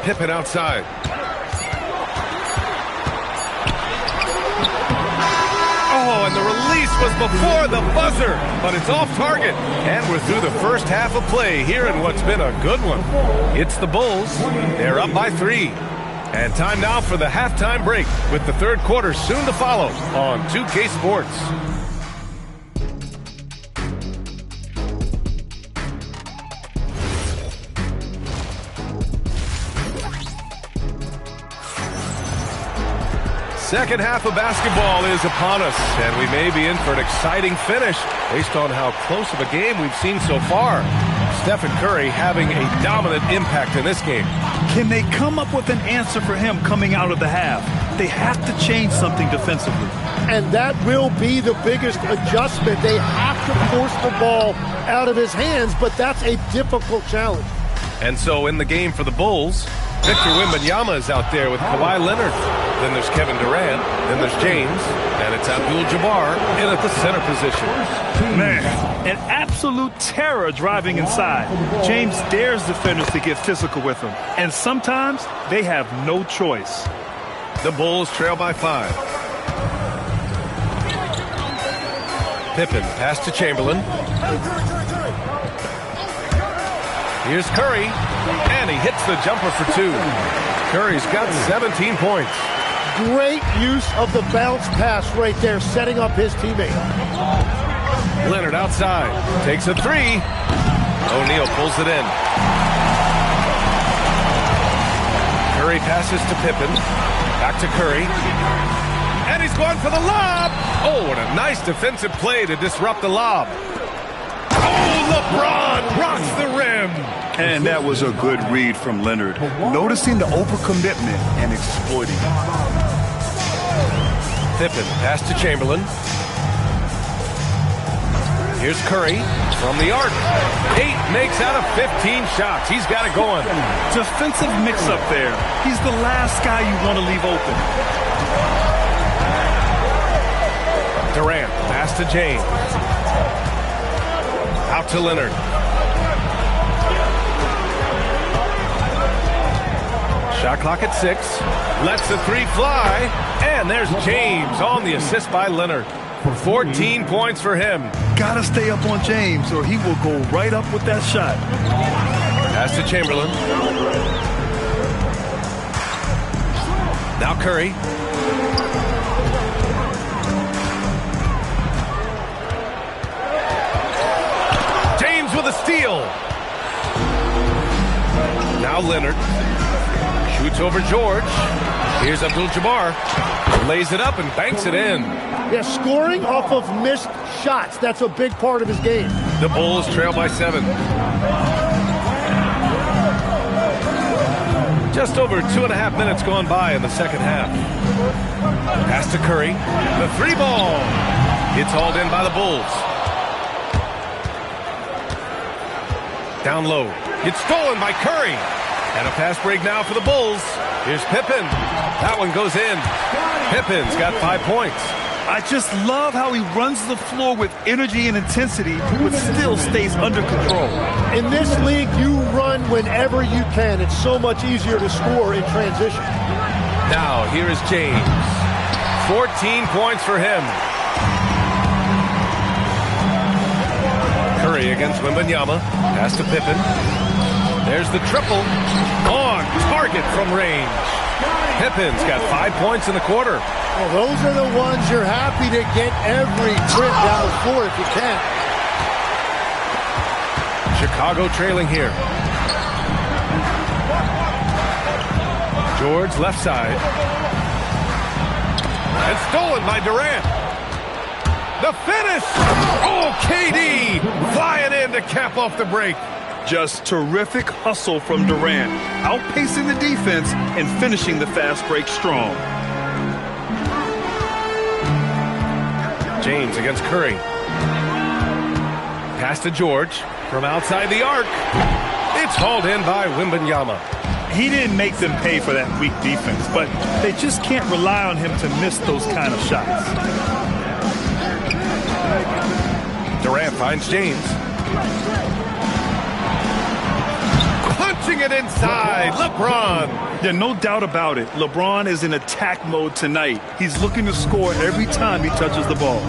Pippen outside. Oh, and the release was before the buzzer, but it's off target. And we're through the first half of play here in what's been a good one. It's the Bulls. They're up by 3. And time now for the halftime break with the third quarter soon to follow on 2K Sports. Second half of basketball is upon us, and we may be in for an exciting finish based on how close of a game we've seen so far. Stephen Curry having a dominant impact in this game. Can they come up with an answer for him coming out of the half? They have to change something defensively. And that will be the biggest adjustment. They have to force the ball out of his hands, but that's a difficult challenge. And so in the game for the Bulls, Victor Wembanyama is out there with Kawhi Leonard. Then there's Kevin Durant. Then there's James. And it's Abdul-Jabbar in at the center position. Man, an absolute terror driving inside. James dares defenders to get physical with him. And sometimes they have no choice. The Bulls trail by 5. Pippen pass to Chamberlain. Here's Curry, and he hits the jumper for 2. Curry's got 17 points. Great use of the bounce pass right there, setting up his teammate. Leonard outside, takes a 3. O'Neal pulls it in. Curry passes to Pippen, back to Curry, and he's going for the lob. Oh, what a nice defensive play to disrupt the lob. Oh, LeBron rocks the rim. And that was a good read from Leonard, noticing the overcommitment and exploiting it. Pippen pass to Chamberlain. Here's Curry from the arc. 8 makes out of 15 shots. He's got it going. Defensive mix-up there. He's the last guy you want to leave open. Durant, pass to James. Out to Leonard. Shot clock at 6. Lets the 3 fly. And there's James on the assist by Leonard. 14 points for him. Gotta stay up on James or he will go right up with that shot. Pass to Chamberlain. Now Curry. James with a steal. Now Leonard. Shoots over George. Here's Abdul-Jabbar. Lays it up and banks it in. Yeah, scoring off of missed shots. That's a big part of his game. The Bulls trail by 7. Just over 2.5 minutes gone by in the second half. Pass to Curry. The 3 ball. It's hauled in by the Bulls. Down low. It's stolen by Curry. And a fast break now for the Bulls. Here's Pippen. That one goes in. Pippen's got 5 points. I just love how he runs the floor with energy and intensity, but still stays under control. In this league, you run whenever you can. It's so much easier to score in transition. Now, here is James. 14 points for him. Curry against Wembanyama. Pass to Pippen. There's the triple. On target from range. Pippen's got 5 points in the quarter. Well, those are the ones you're happy to get every trip down the floor if you can. Chicago trailing here. George left side. And stolen by Durant. The finish! Oh, KD flying in to cap off the break. Just terrific hustle from Durant, outpacing the defense and finishing the fast break strong. James against Curry. Pass to George from outside the arc. It's hauled in by Wembanyama. He didn't make them pay for that weak defense, but they just can't rely on him to miss those kind of shots. Durant finds James. Punching it inside. LeBron. Yeah, no doubt about it. LeBron is in attack mode tonight. He's looking to score every time he touches the ball.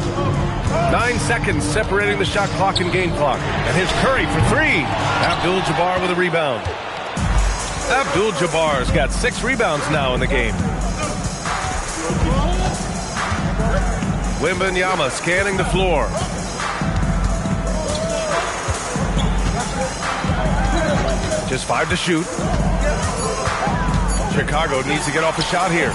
9 seconds separating the shot clock and game clock. And here's Curry for 3. Abdul-Jabbar with a rebound. Abdul-Jabbar's got 6 rebounds now in the game. Wembanyama scanning the floor. Just 5 to shoot. Chicago needs to get off a shot here.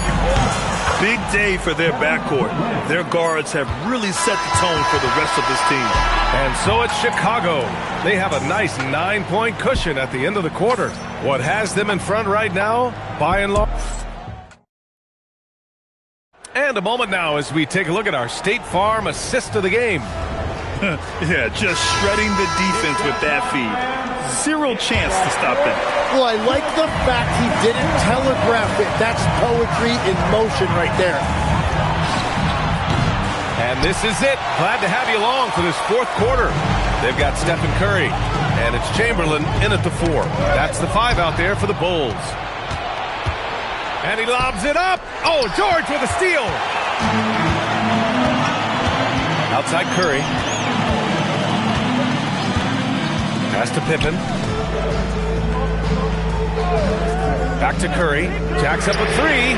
Big day for their backcourt. Their guards have really set the tone for the rest of this team. And so it's Chicago. They have a nice 9-point cushion at the end of the quarter. What has them in front right now, by and large. And a moment now as we take a look at our State Farm assist of the game. Yeah, just shredding the defense with that feed. Zero chance to stop that. Well, I like the fact he didn't telegraph it. That's poetry in motion right there. And this is it. Glad to have you along for this 4th quarter. They've got Stephen Curry, and it's Chamberlain in at the 4. That's the 5 out there for the Bulls. And he lobs it up. Oh, George with a steal. Outside Curry. Pass to Pippen. Back to Curry. Jacks up a 3.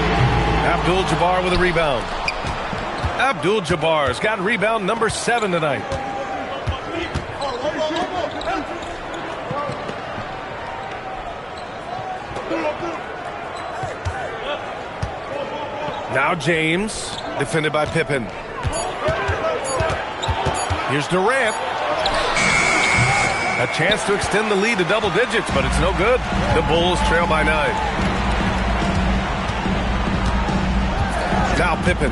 Abdul-Jabbar with a rebound. Abdul-Jabbar's got rebound number 7 tonight. Now James, defended by Pippen. Here's Durant. A chance to extend the lead to double digits, but it's no good. The Bulls trail by 9. Now Pippen.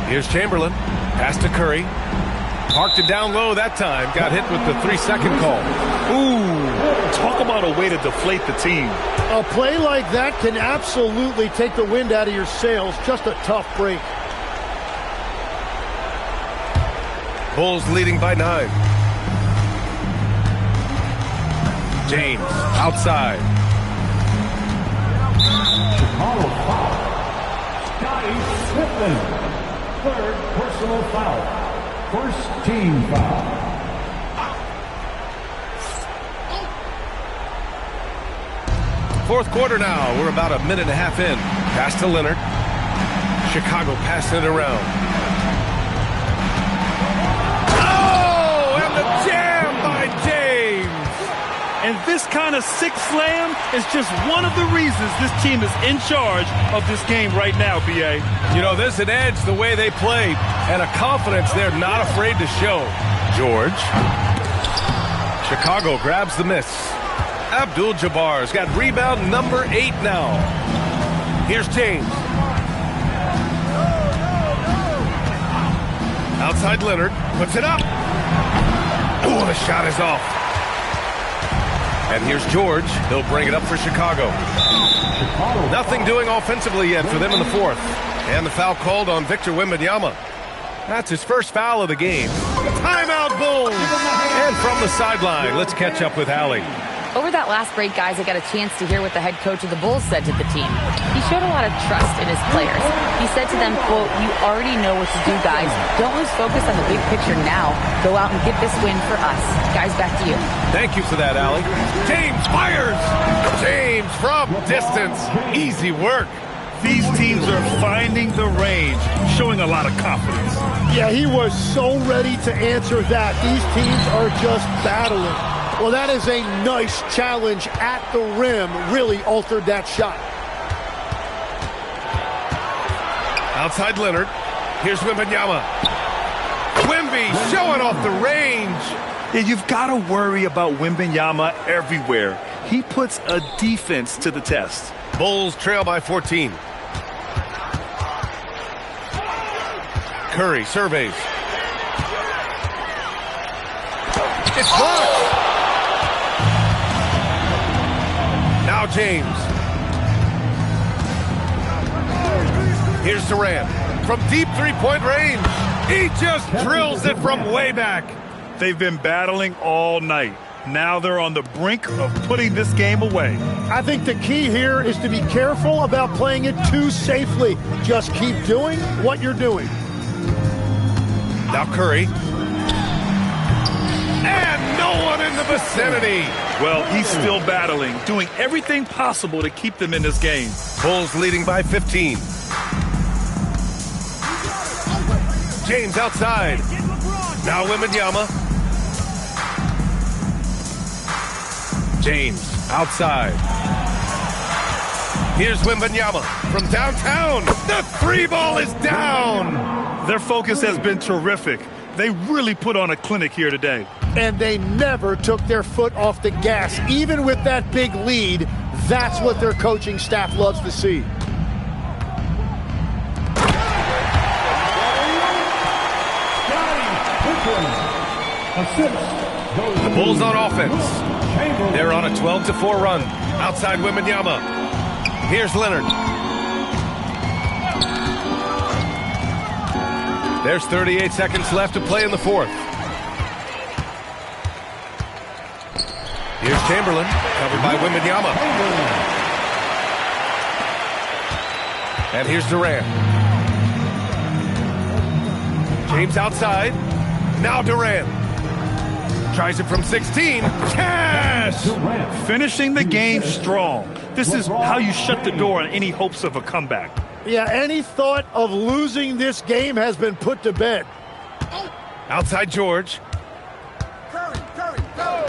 Here's Chamberlain. Pass to Curry. Parked it down low that time. Got hit with the 3-second call. Ooh, talk about a way to deflate the team. A play like that can absolutely take the wind out of your sails. Just a tough break. Bulls leading by 9. James outside. Chicago foul. Scotty Pippen. Third personal foul. First team foul. Fourth quarter now. We're about a minute and a half in. Pass to Leonard. Chicago passing it around. Oh, and the jam by James. And this kind of sick slam is just one of the reasons this team is in charge of this game right now, B.A. You know, there's an edge the way they play and a confidence they're not afraid to show. George. Chicago grabs the miss. Abdul-Jabbar's got rebound number 8 now. Here's James. Outside Leonard. Puts it up. Oh, the shot is off. And here's George. He'll bring it up for Chicago. Nothing doing offensively yet for them in the fourth. And the foul called on Victor Wembanyama. That's his first foul of the game. Timeout, Bulls! And from the sideline, let's catch up with Allie. Over that last break, guys, I got a chance to hear what the head coach of the Bulls said to the team. He showed a lot of trust in his players. He said to them, quote, "You already know what to do, guys. Don't lose focus on the big picture now. Go out and get this win for us." Guys, back to you. Thank you for that, Allie. James fires! James from distance. Easy work. These teams are finding the range, showing a lot of confidence. Yeah, he was so ready to answer that. These teams are just battling. Well, that is a nice challenge at the rim. Really altered that shot. Outside Leonard. Here's Wembanyama. Wemby showing off the range. Yeah, you've got to worry about Wembanyama everywhere. He puts a defense to the test. Bulls trail by 14. Curry surveys. It's blocked. Now James. Here's Durant. From deep three-point range. He just drills it from way back. They've been battling all night. Now they're on the brink of putting this game away. I think the key here is to be careful about playing it too safely. Just keep doing what you're doing. Now Curry. And no one in the vicinity. Well, he's still battling, doing everything possible to keep them in this game. Bulls leading by 15. James outside. Now Wembanyama. James outside. Here's Wembanyama from downtown. The three ball is down. Their focus has been terrific. They really put on a clinic here today. And they never took their foot off the gas. Even with that big lead, that's what their coaching staff loves to see. The Bulls on offense. They're on a 12-4 run. Outside Wembanyama. Here's Leonard. There's 38 seconds left to play in the fourth. Here's Chamberlain, covered by Wembanyama. And here's Durant. James outside. Now Durant. Tries it from 16. Cash! Finishing the game strong. This is how you shut the door on any hopes of a comeback. Yeah, any thought of losing this game has been put to bed. Outside George. Curry, go!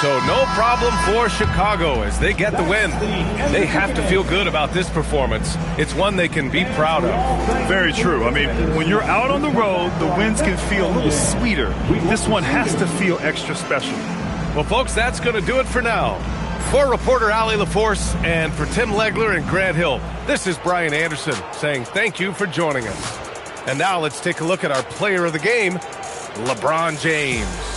So no problem for Chicago as they get the win. They have to feel good about this performance. It's one they can be proud of. Very true. I mean, when you're out on the road, the wins can feel a little sweeter. This one has to feel extra special. Well, folks, that's going to do it for now. For reporter Allie LaForce and for Tim Legler and Grant Hill, this is Brian Anderson saying thank you for joining us. And now let's take a look at our player of the game, LeBron James.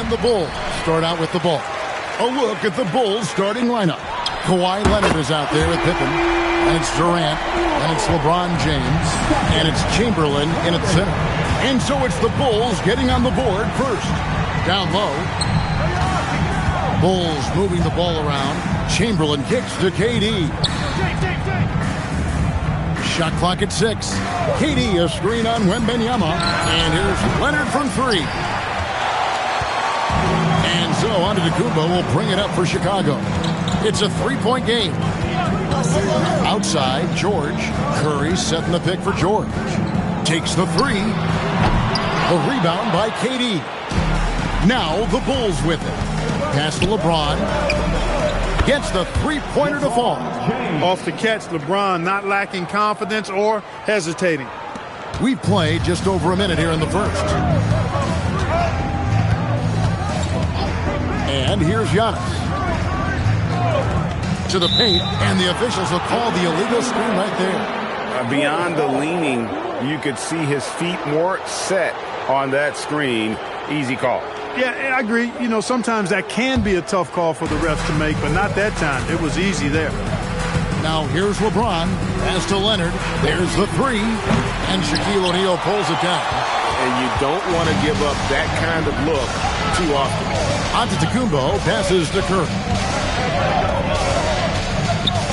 And the Bulls start out with the ball. A look at the Bulls starting lineup. Kawhi Leonard is out there with Pippen. And it's Durant. And it's LeBron James. And it's Chamberlain in its center. And so it's the Bulls getting on the board first. Down low. Bulls moving the ball around. Chamberlain kicks to KD. Shot clock at 6. KD a screen on Wembanyama. And here's Leonard from 3. And so Antetokounmpo will bring it up for Chicago. It's a 3-point game. Outside, George. Curry setting the pick for George. Takes the 3. The rebound by KD. Now the Bulls with it. Pass to LeBron. Gets the three-pointer to fall. Off the catch, LeBron not lacking confidence or hesitating. We've played just over a minute here in the first. And here's Giannis. To the paint, and the officials will call the illegal screen right there. Beyond the leaning, you could see his feet more set on that screen. Easy call. Yeah, I agree. You know, sometimes that can be a tough call for the refs to make, but not that time. It was easy there. Now here's LeBron. Pass to Leonard. There's the 3. And Shaquille O'Neal pulls it down. And you don't want to give up that kind of look too often. Antetokounmpo passes to Curry.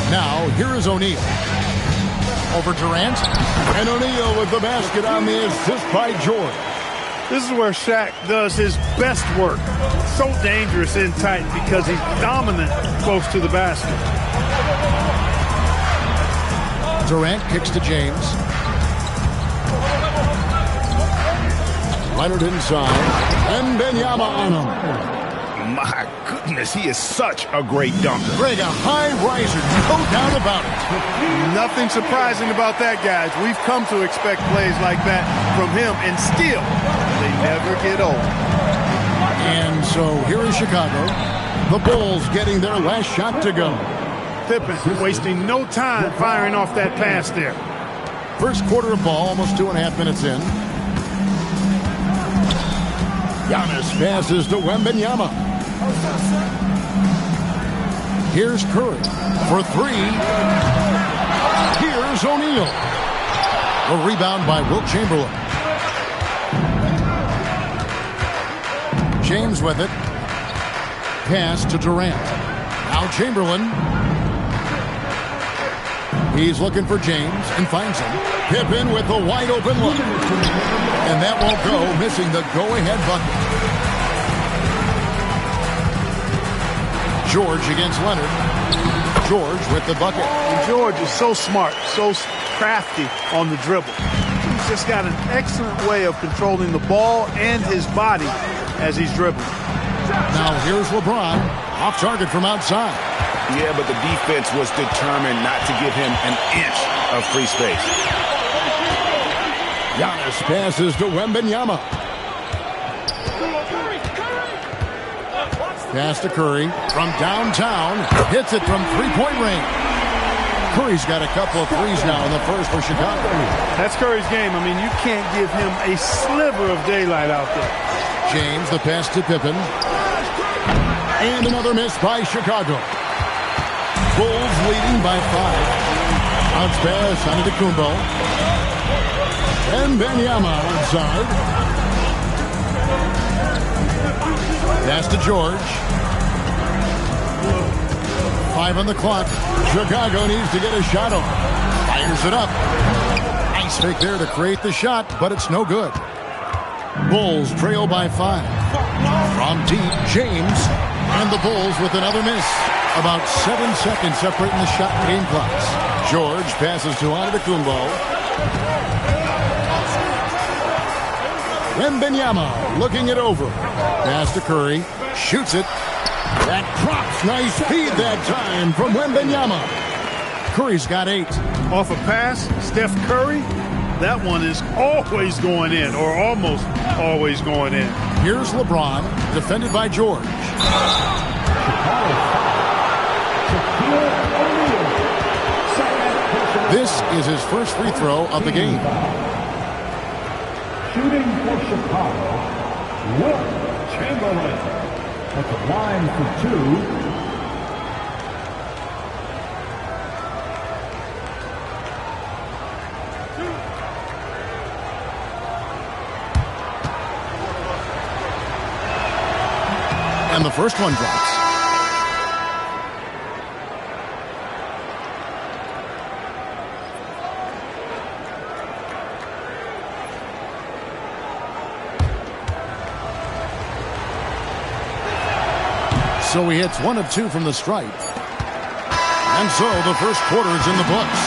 Now here is O'Neal. Over Durant. And O'Neal with the basket on the assist by George. This is where Shaq does his best work. So dangerous in tight because he's dominant close to the basket. Durant kicks to James. Leonard inside. And Wembanyama on him. My goodness, he is such a great dunker. Greg, a high riser, no doubt about it. Nothing surprising about that, guys. We've come to expect plays like that from him, and still, they never get old. And so here is Chicago. The Bulls getting their last shot to go. Pippen wasting no time firing off that pass there. First quarter of ball, almost 2.5 minutes in. Giannis passes to Wembanyama. Here's Curry for 3. Here's O'Neal. A rebound by Wilt Chamberlain. James with it. pass to Durant. Now Chamberlain. He's looking for James and finds him. Pippen with a wide open look. And that won't go, missing the go-ahead bucket. George against Leonard. George with the bucket. And George is so smart, so crafty on the dribble. He's just got an excellent way of controlling the ball and his body as he's dribbling. Now here's LeBron, off target from outside. Yeah, but the defense was determined not to give him an inch of free space. Giannis passes to Wembanyama. Pass to Curry from downtown. Hits it from three-point range. Curry's got a couple of threes now in the first for Chicago. That's Curry's game. I mean, you can't give him a sliver of daylight out there. James, the pass to Pippen. And another miss by Chicago. Bulls leading by 5. Bounce pass onto Kumbo. And Wembanyama outside. Pass to George. 5 on the clock. Chicago needs to get a shot on. Fires it up. Nice fake there to create the shot, but it's no good. Bulls trail by 5. From deep, James. And the Bulls with another miss. About 7 seconds separating the shot and game clocks. George passes to Antetokounmpo. Wembanyama looking it over. Pass to Curry. Shoots it. That drops. Nice speed that time from Wembanyama. Curry's got 8. Off a pass, Steph Curry, that one is always going in, or almost always going in. Here's LeBron, defended by George. This is his first free throw of the game. Shooting for Chicago, Wilt Chamberlain. At the line for 2. And the first one drops. So he hits 1 of 2 from the stripe. And so the first quarter is in the books.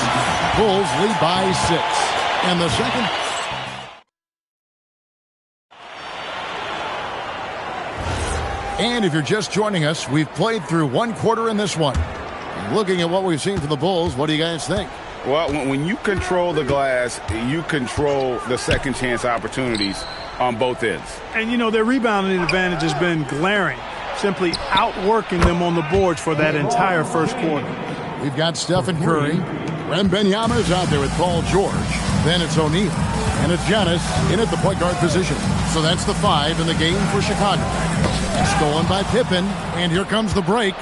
Bulls lead by 6. And the second. And if you're just joining us, we've played through 1 quarter in this one. And looking at what we've seen from the Bulls, what do you guys think? Well, when you control the glass, you control the second chance opportunities on both ends. And, you know, their rebounding advantage has been glaring, simply outworking them on the boards for that entire first quarter. We've got Stephen Curry. Wembanyama is out there with Paul George. Then it's O'Neal. And it's Giannis in at the point guard position. So that's the 5 in the game for Chicago. Stolen by Pippen. And here comes the break.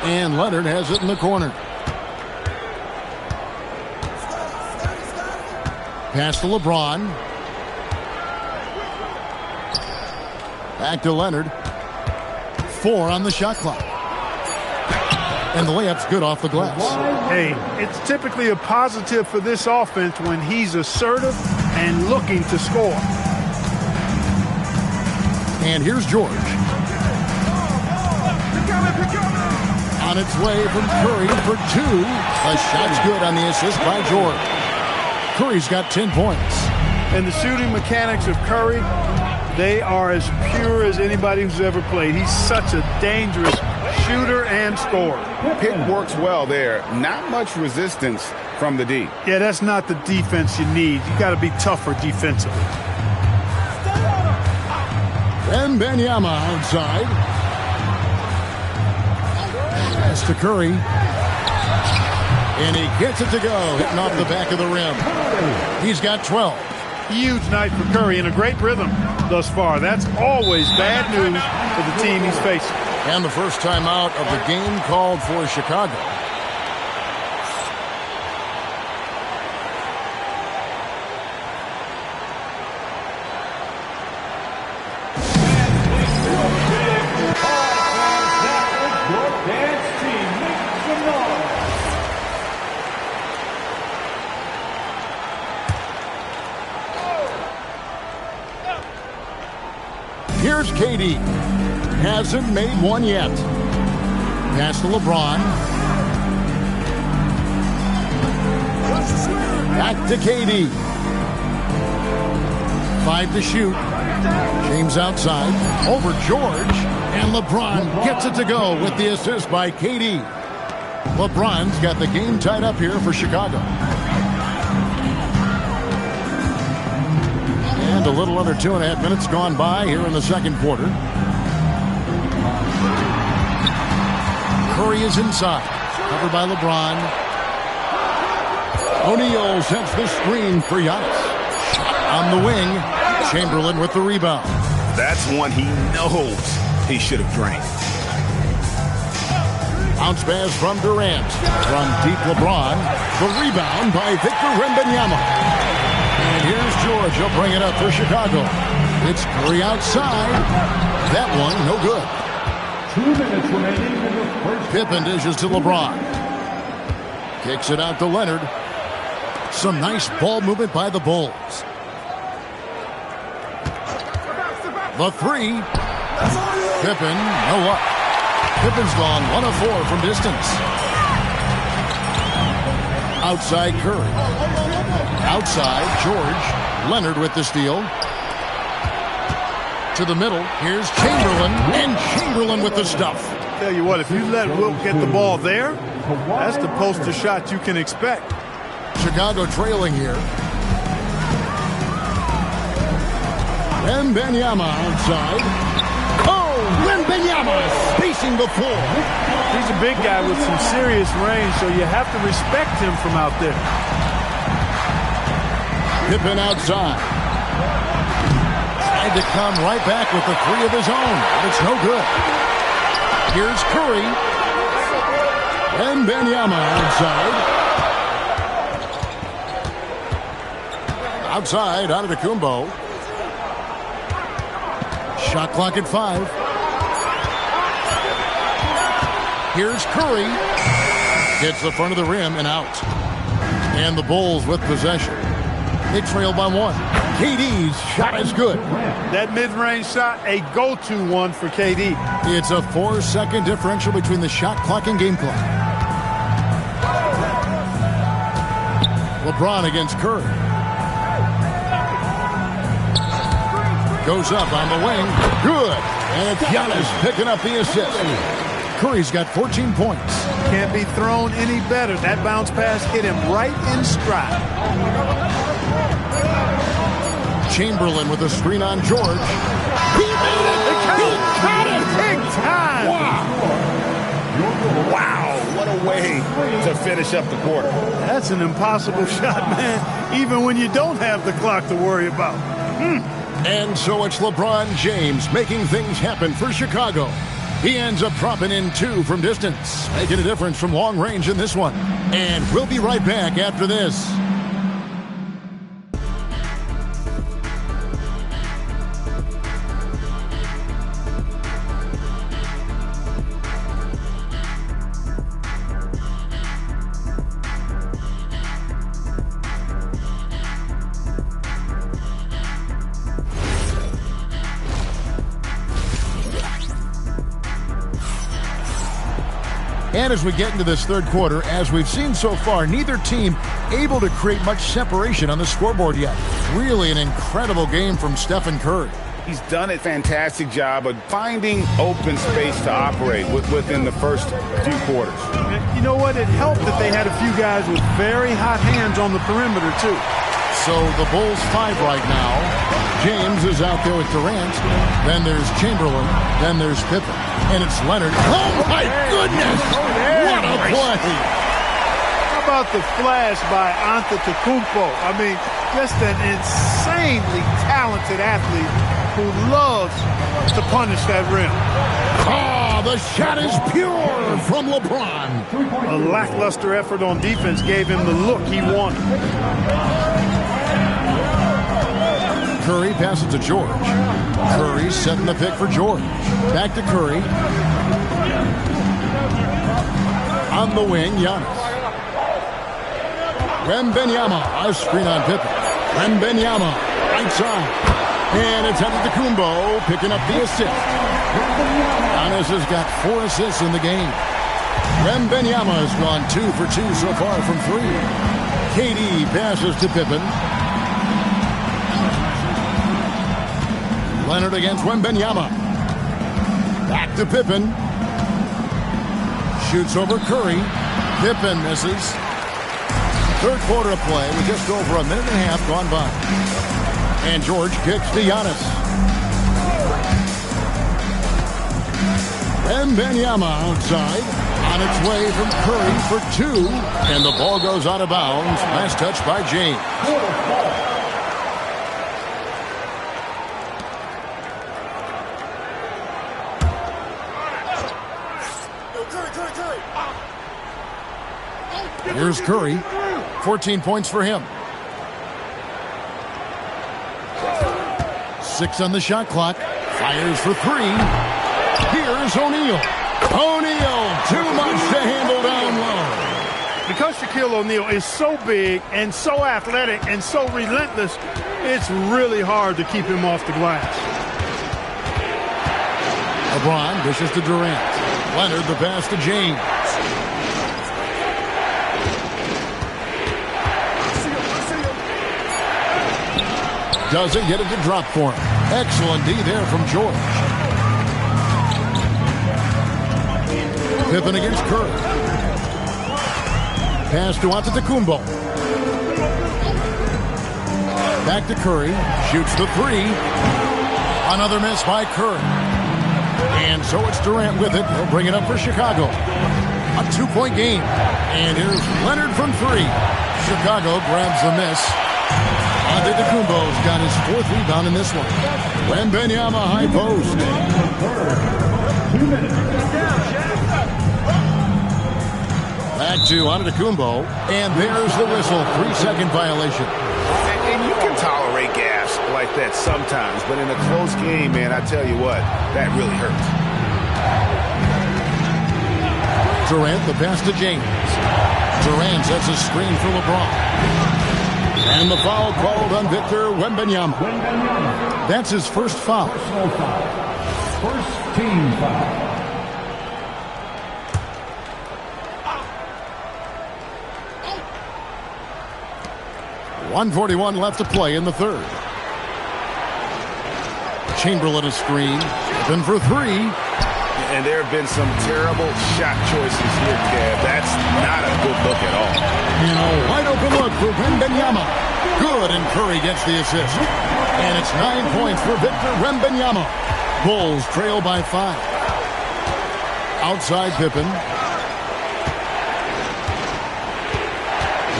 And Leonard has it in the corner. Pass to LeBron. Back to Leonard. 4 on the shot clock. And the layup's good off the glass. Hey, it's typically a positive for this offense when he's assertive and looking to score. And here's George. On its way from Curry for 2. A shot's good on the assist by George. Curry's got 10 points. And the shooting mechanics of Curry, they are as pure as anybody who's ever played. He's such a dangerous shooter and scorer. Pick works well there. Not much resistance from the D. Yeah, that's not the defense you need. You got to be tougher defensively. Wembanyama outside. Pass to Curry. And he gets it to go, hitting off the back of the rim. He's got 12. Huge night for Curry and a great rhythm thus far. That's always bad news for the team he's facing. And the first time out of the game called for Chicago. Here's KD. Hasn't made one yet. Pass to LeBron. Back to KD. 5 to shoot. James outside. Over George. And LeBron gets it to go with the assist by KD. LeBron's got the game tied up here for Chicago. And a little under 2.5 minutes gone by here in the second quarter. Curry is inside. Covered by LeBron. O'Neal sets the screen for Giannis. On the wing. Chamberlain with the rebound. That's one he knows he should have drained. Bounce pass from Durant. From deep LeBron. The rebound by Victor Wembanyama. And here's George. He'll bring it up for Chicago. It's Curry outside. That one, no good. 2 minutes remaining in the first. Pippen dishes to LeBron. Kicks it out to Leonard. Some nice ball movement by the Bulls. The three. Pippen, no up. Pippen's gone 1 of 4 from distance. Outside Curry. Outside George. Leonard with the steal. To the middle. Here's Chamberlain. And Chamberlain with the stuff. Tell you what, if you let Wilt get the ball there, that's the poster shot you can expect. Chicago trailing here. Wembanyama outside. Oh, Wembanyama spacing the floor. He's a big guy with some serious range, so you have to respect him from out there. Pippen outside. Tried to come right back with the three of his own. It's no good. Here's Curry. Wembanyama outside. Outside, Antetokounmpo. Shot clock at 5. Here's Curry. Gets the front of the rim and out. And the Bulls with possession. They trail by 1. KD's shot is good. That mid-range shot, a go-to one for KD. It's a 4-second differential between the shot clock and game clock. LeBron against Curry. Goes up on the wing. Good. And Giannis picking up the assist. Curry's got 14 points. Can't be thrown any better. That bounce pass hit him right in stride. Chamberlain with a screen on George. He made it. He got it. Big time. Wow, what a way to finish up the quarter. That's an impossible shot, man, even when you don't have the clock to worry about. And so it's LeBron James making things happen for Chicago. He ends up dropping in 2 from distance, making a difference from long range in this one. And we'll be right back after this. And as we get into this third quarter, as we've seen so far, neither team able to create much separation on the scoreboard yet. Really an incredible game from Stephen Curry. He's done a fantastic job of finding open space to operate within the first few quarters. You know what? It helped that they had a few guys with very hot hands on the perimeter, too. So the Bulls 5 right now. James is out there with Durant. Then there's Chamberlain. Then there's Pippen. And it's Leonard. Oh, my goodness! What a play! How about the flash by Antetokounmpo? I mean, just an insanely talented athlete who loves to punish that rim. Oh, the shot is pure from LeBron. A lackluster effort on defense gave him the look he wanted. Curry passes to George. Curry setting the pick for George. Back to Curry. On the wing, Giannis. Wembanyama, a screen on Pippen. Wembanyama, right side. And it's Antetokounmpo picking up the assist. Giannis has got 4 assists in the game. Wembanyama has gone 2 for 2 so far from 3. KD passes to Pippen. Leonard against Wembanyama. Back to Pippen. Shoots over Curry. Pippen misses. Third quarter of play with just over a minute and a half gone by. And George kicks to Giannis. Wembanyama outside. On its way from Curry for 2. And the ball goes out of bounds. Last touch by James. Here's Curry. 14 points for him. 6 on the shot clock. Fires for 3. Here's O'Neal. O'Neal, too much to handle down low. Because Shaquille O'Neal is so big and so athletic and so relentless, it's really hard to keep him off the glass. LeBron dishes to Durant. Leonard the pass to James. Doesn't get it to drop for him. Excellent D there from George. Pippen against Curry. Pass to Antetokounmpo. Back to Curry. Shoots the 3. Another miss by Curry. And so it's Durant with it. He'll bring it up for Chicago. A 2-point game. And here's Leonard from 3. Chicago grabs the miss. Antetokounmpo's got his 4th rebound in this one. Wembanyama high post. Back to Antetokounmpo, and there's the whistle. 3-second violation. And you can tolerate gas like that sometimes, but in a close game, man, I tell you what, that really hurts. Durant, the pass to James. Durant sets a screen for LeBron. And the foul called on Victor Wembanyama. That's his first foul. First team foul. 1:41 left to play in the third. Chamberlain a screen. Open for 3. And there have been some terrible shot choices here, Kev. That's not a good look at all. And a wide open look for Wembanyama. Good, and Curry gets the assist. And it's 9 points for Victor Wembanyama. Bulls trail by 5. Outside Pippen.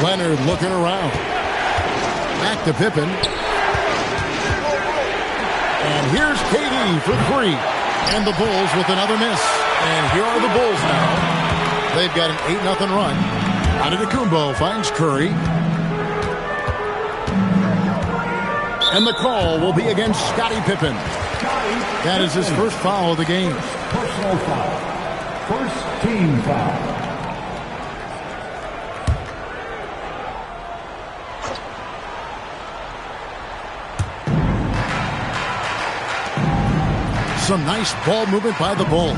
Leonard looking around. Back to Pippen. And here's KD for 3. And the Bulls with another miss. And here are the Bulls now. They've got an 8-0 run. Antetokounmpo finds Curry. And the call will be against Scottie Pippen. That is his first foul of the game. Personal foul. First team foul. Some nice ball movement by the Bulls.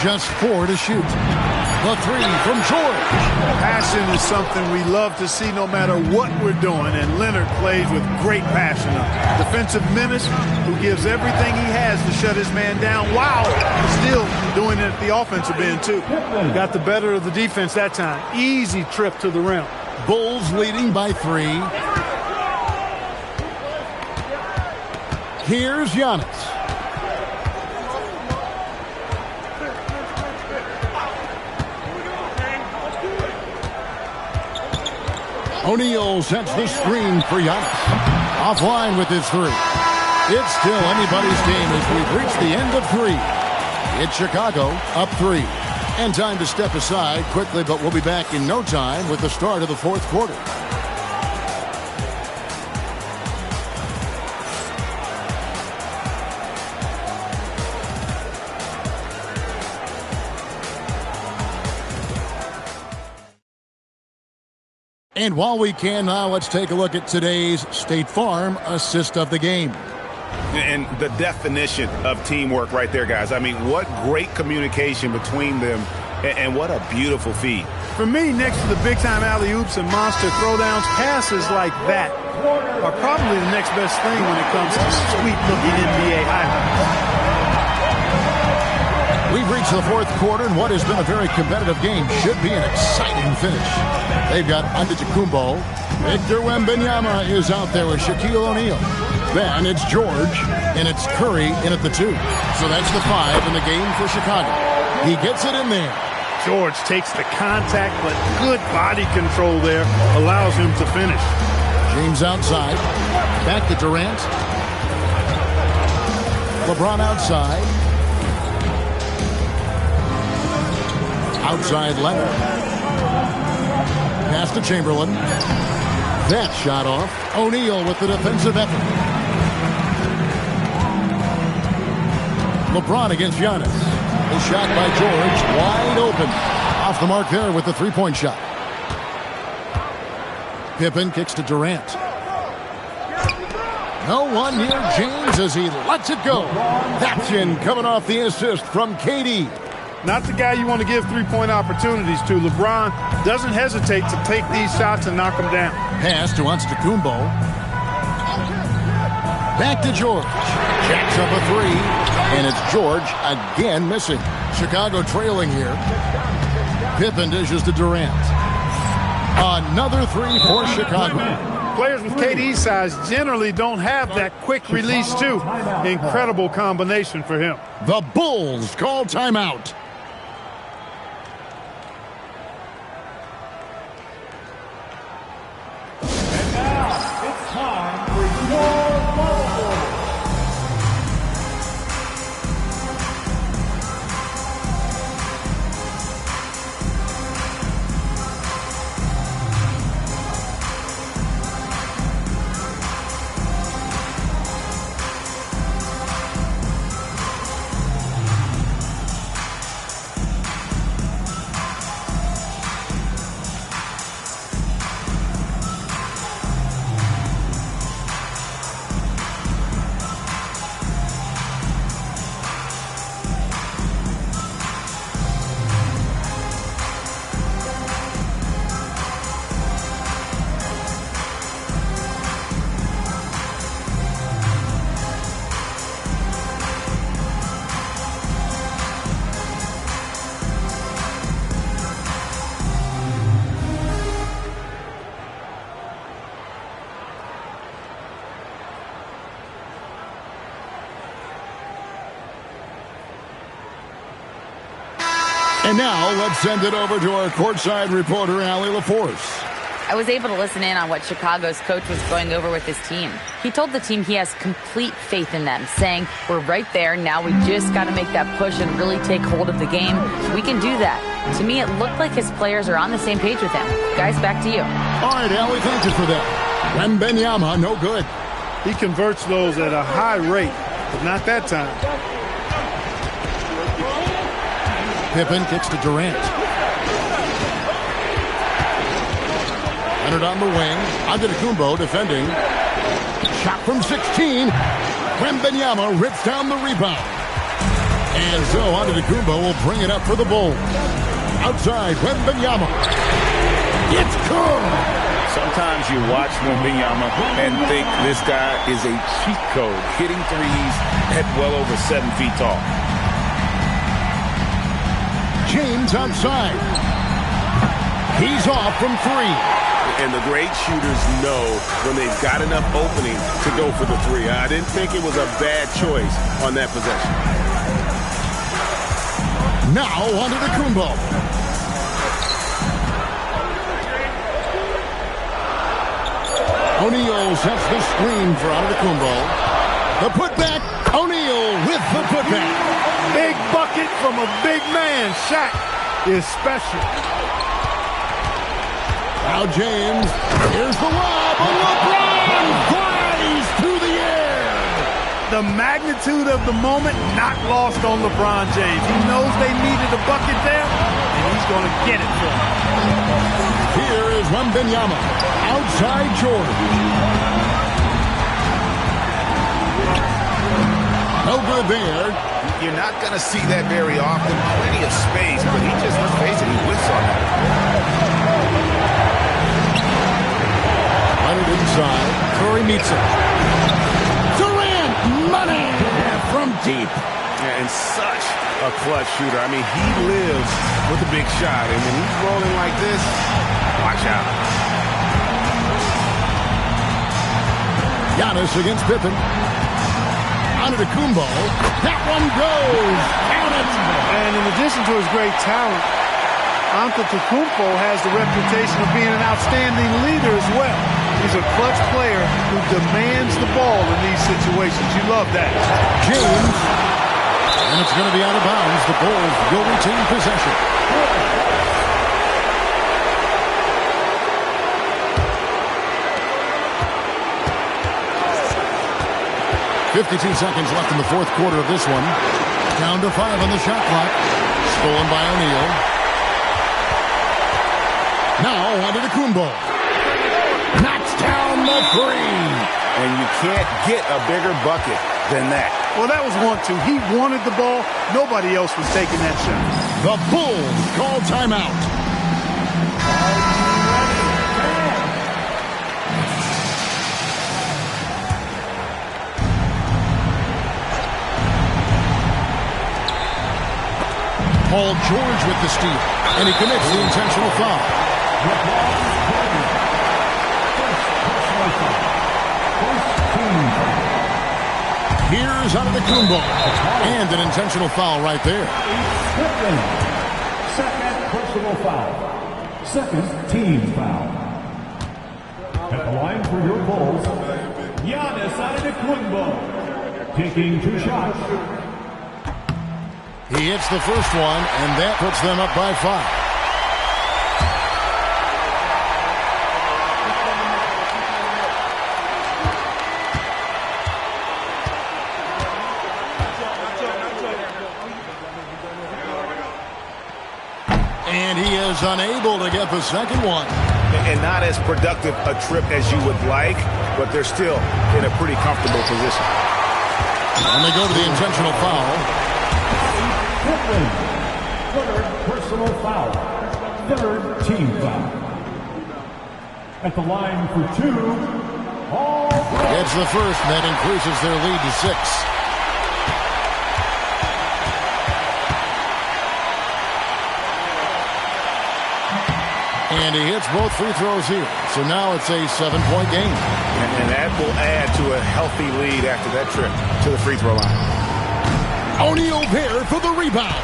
Just 4 to shoot. The 3 from George. Passion is something we love to see no matter what we're doing, and Leonard plays with great passion. A defensive menace who gives everything he has to shut his man down. Wow! Still doing it at the offensive end, too. Got the better of the defense that time. Easy trip to the rim. Bulls leading by 3. Here's Giannis. O'Neal sets the screen for Giannis. Offline with his 3. It's still anybody's game as we've reached the end of 3. It's Chicago up 3. And time to step aside quickly, but we'll be back in no time with the start of the 4th quarter. And while we can now, let's take a look at today's State Farm assist of the game. And the definition of teamwork right there, guys. I mean, what great communication between them, and what a beautiful feed. For me, next to the big-time alley-oops and monster throwdowns, passes like that are probably the next best thing when it comes to sweet-looking NBA highlights. We've reached the fourth quarter, and what has been a very competitive game should be an exciting finish. They've got Antetokounmpo. Victor Wembanyama is out there with Shaquille O'Neal. Then it's George, and it's Curry in at the 2. So that's the 5 in the game for Chicago. He gets it in there. George takes the contact, but good body control there allows him to finish. James outside. Back to Durant. LeBron outside. Outside Leonard. Pass to Chamberlain. That shot off. O'Neal with the defensive effort. LeBron against Giannis. The shot by George, wide open. Off the mark there with the three-point shot. Pippen kicks to Durant. No one near James as he lets it go. That's in, coming off the assist from KD. Not the guy you want to give three-point opportunities to. LeBron doesn't hesitate to take these shots and knock them down. Pass to Antetokounmpo. Back to George. Jacks up a 3. And it's George again missing. Chicago trailing here. Pippen dishes to Durant. Another 3 for Chicago. Players with KD's size generally don't have that quick release too. Incredible combination for him. The Bulls call timeout. And now it's time for your bubble board. And now let's send it over to our courtside reporter, Allie LaForce. I was able to listen in on what Chicago's coach was going over with his team. He told the team he has complete faith in them, saying, we're right there, now we just got to make that push and really take hold of the game. We can do that. To me, it looked like his players are on the same page with him. Guys, back to you. All right, Allie, thank you for that. Wembanyama, no good. He converts those at a high rate, but not that time. Pippen kicks to Durant. Leonard on the wing. Antetokounmpo defending. Shot from 16. Wembanyama rips down the rebound. And so Antetokounmpo will bring it up for the Bulls. Outside, Wembanyama. It's good. Sometimes you watch Wembanyama and think this guy is a cheat code, hitting threes at well over 7 feet tall. James outside. He's off from 3. And the great shooters know when they've got enough opening to go for the 3. I didn't think it was a bad choice on that possession. Now Antetokounmpo. O'Neal sets the screen for Antetokounmpo. The putback. O'Neal with the putback. Big bucket from a big man. Shaq is special. Now James. Here's the lob. And LeBron flies through the air. The magnitude of the moment not lost on LeBron James. He knows they needed a bucket there, and he's going to get it for them. Here is Wembanyama. Outside George. No good there. You're not going to see that very often. Plenty of space, but he just, let's face it, he whiffs on that. Leonard inside. Curry meets him. Durant, money from deep. Yeah, and such a clutch shooter. I mean, he lives with a big shot, and when he's rolling like this, watch out. Giannis against Pippen. Antetokounmpo. That one goes. Count it. And in addition to his great talent, Antetokounmpo has the reputation of being an outstanding leader as well. He's a clutch player who demands the ball in these situations. You love that. James. And it's going to be out of bounds. The Bulls will retain possession. 52 seconds left in the fourth quarter of this one. Down to 5 on the shot clock. Stolen by O'Neal. Now Antetokounmpo. Knocks down the three. And you can't get a bigger bucket than that. Well, that was 1-2. He wanted the ball. Nobody else was taking that shot. The Bulls call timeout. Paul George with the steal, and he commits the intentional foul. Here's Antetokounmpo, and an intentional foul right there. Second personal foul. Second team foul. At the line for your Bulls, Giannis Antetokounmpo, taking 2 shots. He hits the first one, and that puts them up by 5. And he is unable to get the second one. And not as productive a trip as you would like, but they're still in a pretty comfortable position. And they go to the intentional foul. Third personal foul. Third team foul. At the line for 2, all. It's the first, and that increases their lead to 6. And he hits both free throws here. So now it's a 7-point game. And that will add to a healthy lead after that trip to the free throw line. O'Neal there for the rebound.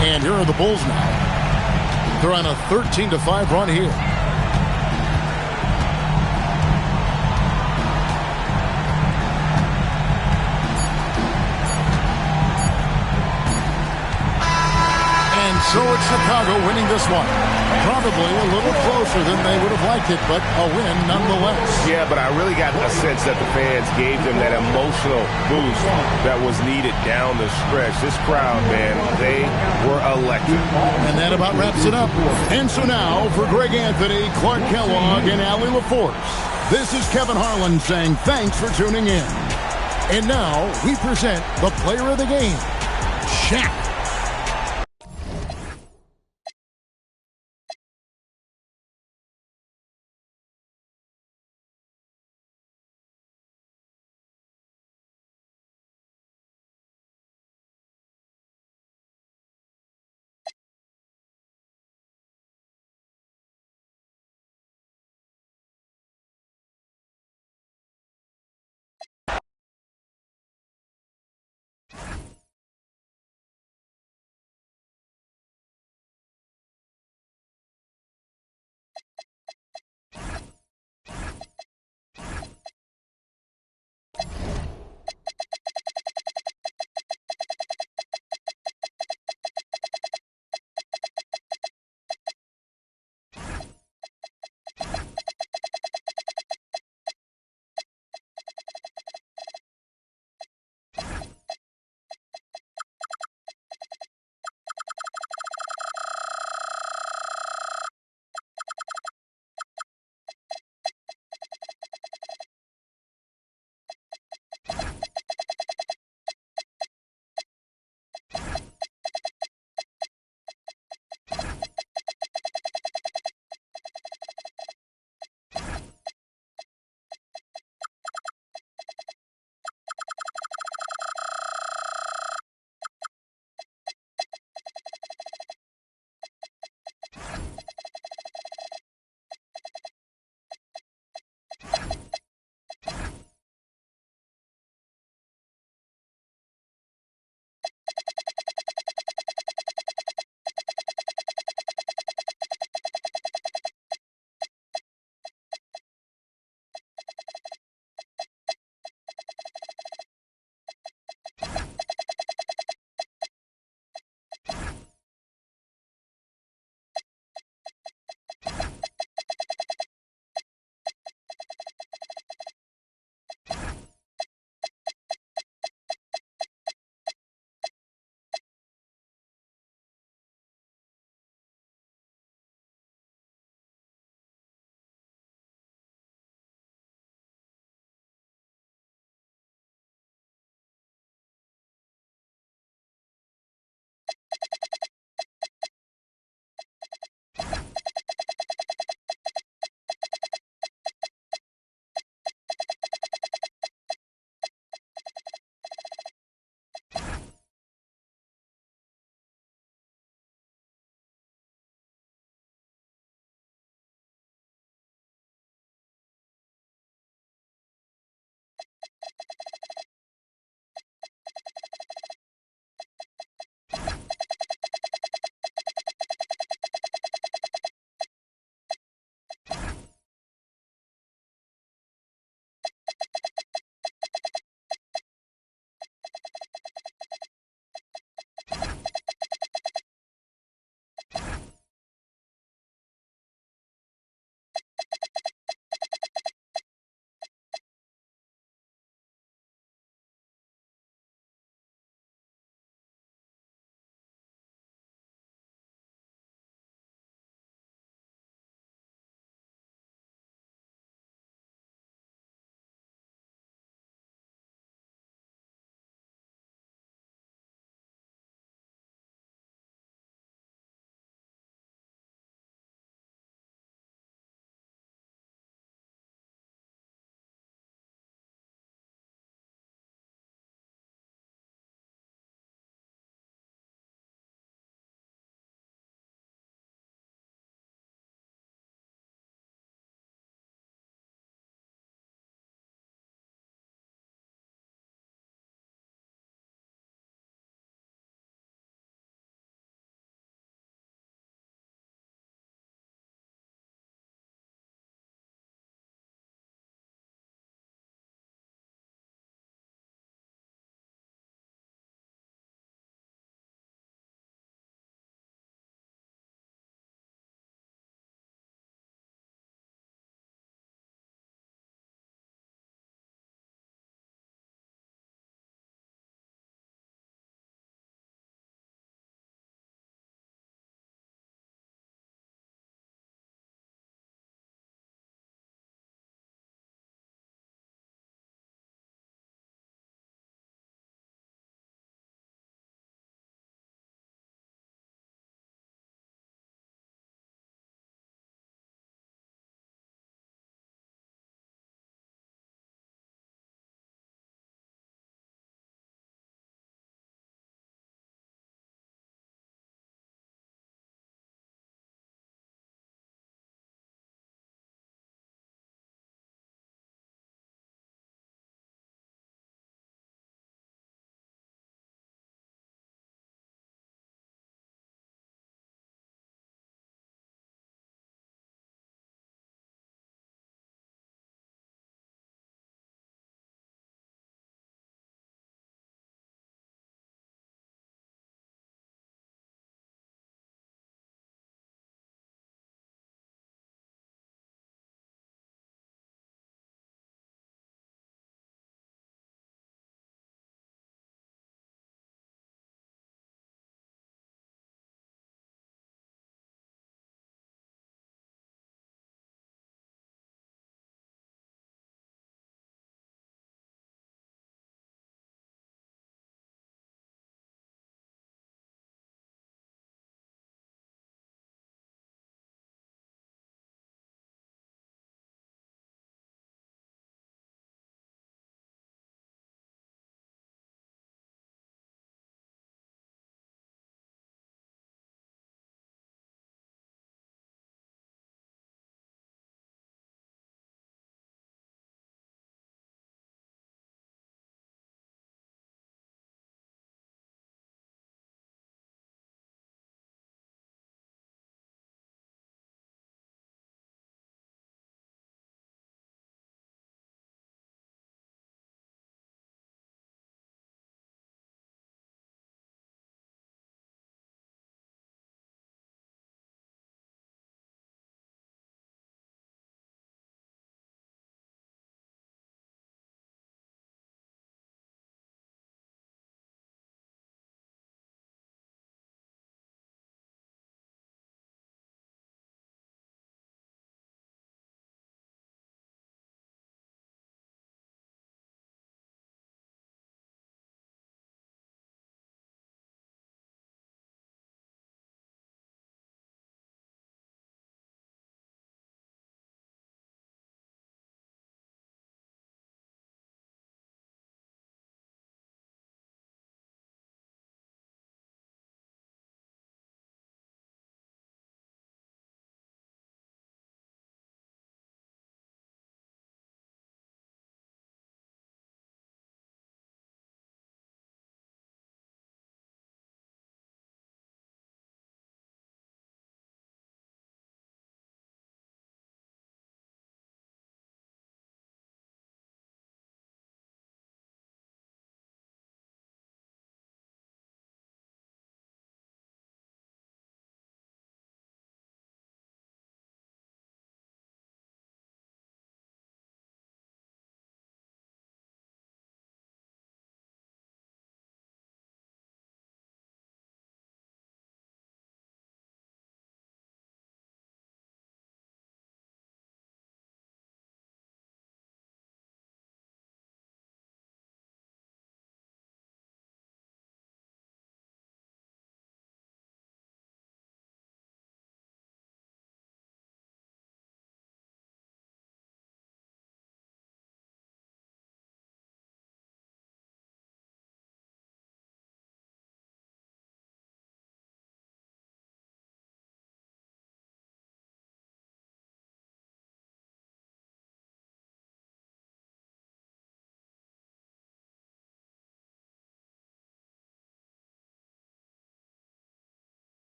And here are the Bulls now. They're on a 13-5 run here. And so it's Chicago winning this one. Probably a little closer than they would have liked it, but a win nonetheless. Yeah, but I really got a sense that the fans gave them that emotional boost that was needed down the stretch. This crowd, man, they were electric. And that about wraps it up. And so now, for Greg Anthony, Clark Kellogg, and Allie LaForce, this is Kevin Harlan saying thanks for tuning in. And now, we present the player of the game, Shaq.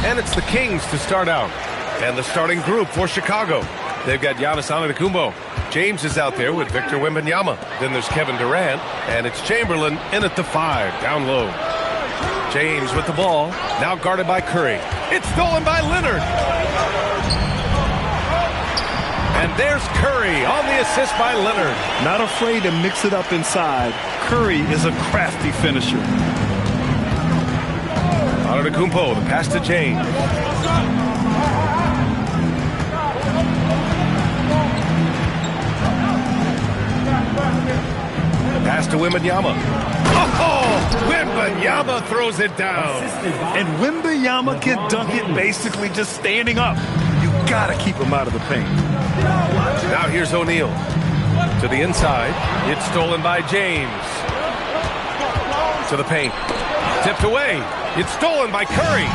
And it's the Kings to start out. And the starting group for Chicago. They've got Giannis Antetokounmpo. James is out there with Victor Wembanyama. Then there's Kevin Durant. And it's Chamberlain in at the 5, down low. James with the ball. Now guarded by Curry. It's stolen by Leonard. And there's Curry on the assist by Leonard. Not afraid to mix it up inside. Curry is a crafty finisher. Antetokounmpo, the pass to James. Pass to Wembanyama. Oh, Wembanyama throws it down. And Wembanyama can dunk it basically just standing up. You got to keep him out of the paint. Now here's O'Neal. To the inside. It's stolen by James. To the paint. Tipped away. It's stolen by Curry.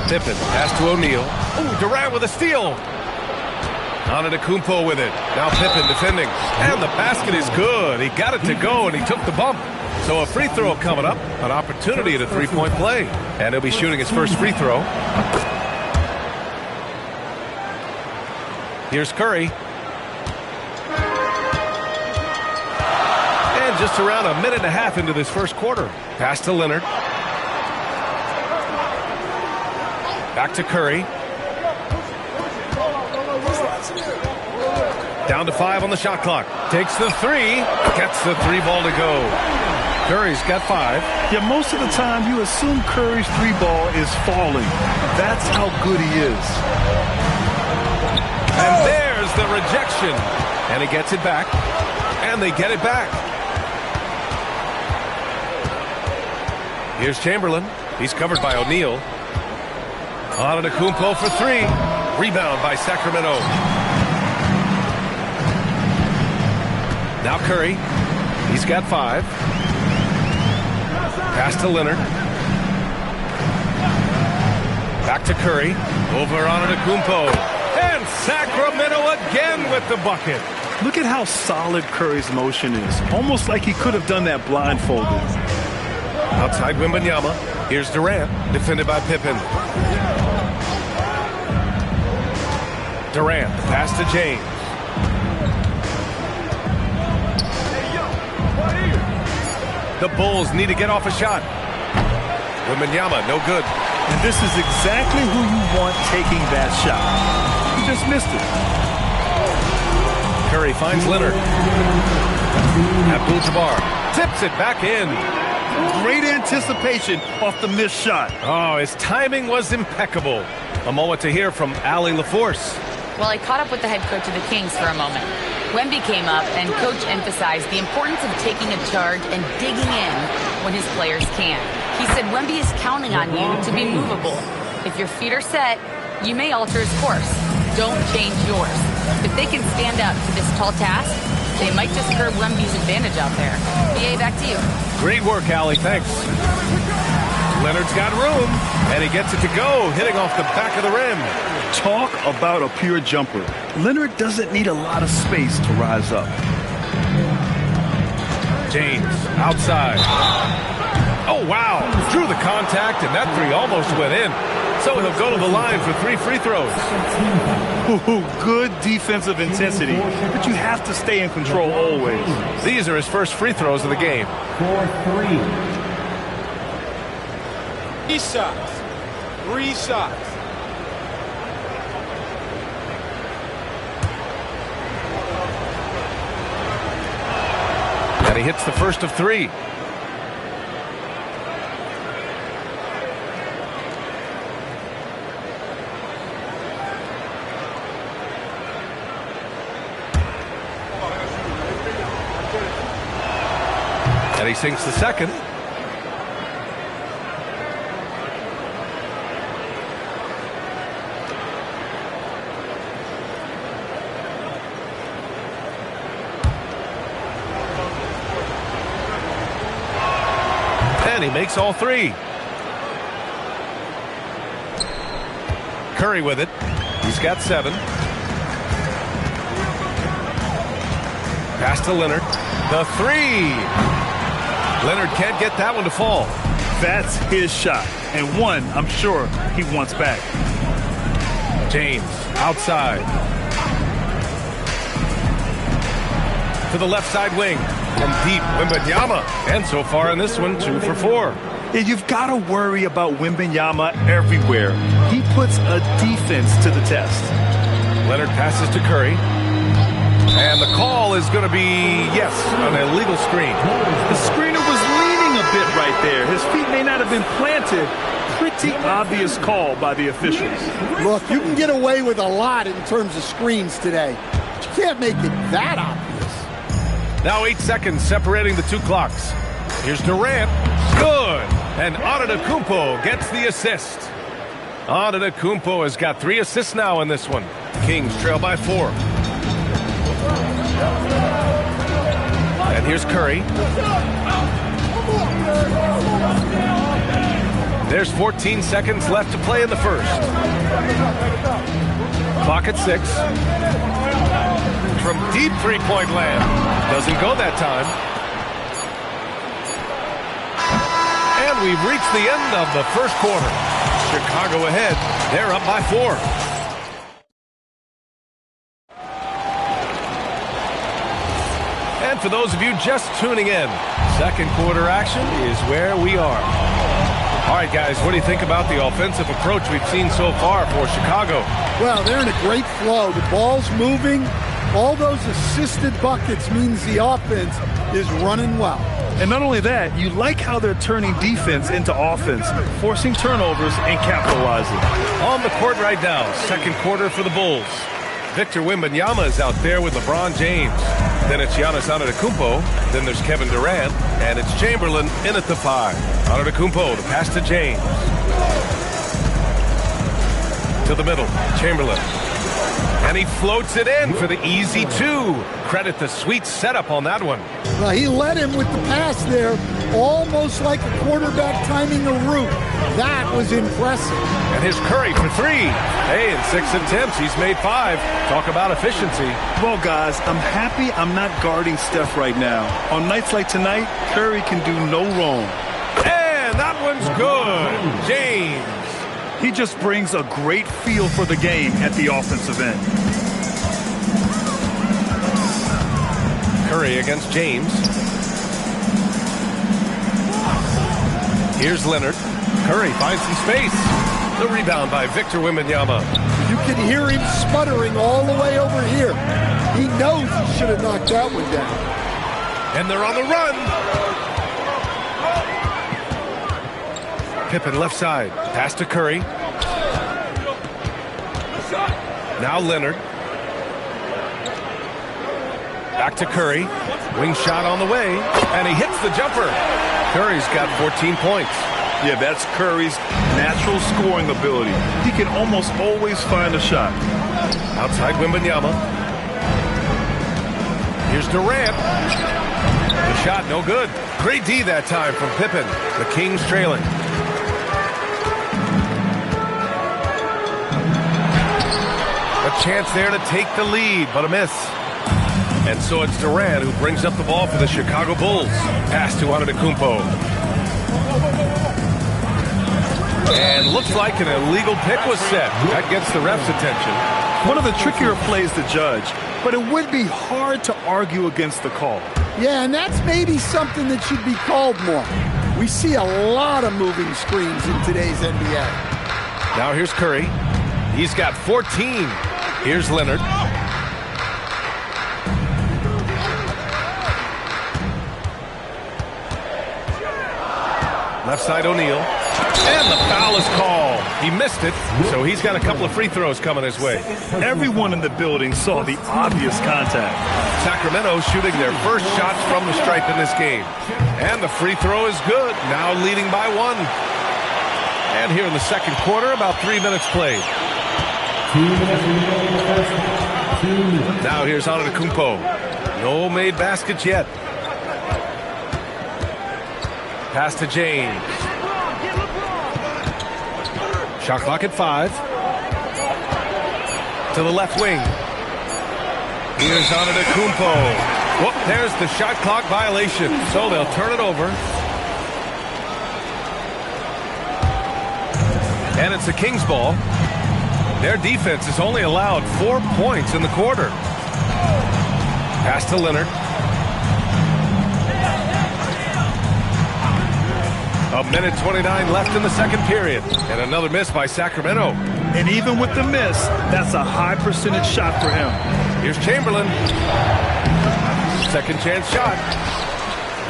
Pippen. Pass to O'Neal. Ooh, Durant with a steal. Antetokounmpo with it. Now Pippen defending. And the basket is good. He got it to go, and he took the bump. So a free throw coming up. An opportunity at a three-point play. And he'll be shooting his first free throw. Here's Curry. And just around a minute and a half into this first quarter. Pass to Leonard. Back to Curry. Down to 5 on the shot clock. Takes the 3. Gets the 3 ball to go. Curry's got 5. Yeah, most of the time you assume Curry's 3 ball is falling. That's how good he is. And there's the rejection. And he gets it back. And they get it back. Here's Chamberlain. He's covered by O'Neal. Antetokounmpo for 3. Rebound by Sacramento. Now Curry. He's got 5. Pass to Leonard. Back to Curry. Over Antetokounmpo. And Sacramento again with the bucket. Look at how solid Curry's motion is. Almost like he could have done that blindfolded. Outside Wembanyama. Here's Durant. Defended by Pippen. Durant. Pass to James. The Bulls need to get off a shot. Wembanyama, no good. And this is exactly who you want taking that shot. He just missed it. Curry finds Leonard. Abdul-Jabbar tips it back in. Great anticipation off the missed shot. Oh, his timing was impeccable. A moment to hear from Allie LaForce. Well, I caught up with the head coach of the Kings for a moment. Wemby came up, and Coach emphasized the importance of taking a charge and digging in when his players can. He said Wemby is counting on you to be movable. If your feet are set, you may alter his course. Don't change yours. If they can stand up to this tall task, they might just curb Wemby's advantage out there. BA, back to you. Great work, Allie. Thanks. Leonard's got room, and he gets it to go, hitting off the back of the rim. Talk about a pure jumper. Leonard doesn't need a lot of space to rise up. James, outside. Oh, wow. Drew the contact, and that 3 almost went in. So he'll go to the line for 3 free throws. Ooh, good defensive intensity, but you have to stay in control always. These are his first free throws of the game. 4-3. 3 shots. 3 shots. And he hits the first of 3. And he sinks the second. And he makes all 3. Curry with it. He's got 7. Pass to Leonard. The 3. Leonard can't get that one to fall. That's his shot, and one I'm sure he wants back. James outside. To the left side wing. From deep, Wembanyama. And so far in this one, 2 for 4. Yeah, you've got to worry about Wembanyama everywhere. He puts a defense to the test. Leonard passes to Curry. And the call is going to be, yes, an illegal screen. The screener was leaning a bit right there. His feet may not have been planted. Pretty obvious call by the officials. Look, you can get away with a lot in terms of screens today. But you can't make it that obvious. Now 8 seconds separating the two clocks. Here's Durant. Good. And Antetokounmpo gets the assist. Antetokounmpo has got 3 assists now in this one. Kings trail by 4. And here's Curry. There's 14 seconds left to play in the first. Clock at 6. From deep three-point land. Doesn't go that time. And we've reached the end of the first quarter. Chicago ahead. They're up by 4. And for those of you just tuning in, second quarter action is where we are. All right, guys, what do you think about the offensive approach we've seen so far for Chicago? Well, they're in a great flow. The ball's moving. All those assisted buckets means the offense is running well. And not only that, you like how they're turning defense into offense, forcing turnovers and capitalizing. On the court right now, second quarter for the Bulls. Victor Wembanyama is out there with LeBron James. Then it's Giannis Antetokounmpo. Then there's Kevin Durant. And it's Chamberlain in at the 5. Antetokounmpo to pass to James. To the middle, Chamberlain. And he floats it in for the easy 2. Credit the sweet setup on that one. Well, he led him with the pass there, almost like a quarterback timing a route. That was impressive. And here's Curry for 3. Hey, in 6 attempts, he's made 5. Talk about efficiency. Well, guys, I'm happy I'm not guarding Steph right now. On nights like tonight, Curry can do no wrong. And that one's good. James. He just brings a great feel for the game at the offensive end. Curry against James. Here's Leonard. Curry finds some space. The rebound by Victor Wembanyama. You can hear him sputtering all the way over here. He knows he should have knocked that one down. And they're on the run. Pippen left side. Pass to Curry. Now Leonard. Back to Curry. Wing shot on the way. And he hits the jumper. Curry's got 14 points. Yeah, that's Curry's natural scoring ability. He can almost always find a shot. Outside Wembanyama. Here's Durant. The shot no good. Great D that time from Pippen. The Kings trailing. A chance there to take the lead, but a miss. And so it's Durant who brings up the ball for the Chicago Bulls. Pass to Antetokounmpo. And looks like an illegal pick was set. That gets the ref's attention. One of the trickier plays to judge, but it would be hard to argue against the call. Yeah, and that's maybe something that should be called more. We see a lot of moving screens in today's NBA. Now here's Curry. He's got 14. Here's Leonard. Left side O'Neal. And the foul is called. He missed it, so he's got a couple of free throws coming his way. Everyone in the building saw the obvious contact. Sacramento shooting their first shots from the stripe in this game. And the free throw is good, now leading by 1. And here in the second quarter, about 3 minutes played. Now here's Antetokounmpo. No made baskets yet. Pass to James. Shot clock at 5. To the left wing. Here's Antetokounmpo. Whoop, there's the shot clock violation. So they'll turn it over. And it's the Kings ball. Their defense has only allowed 4 points in the quarter. Pass to Leonard. A minute 29 left in the second period. And another miss by Sacramento. And even with the miss, that's a high percentage shot for him. Here's Chamberlain. Second chance shot.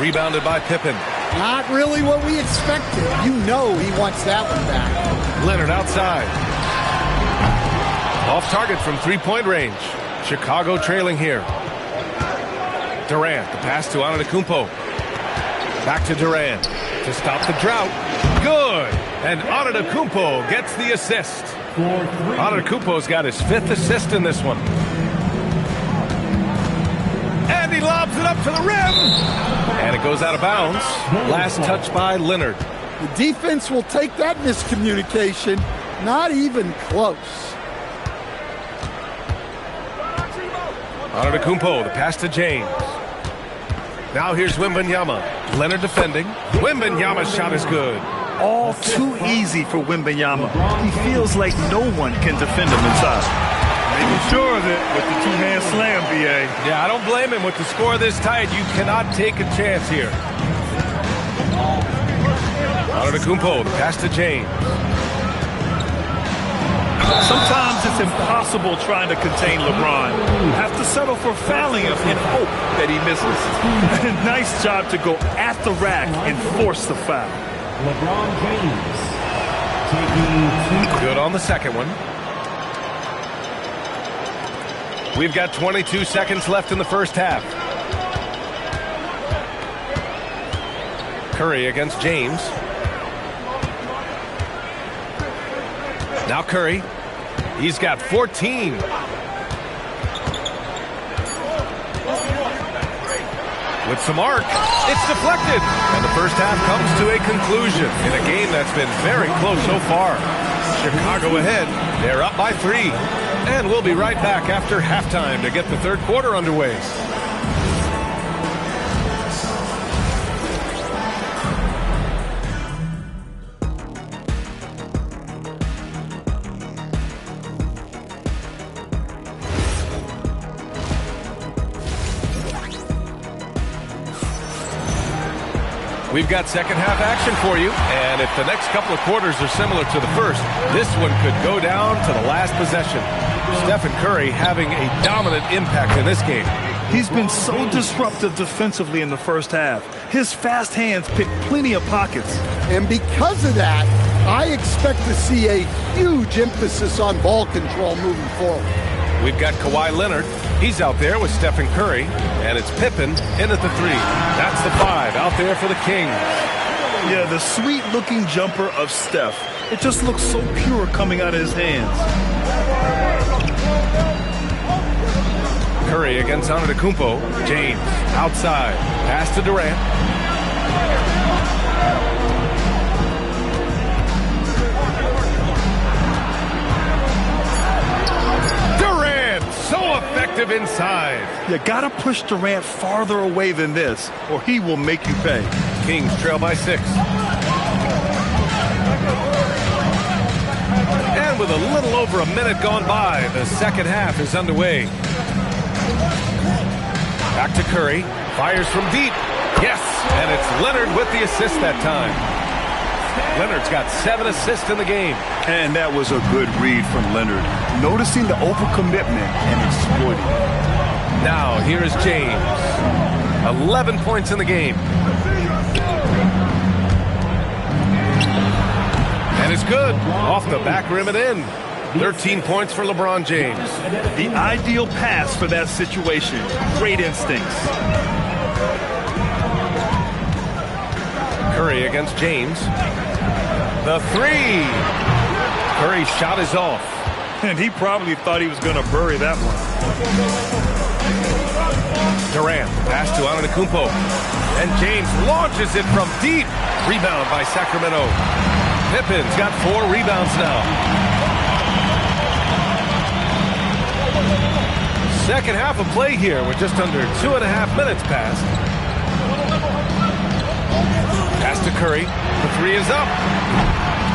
Rebounded by Pippen. Not really what we expected. You know he wants that one back. Leonard outside. Off target from three-point range. Chicago trailing here. Durant, the pass to Antetokounmpo. Back to Durant to stop the drought. Good. And Antetokounmpo gets the assist. Antetokounmpo's got his 5th assist in this one. And he lobs it up to the rim. And it goes out of bounds. Last touch by Leonard. The defense will take that miscommunication. Not even close. Antetokounmpo, the pass to James. Now here's Wembanyama. Leonard defending. Wembanyama's shot is good. All too easy for Wembanyama. He feels like no one can defend him inside. Making sure of it with the two-hand slam, B.A. Yeah, I don't blame him. With the score this tight, you cannot take a chance here. Antetokounmpo, the pass to James. Sometimes it's impossible trying to contain LeBron. You have to settle for fouling him and hope that he misses. Nice job to go at the rack and force the foul. LeBron James taking 2. Good on the second one. We've got 22 seconds left in the first half. Curry against James. Now Curry. He's got 14. With some arc, it's deflected. And the first half comes to a conclusion in a game that's been very close so far. Chicago ahead. They're up by 3. And we'll be right back after halftime to get the third quarter underway. We've got second half action for you, and if the next couple of quarters are similar to the first, this one could go down to the last possession. Stephen Curry having a dominant impact in this game. He's been so disruptive defensively in the first half. His fast hands pick plenty of pockets. And because of that, I expect to see a huge emphasis on ball control moving forward. We've got Kawhi Leonard. He's out there with Stephen Curry, and it's Pippen in at the 3. That's the 5 out there for the Kings. Yeah, the sweet-looking jumper of Steph. It just looks so pure coming out of his hands. Curry against Antetokounmpo. James outside. Pass to Durant. So effective inside. You gotta push Durant farther away than this, or he will make you pay. Kings trail by 6. And with a little over a minute gone by, the second half is underway. Back to Curry. Fires from deep. Yes, and it's Leonard with the assist that time. Leonard's got 7 assists in the game. And that was a good read from Leonard. Noticing the overcommitment and exploiting it. Now, here is James. 11 points in the game. And it's good. Off the back rim and in. 13 points for LeBron James. The ideal pass for that situation. Great instincts. Curry against James. The 3. Curry's shot is off. And he probably thought he was going to bury that one. Durant, pass to Antetokounmpo. And James launches it from deep. Rebound by Sacramento. Pippen's got 4 rebounds now. Second half of play here with just under 2.5 minutes passed. Pass to Curry. The three is up.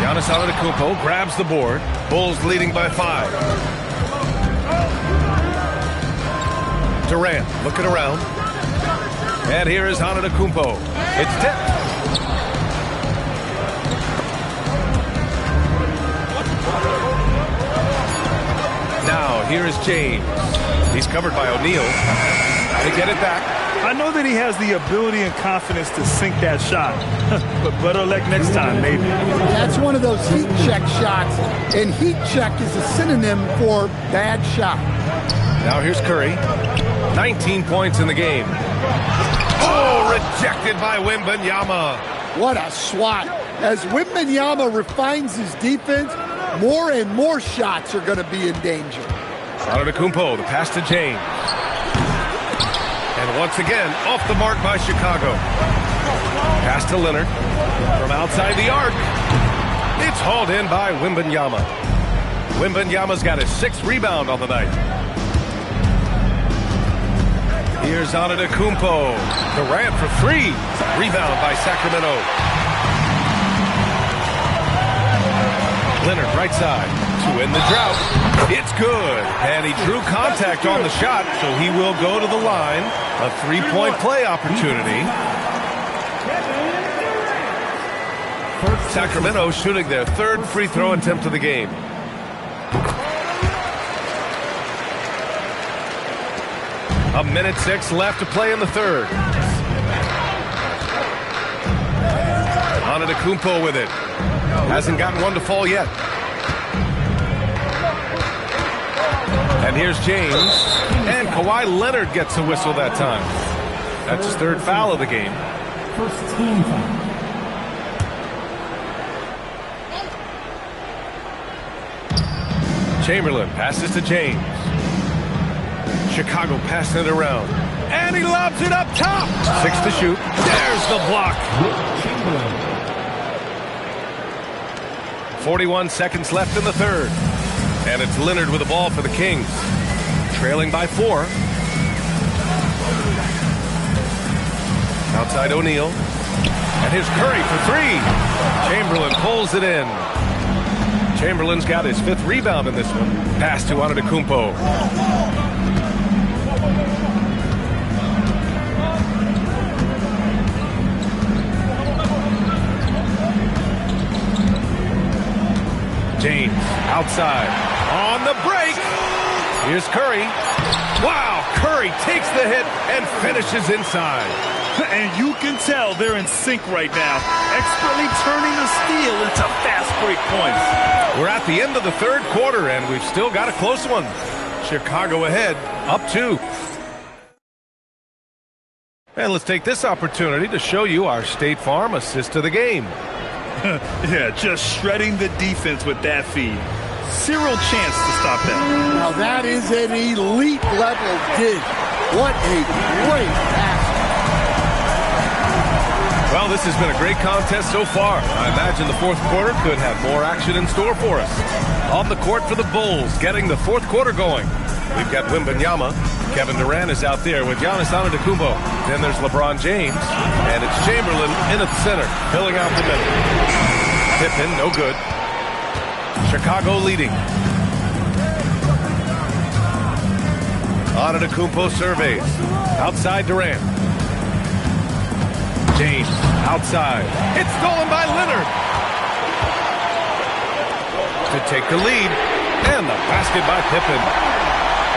Giannis Antetokounmpo grabs the board. Bulls leading by 5. Durant looking around. And here is Antetokounmpo. It's tipped. Now, here is James. He's covered by O'Neal. They get it back. I know that he has the ability and confidence to sink that shot. But better luck next time, maybe. That's one of those heat check shots. And heat check is a synonym for bad shot. Now here's Curry. 19 points in the game. Oh, rejected by Wembanyama. What a swat. As Wembanyama refines his defense, more and more shots are going to be in danger. Antetokounmpo, the pass to James. And once again, off the mark by Chicago. Pass to Leonard from outside the arc. It's hauled in by Wembanyama. Wembanyama's got his 6th rebound on the night. Here's Antetokounmpo. Durant for 3. Rebound by Sacramento. Leonard right side to end the drought. It's good. And he drew contact on the shot, so he will go to the line. A 3-point play opportunity. Sacramento shooting their 3rd free throw attempt of the game. A minute 6 left to play in the 3rd. Antetokounmpo with it. Hasn't gotten one to fall yet. And here's James. And Kawhi Leonard gets a whistle that time. That's his 3rd foul of the game. First team foul. Chamberlain passes to James. Chicago passing it around. And he lobs it up top. 6 to shoot. There's the block. 41 seconds left in the 3rd. And it's Leonard with the ball for the Kings. Trailing by 4. Outside O'Neal. And here's Curry for 3. Chamberlain pulls it in. Chamberlain's got his 5th rebound in this one. Pass to Antetokounmpo. James outside on the break. Here's Curry. Wow, Curry takes the hit and finishes inside. And you can tell they're in sync right now, expertly turning the steal into fast break points. We're at the end of the 3rd quarter, and we've still got a close one. Chicago ahead, up 2. And let's take this opportunity to show you our State Farm assist to the game. Yeah, just shredding the defense with that feed. Zero chance to stop that. Now that is an elite level dig. What a great pass. Well, this has been a great contest so far. I imagine the 4th quarter could have more action in store for us. On the court for the Bulls, getting the 4th quarter going. We've got Wembanyama. Kevin Durant is out there with Giannis Antetokounmpo. Then there's LeBron James. And it's Chamberlain in at the center, filling out the middle. Pippen, no good. Chicago leading. Antetokounmpo surveys. Outside Durant. James outside. It's stolen by Leonard. To take the lead. And the basket by Pippen.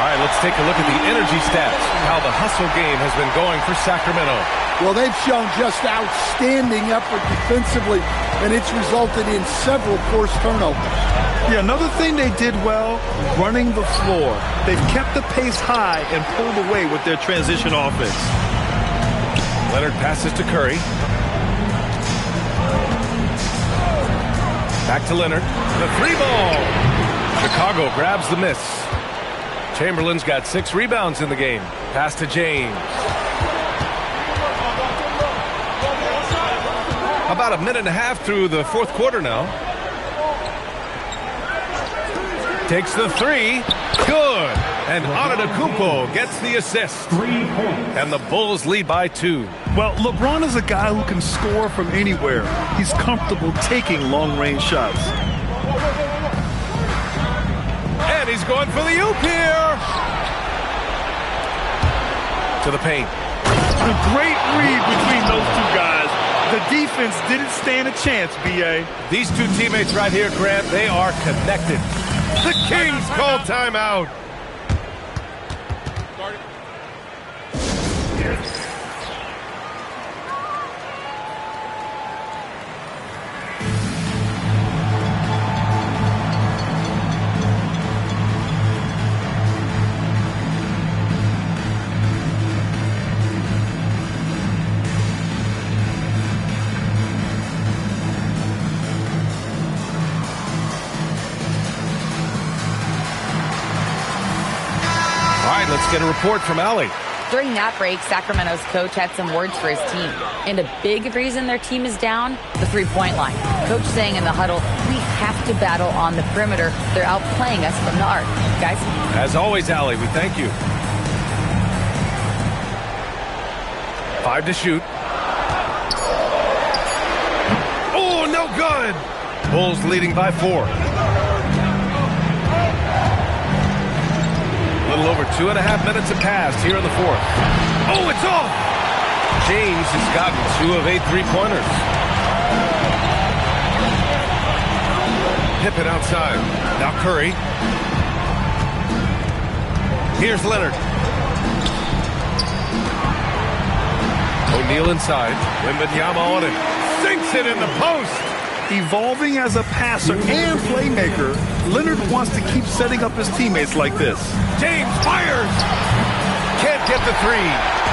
All right, let's take a look at the energy stats. How the hustle game has been going for Sacramento. Well, they've shown just outstanding effort defensively, and it's resulted in several forced turnovers. Yeah, another thing they did well, running the floor. They've kept the pace high and pulled away with their transition offense. Leonard passes to Curry. Back to Leonard. The 3 ball. Chicago grabs the miss. Chamberlain's got 6 rebounds in the game. Pass to James. About a minute and a half through the 4th quarter now. Takes the 3. Good. And Antetokounmpo gets the assist. 3 points. And the Bulls lead by 2. Well, LeBron is a guy who can score from anywhere. He's comfortable taking long-range shots. And he's going for the oop here. To the paint. A great read between those two guys. The defense didn't stand a chance, B.A. These two teammates right here, Grant, they are connected. The Kings call timeout. Let's get a report from Allie. During that break, Sacramento's coach had some words for his team. And a big reason their team is down, the three-point line. Coach saying in the huddle, we have to battle on the perimeter. They're outplaying us from the arc. Guys? As always, Allie, we thank you. 5 to shoot. Oh, no good. Bulls leading by 4. A little over 2.5 minutes have passed here in the 4th. Oh, it's off! James has gotten 2 of 8 three-pointers. Pippen outside. Now Curry. Here's Leonard. O'Neal inside. Wembanyama on it. Sinks it in the post. Evolving as a passer and playmaker, Leonard wants to keep setting up his teammates like this. James fires! Can't get the 3.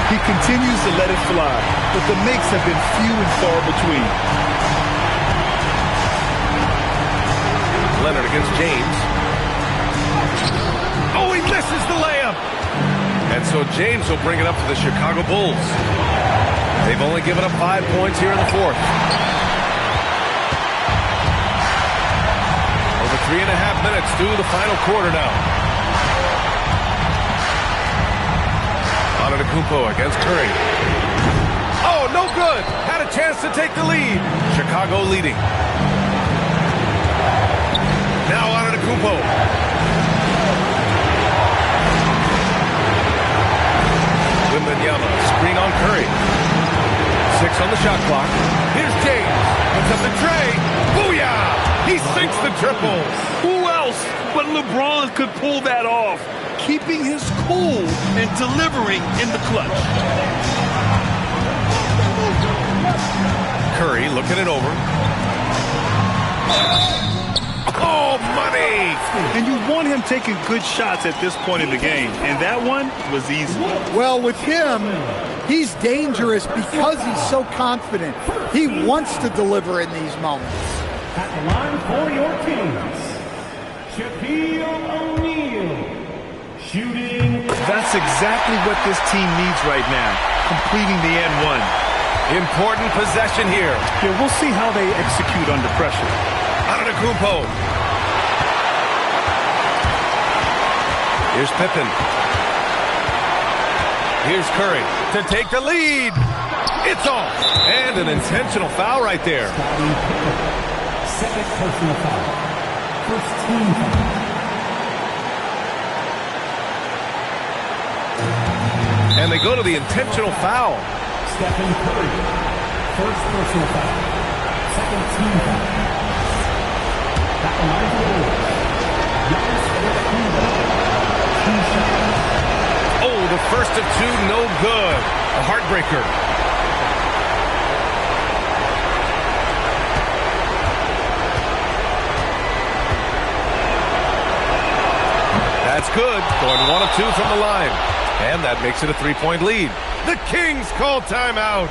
He continues to let it fly, but the makes have been few and far between. Leonard against James. Oh, he misses the layup! And so James will bring it up for the Chicago Bulls. They've only given up 5 points here in the 4th. 3.5 minutes through the final quarter now. Antetokounmpo against Curry. Oh, no good. Had a chance to take the lead. Chicago leading. Now Antetokounmpo. Wembanyama, screen on Curry. 6 on the shot clock. Here's James. Puts up the tray. Booyah! He sinks the triple. Who else but LeBron could pull that off? Keeping his cool and delivering in the clutch. Curry looking it over. Oh, money! And you want him taking good shots at this point in the game. And that one was easy. Well, with him, he's dangerous because he's so confident. He wants to deliver in these moments. At the line for your teams, Shaquille O'Neal, shooting. That's exactly what this team needs right now, completing the N1. Important possession here. Yeah, we'll see how they execute under pressure. Antetokounmpo. Here's Pippen. Here's Curry to take the lead. It's off. And an intentional foul right there. Second personal foul. First team foul. And they go to the intentional foul. Stephen Curry. First personal foul. Second team foul. At the line for the Bulls. Giannis Antetokounmpo. 2 shots. Oh, the first of 2, no good. A heartbreaker. That's good. Going 1 of 2 from the line. And that makes it a 3-point lead. The Kings call timeout.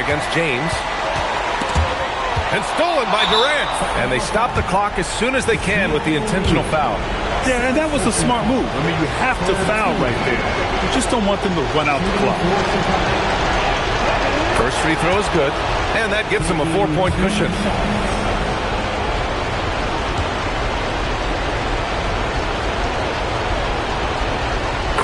against James. And stolen by Durant. And they stop the clock as soon as they can with the intentional foul. Yeah, and that was a smart move. I mean, you have to foul right there. You just don't want them to run out the clock. First free throw is good, and that gives them a 4-point cushion.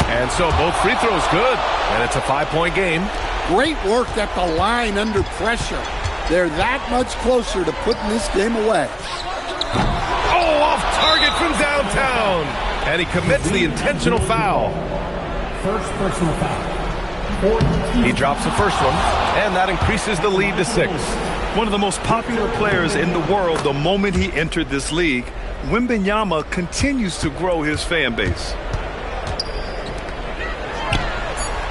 And so both free throws good, and it's a 5-point game. Great work at the line under pressure. They're that much closer to putting this game away. Oh, off target from downtown. And he commits the intentional foul. First personal foul. He drops the first one, and that increases the lead to 6. One of the most popular players in the world the moment he entered this league, Wembanyama continues to grow his fan base.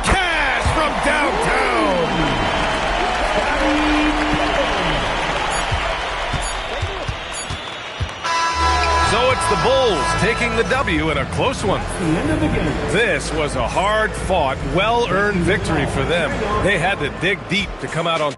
Cash from downtown. So it's the Bulls taking the W in a close one. This was a hard-fought, well-earned victory for them. They had to dig deep to come out on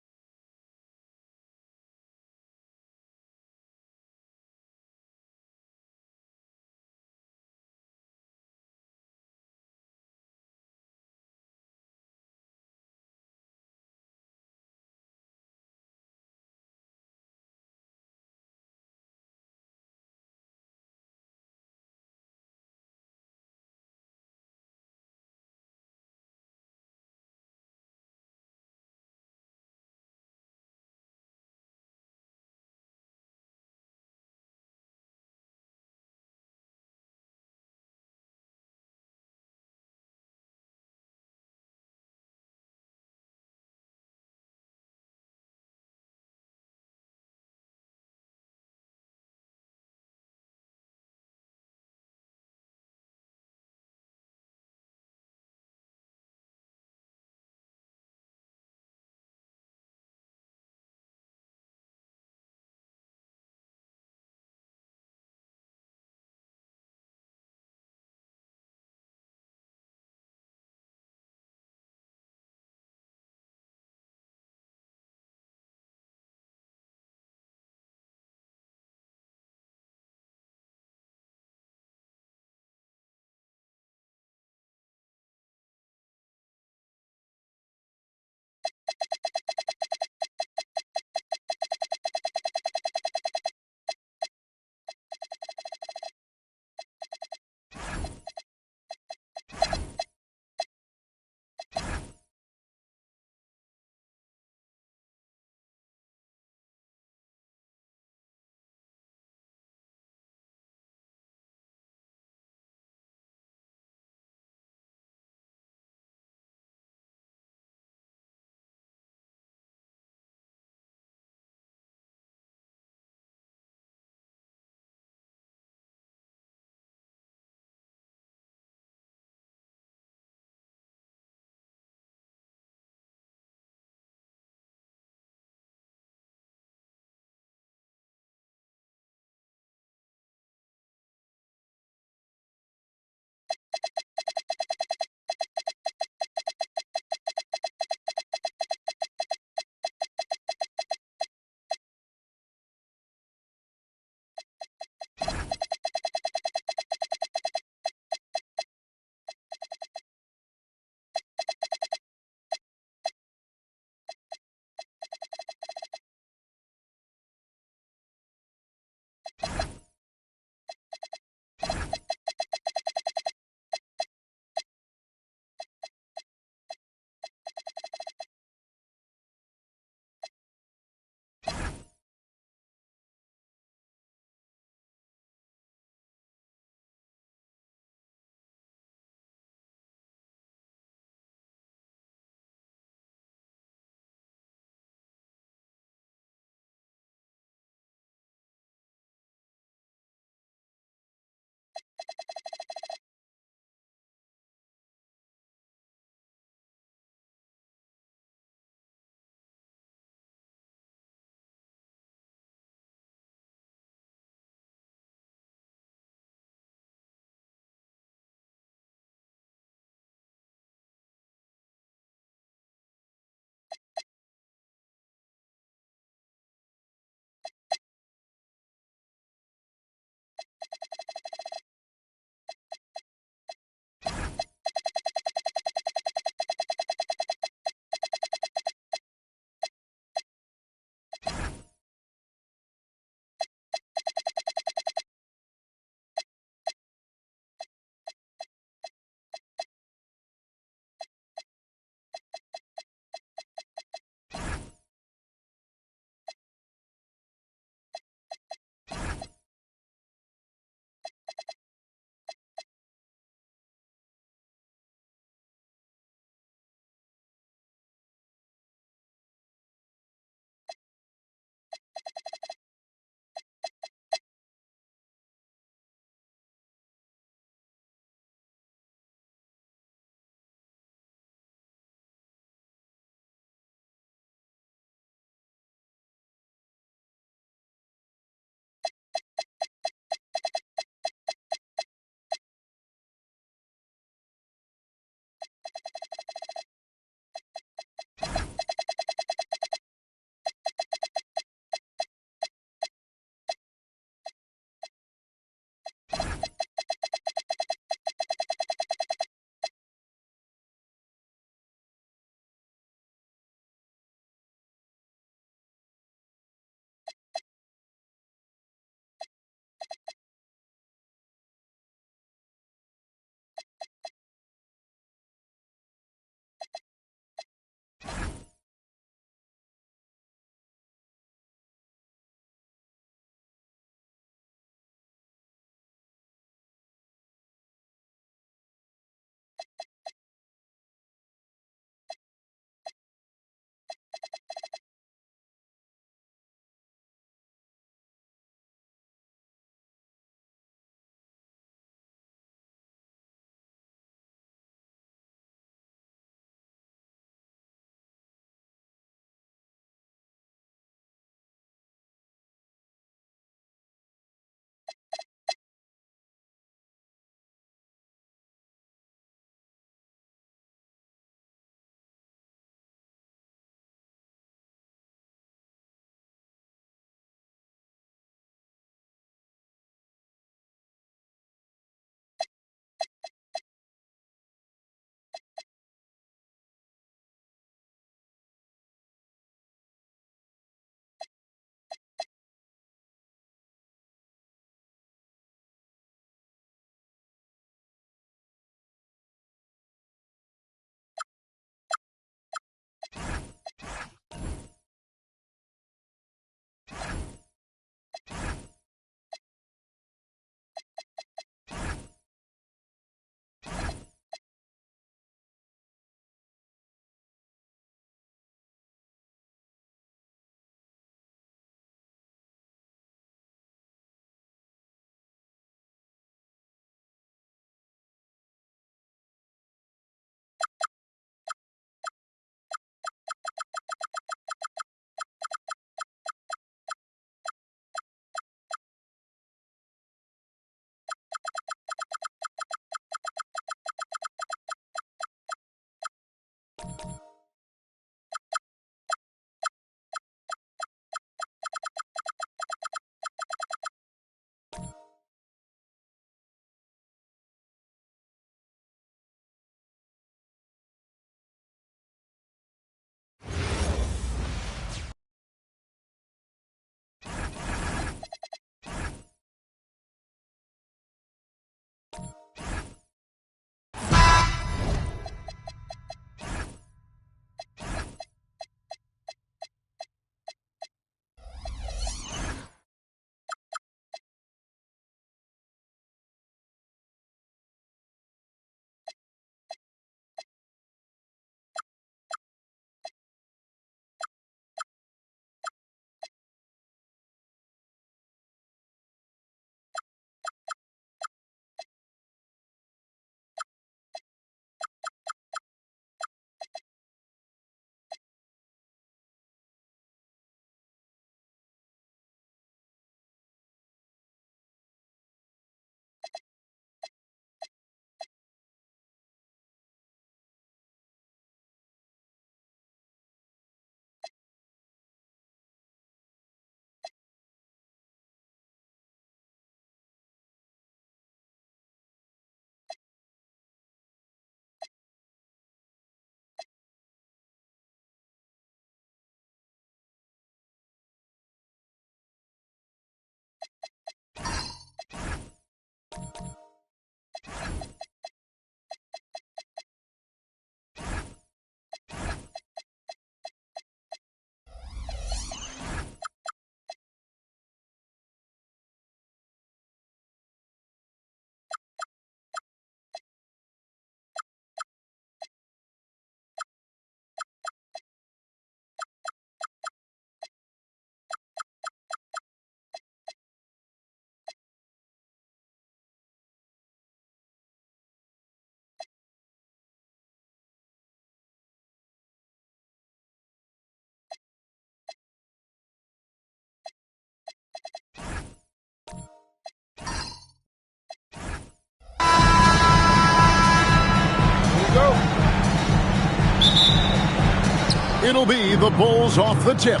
It'll be the Bulls off the tip.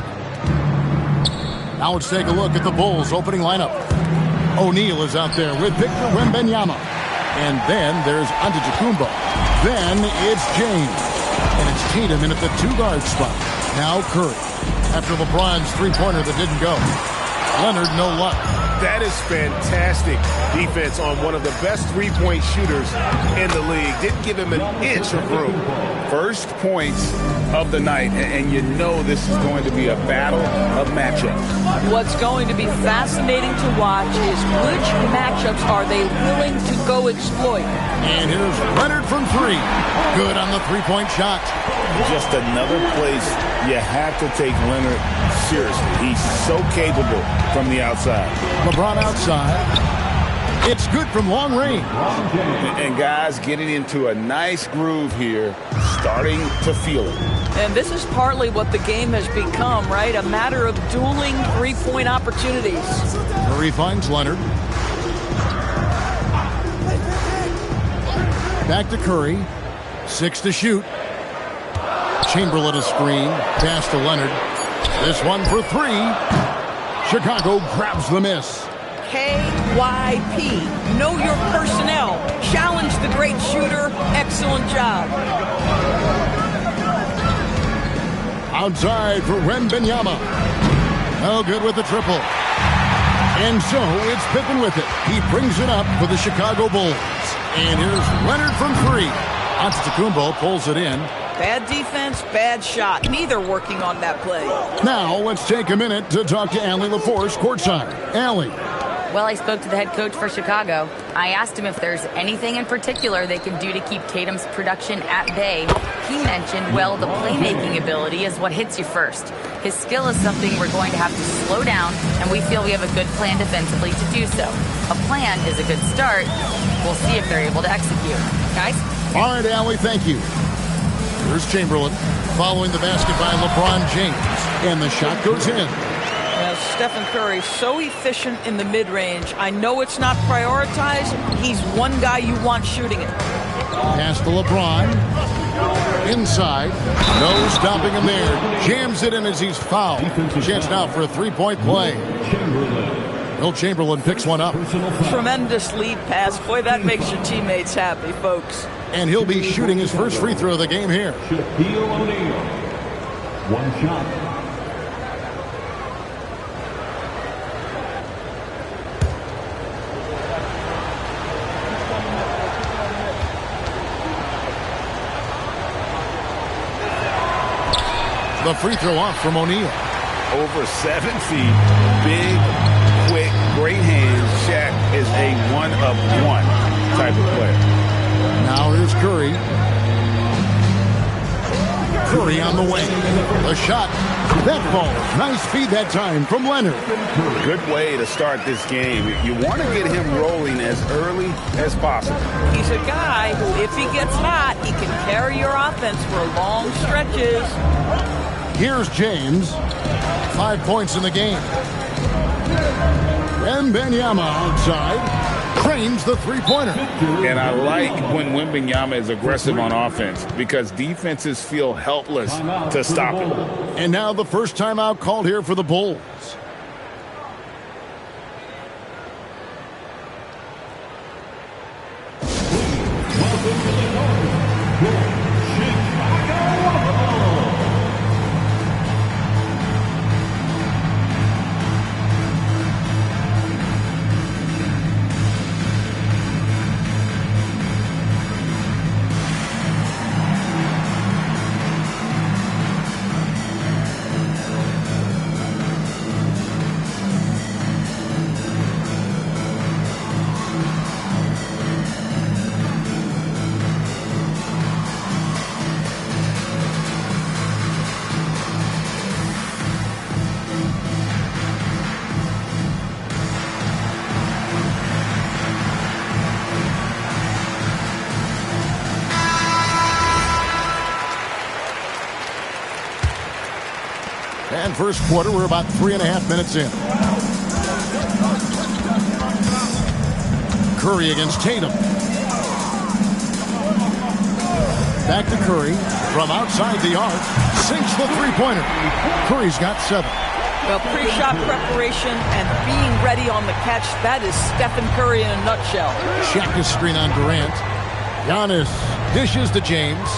Now let's take a look at the Bulls opening lineup. O'Neal is out there with Victor Wembanyama. And then there's Antetokounmpo. Then it's James. And it's Tatum in at the 2-guard spot. Now Curry. After LeBron's three-pointer that didn't go. Leonard, no luck. That is fantastic defense on one of the best three-point shooters in the league. Didn't give him an inch of room. First points of the night, and you know this is going to be a battle of matchups. What's going to be fascinating to watch is which matchups are they willing to go exploit. And here's Leonard from three. Good on the three-point shot. Just another place you have to take Leonard seriously. He's so capable from the outside. LeBron outside. It's good from long range. And guys getting into a nice groove here, starting to feel it. And this is partly what the game has become, right? A matter of dueling three-point opportunities. Curry finds Leonard. Back to Curry. 6 to shoot. Chamberlain a screen. Pass to Leonard. This one for 3. Chicago grabs the miss. KYP. Know your personnel. Challenge the great shooter. Excellent job. Outside for Wembanyama. No good with the triple. And so it's Pippen with it. He brings it up for the Chicago Bulls. And here's Leonard from 3. Antetokounmpo pulls it in. Bad defense, bad shot. Neither working on that play. Now let's take a minute to talk to Allie LaForce courtside. Allie. Well, I spoke to the head coach for Chicago. I asked him if there's anything in particular they can do to keep Tatum's production at bay. He mentioned, well, the playmaking ability is what hits you first. His skill is something we're going to have to slow down, and we feel we have a good plan defensively to do so. A plan is a good start. We'll see if they're able to execute. Guys? All right, Allie, thank you. Here's Chamberlain following the basket by LeBron James. And the shot goes in. Stephen Curry, so efficient in the mid-range. I know it's not prioritized. He's one guy you want shooting it. Pass to LeBron. Inside. No stopping him there. Jams it in as he's fouled. Chance now for a three-point play. Will Chamberlain picks one up. Tremendous lead pass. Boy, that makes your teammates happy, folks. And he'll be shooting his first free throw of the game here. Shaquille O'Neal. One shot. The free throw off from O'Neal. Over 7 feet, big, quick, great hands. Shaq is a one-of-one type of player. Now here's Curry. Curry on the wing. The shot. That ball. Nice feed that time from Leonard. Good way to start this game. You want to get him rolling as early as possible. He's a guy who, if he gets hot, he can carry your offense for long stretches. Here's James. 5 points in the game. Wembanyama outside. Cranes the three-pointer. And I like when Wembanyama is aggressive on offense because defenses feel helpless to stop him. And now the first timeout called here for the Bulls. And first quarter, we're about 3.5 minutes in. Curry against Tatum. Back to Curry from outside the arc. Sinks the three-pointer. Curry's got 7. Well, pre-shot preparation and being ready on the catch, that is Stephen Curry in a nutshell. Shaka's screen on Durant. Giannis dishes to James.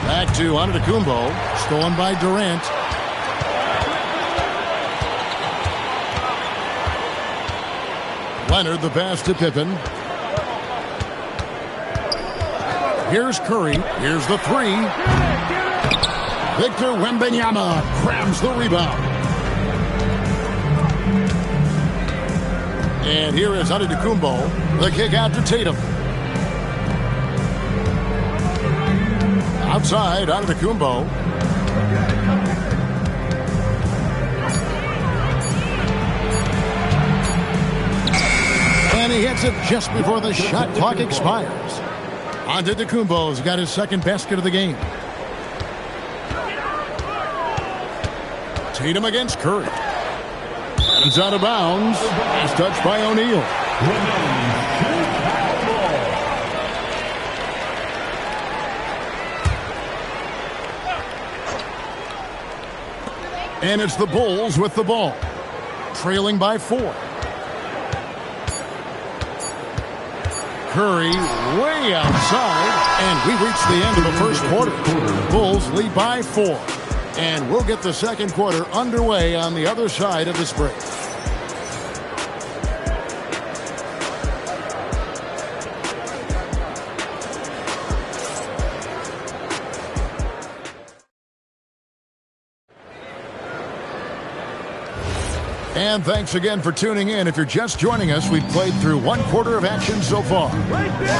Back to Antetokounmpo. Stolen by Durant. Leonard the pass to Pippen. Here's Curry. Here's the 3. Victor Wembanyama grabs the rebound. And here is Antetokounmpo. The kick out to Tatum. Outside, Antetokounmpo. And he hits it just before the shot clock expires. Antetokounmpo's got his second basket of the game. Tatum against Curry. It's out of bounds. It's touched by O'Neal. And it's the Bulls with the ball. Trailing by 4. Curry way outside. And we reach the end of the first quarter. Bulls lead by 4. And we'll get the second quarter underway on the other side of this break. And thanks again for tuning in. If you're just joining us, we've played through one quarter of action so far.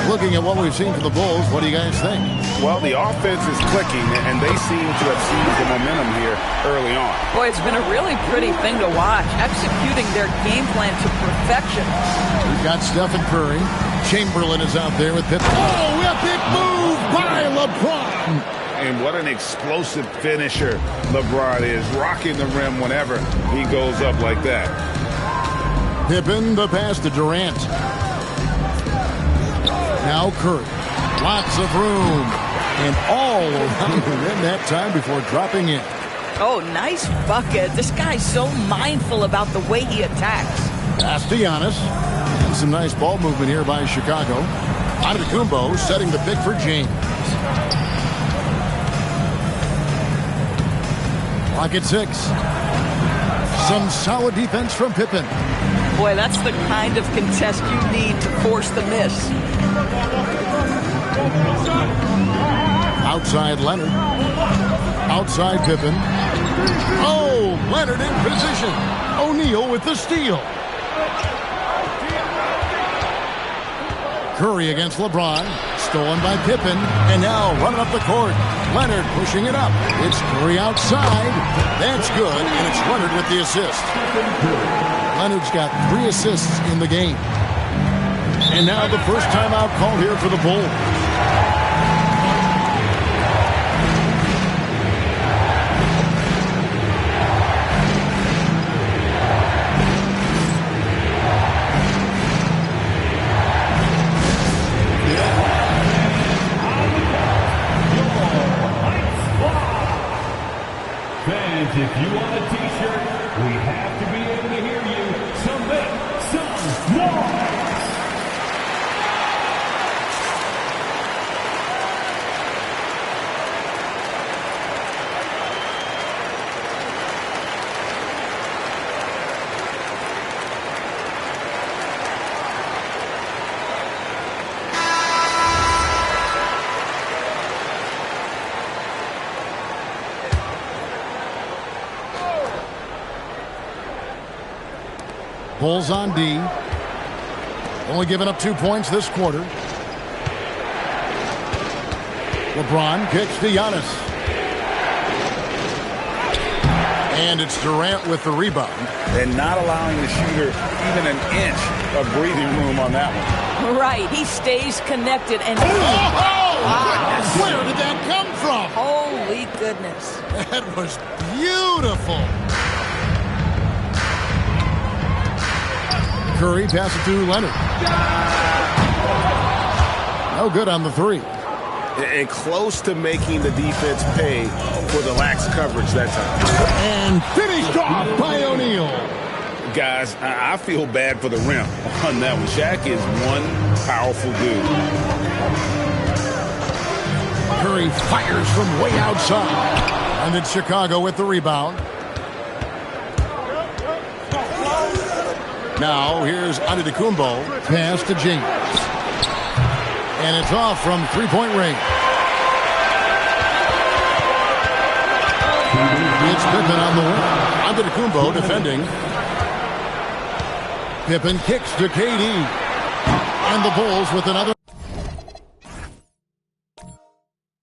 Looking at what we've seen from the Bulls, what do you guys think? Well, the offense is clicking, and they seem to have seized the momentum here early on. Boy, it's been a really pretty thing to watch, executing their game plan to perfection. We've got Stephen Curry. Chamberlain is out there with Pippen. Oh, a big move by LeBron. And what an explosive finisher LeBron is, rocking the rim whenever he goes up like that. Pippen, the pass to Durant. Now Curry. Lots of room. And all around the rim that time before dropping in. Oh, nice bucket. This guy's so mindful about the way he attacks. Pass to Giannis. And some nice ball movement here by Chicago. Antetokounmpo setting the pick for James. Clock at 6. Some solid defense from Pippen. Boy, that's the kind of contest you need to force the miss. Outside Leonard. Outside Pippen. Oh, Leonard in position. O'Neal with the steal. Curry against LeBron. Stolen by Pippen. And now running up the court. Leonard pushing it up. It's Curry outside. That's good. And it's Leonard with the assist. Leonard's got 3 assists in the game. And now the first timeout called here for the Bulls. If you want a t-shirt, we have to be able to hear you. So make some noise! Bulls on D. Only giving up 2 points this quarter. LeBron kicks to Giannis. And it's Durant with the rebound. And not allowing the shooter even an inch of breathing room on that one. Right. He stays connected. And goodness. Where did that come from? Holy goodness. That was beautiful. Curry passes to Leonard. No good on the three. And close to making the defense pay for the lax coverage that time. And finished off by O'Neal. Guys, I feel bad for the rim on that one. Shaq is one powerful dude. Curry fires from way outside. And it's Chicago with the rebound. Now here's Antetokounmpo. Pass to James. And it's off from three-point range. It's Pippen on the wing. Antetokounmpo defending. Pippen kicks to KD. And the Bulls with another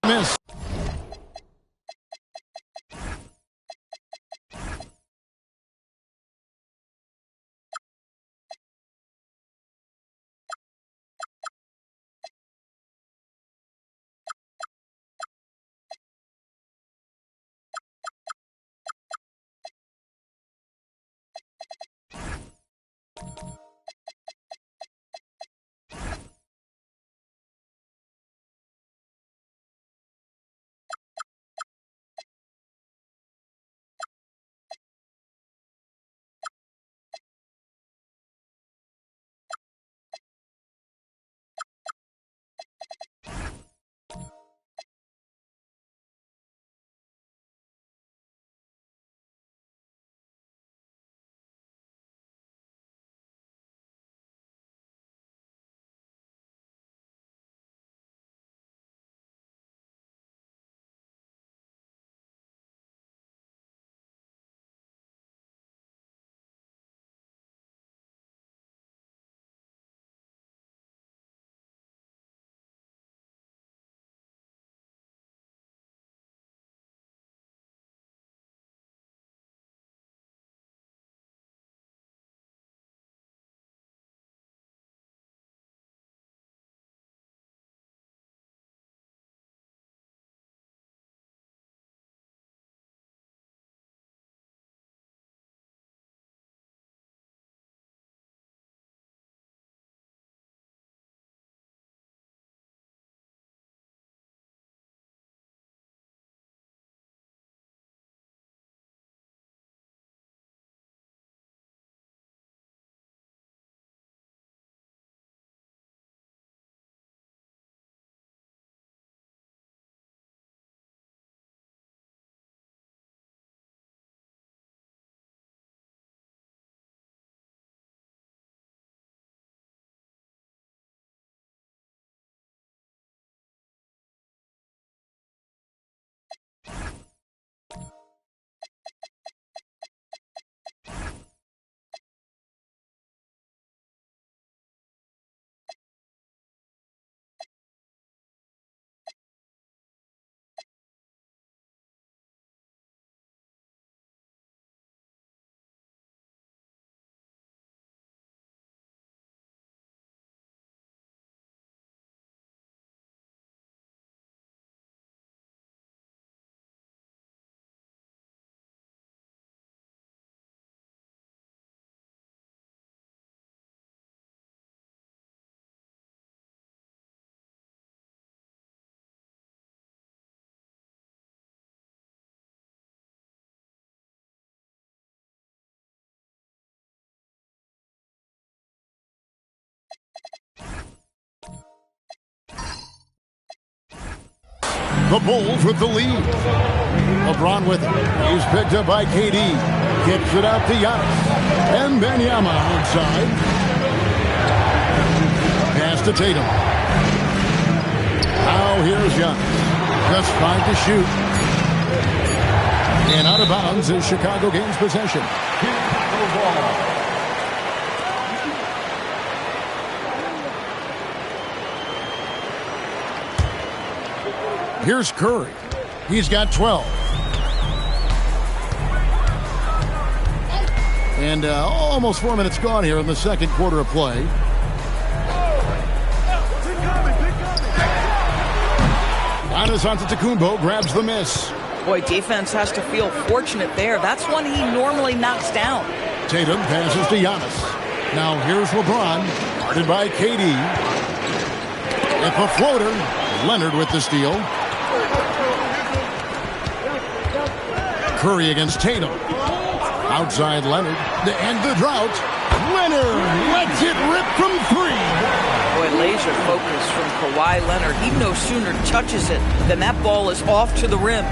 miss. The Bulls with the lead. LeBron with it. He's picked up by KD. Kicks it out to Giannis. And Wembanyama outside. Pass to Tatum. Now here's Giannis. Just 5 to shoot. And out of bounds as Chicago gains possession. Here's Curry. He's got 12. And almost 4 minutes gone here in the second quarter of play. Giannis Antetokounmpo grabs the miss. Boy, defense has to feel fortunate there. That's one he normally knocks down. Tatum passes to Giannis. Now here's LeBron, guarded by KD. With a floater, Leonard with the steal. Curry against Tatum. Outside Leonard. To end the drought. Leonard lets it rip from three. Boy, laser focus from Kawhi Leonard. He no sooner touches it than that ball is off to the rim.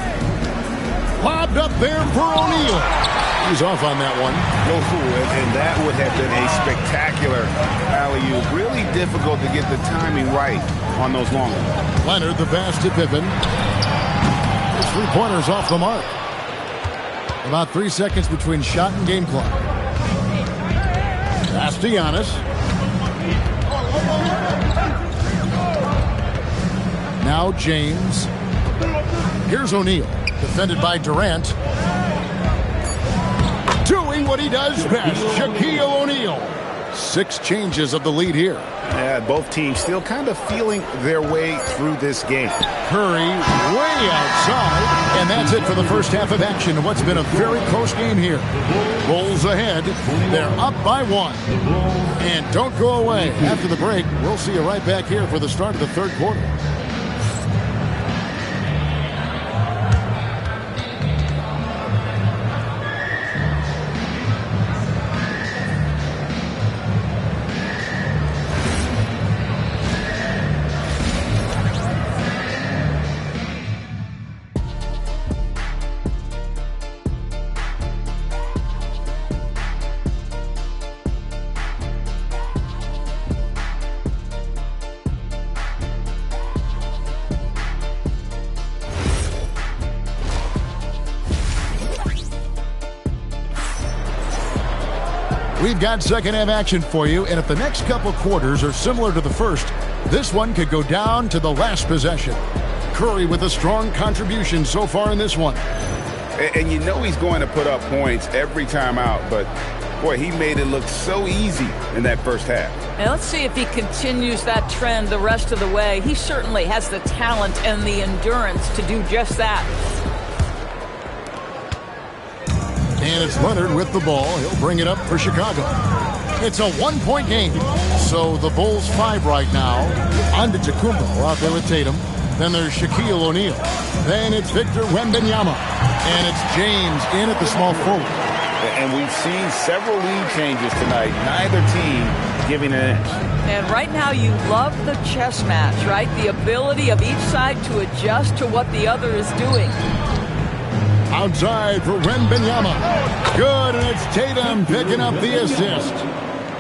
Lobbed up there for O'Neal. He's off on that one. And that would have been a spectacular alley-oop. Really difficult to get the timing right on those long ones. Leonard the pass to Pippen. His three-pointers off the mark. About 3 seconds between shot and game clock. Pass to Giannis. Now James. Here's O'Neal. Defended by Durant. Doing what he does best. Shaquille O'Neal. 6 changes of the lead here. Yeah, both teams still kind of feeling their way through this game. Curry way outside. And that's it for the first half of action. What's been a very close game here. Bulls ahead. They're up by 1. And don't go away. After the break, we'll see you right back here for the start of the third quarter. We've got second half action for you, and if the next couple quarters are similar to the first, this one could go down to the last possession. Curry with a strong contribution so far in this one. And you know he's going to put up points every time out, but boy, he made it look so easy in that first half. And let's see if he continues that trend the rest of the way. He certainly has the talent and the endurance to do just that. And it's Leonard with the ball. He'll bring it up for Chicago. It's a one-point game. So the Bulls 5 right now. Antetokounmpo out there with Tatum. Then there's Shaquille O'Neal. Then it's Victor Wembanyama. And it's James in at the small forward. And we've seen several lead changes tonight. Neither team giving an inch. And right now you love the chess match, right? The ability of each side to adjust to what the other is doing. Outside for Wembanyama. Good, and it's Tatum picking up the assist.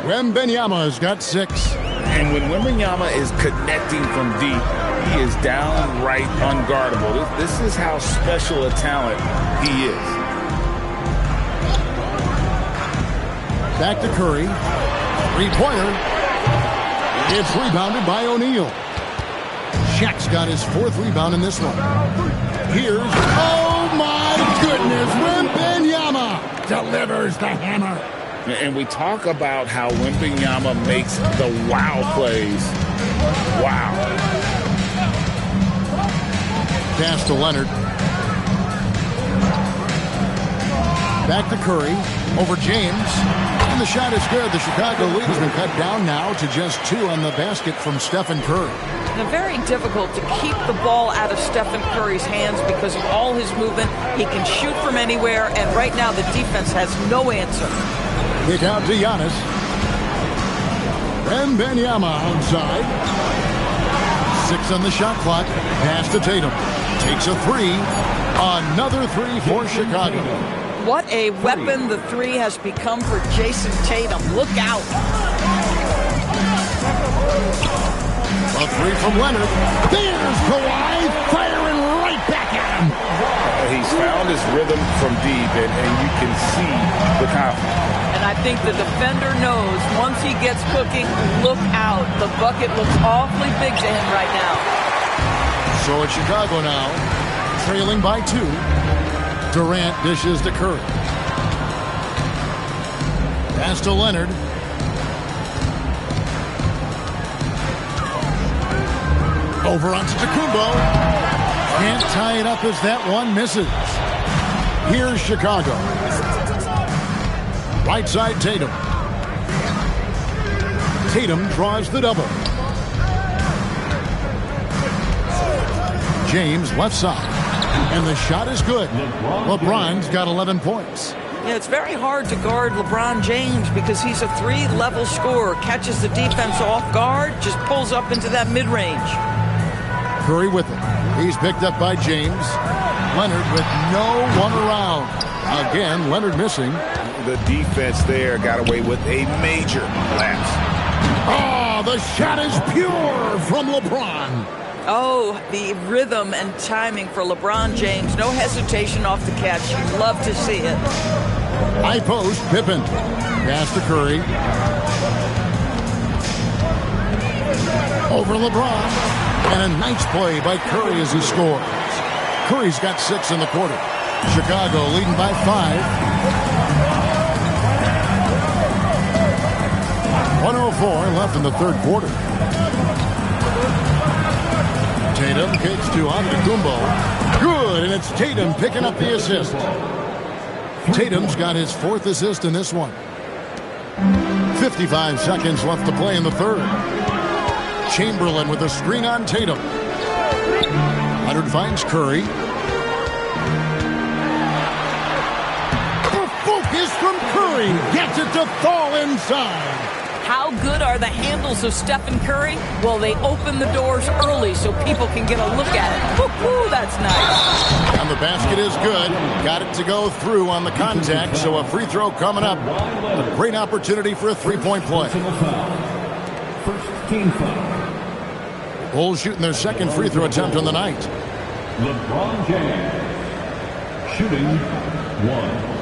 Wembanyama's got 6. And when Wembanyama is connecting from deep, he is downright unguardable. This is how special a talent he is. Back to Curry. Three-pointer. It's rebounded by O'Neal. Shaq's got his 4th rebound in this one. Here's, oh my goodness, Wembanyama delivers the hammer. And we talk about how Wembanyama makes the wow plays. Wow. Pass to Leonard. Back to Curry. Over James. And the shot is good. The Chicago lead has been cut down now to just 2 on the basket from Stephen Curry. And very difficult to keep the ball out of Stephen Curry's hands because of all his movement. He can shoot from anywhere, and right now the defense has no answer. Kick out to Giannis. Wembanyama outside. 6 on the shot clock. Pass to Tatum. Takes a 3. Another 3 for Chicago. What a weapon the 3 has become for Jason Tatum. Look out. A 3 from Leonard. There's Kawhi firing right back at him. He's found his rhythm from deep, and you can see the confidence. And I think the defender knows once he gets cooking, look out. The bucket looks awfully big to him right now. So it's Chicago now, trailing by 2. Durant dishes to Curry. Pass to Leonard. Over onto Antetokounmpo. Can't tie it up as that one misses. Here's Chicago. Right side Tatum. Tatum draws the double. James left side. And the shot is good. LeBron's got 11 points. Yeah, it's very hard to guard LeBron James because he's a three-level scorer. Catches the defense off guard, just pulls up into that mid-range. Curry with it. He's picked up by James. Leonard with no one around. Again, Leonard missing. The defense there got away with a major lapse. Oh, the shot is pure from LeBron. Oh, the rhythm and timing for LeBron James. No hesitation off the catch. You love to see it. High post, Pippen. Pass to Curry. Over LeBron. And a nice play by Curry as he scores. Curry's got 6 in the quarter. Chicago leading by 5. 1:04 left in the third quarter. Tatum kicks to Antetokounmpo. Good, and it's Tatum picking up the assist. Tatum's got his 4th assist in this one. 55 seconds left to play in the third. Chamberlain with a screen on Tatum. Leonard finds Curry. The focus from Curry gets it to fall inside. How good are the handles of Stephen Curry? Well, they open the doors early so people can get a look at it. Woo-hoo, that's nice. And the basket is good. Got it to go through on the contact, so a free throw coming up. A great opportunity for a three-point play. First team foul. Bulls shooting their second free throw attempt on the night. LeBron James shooting 1.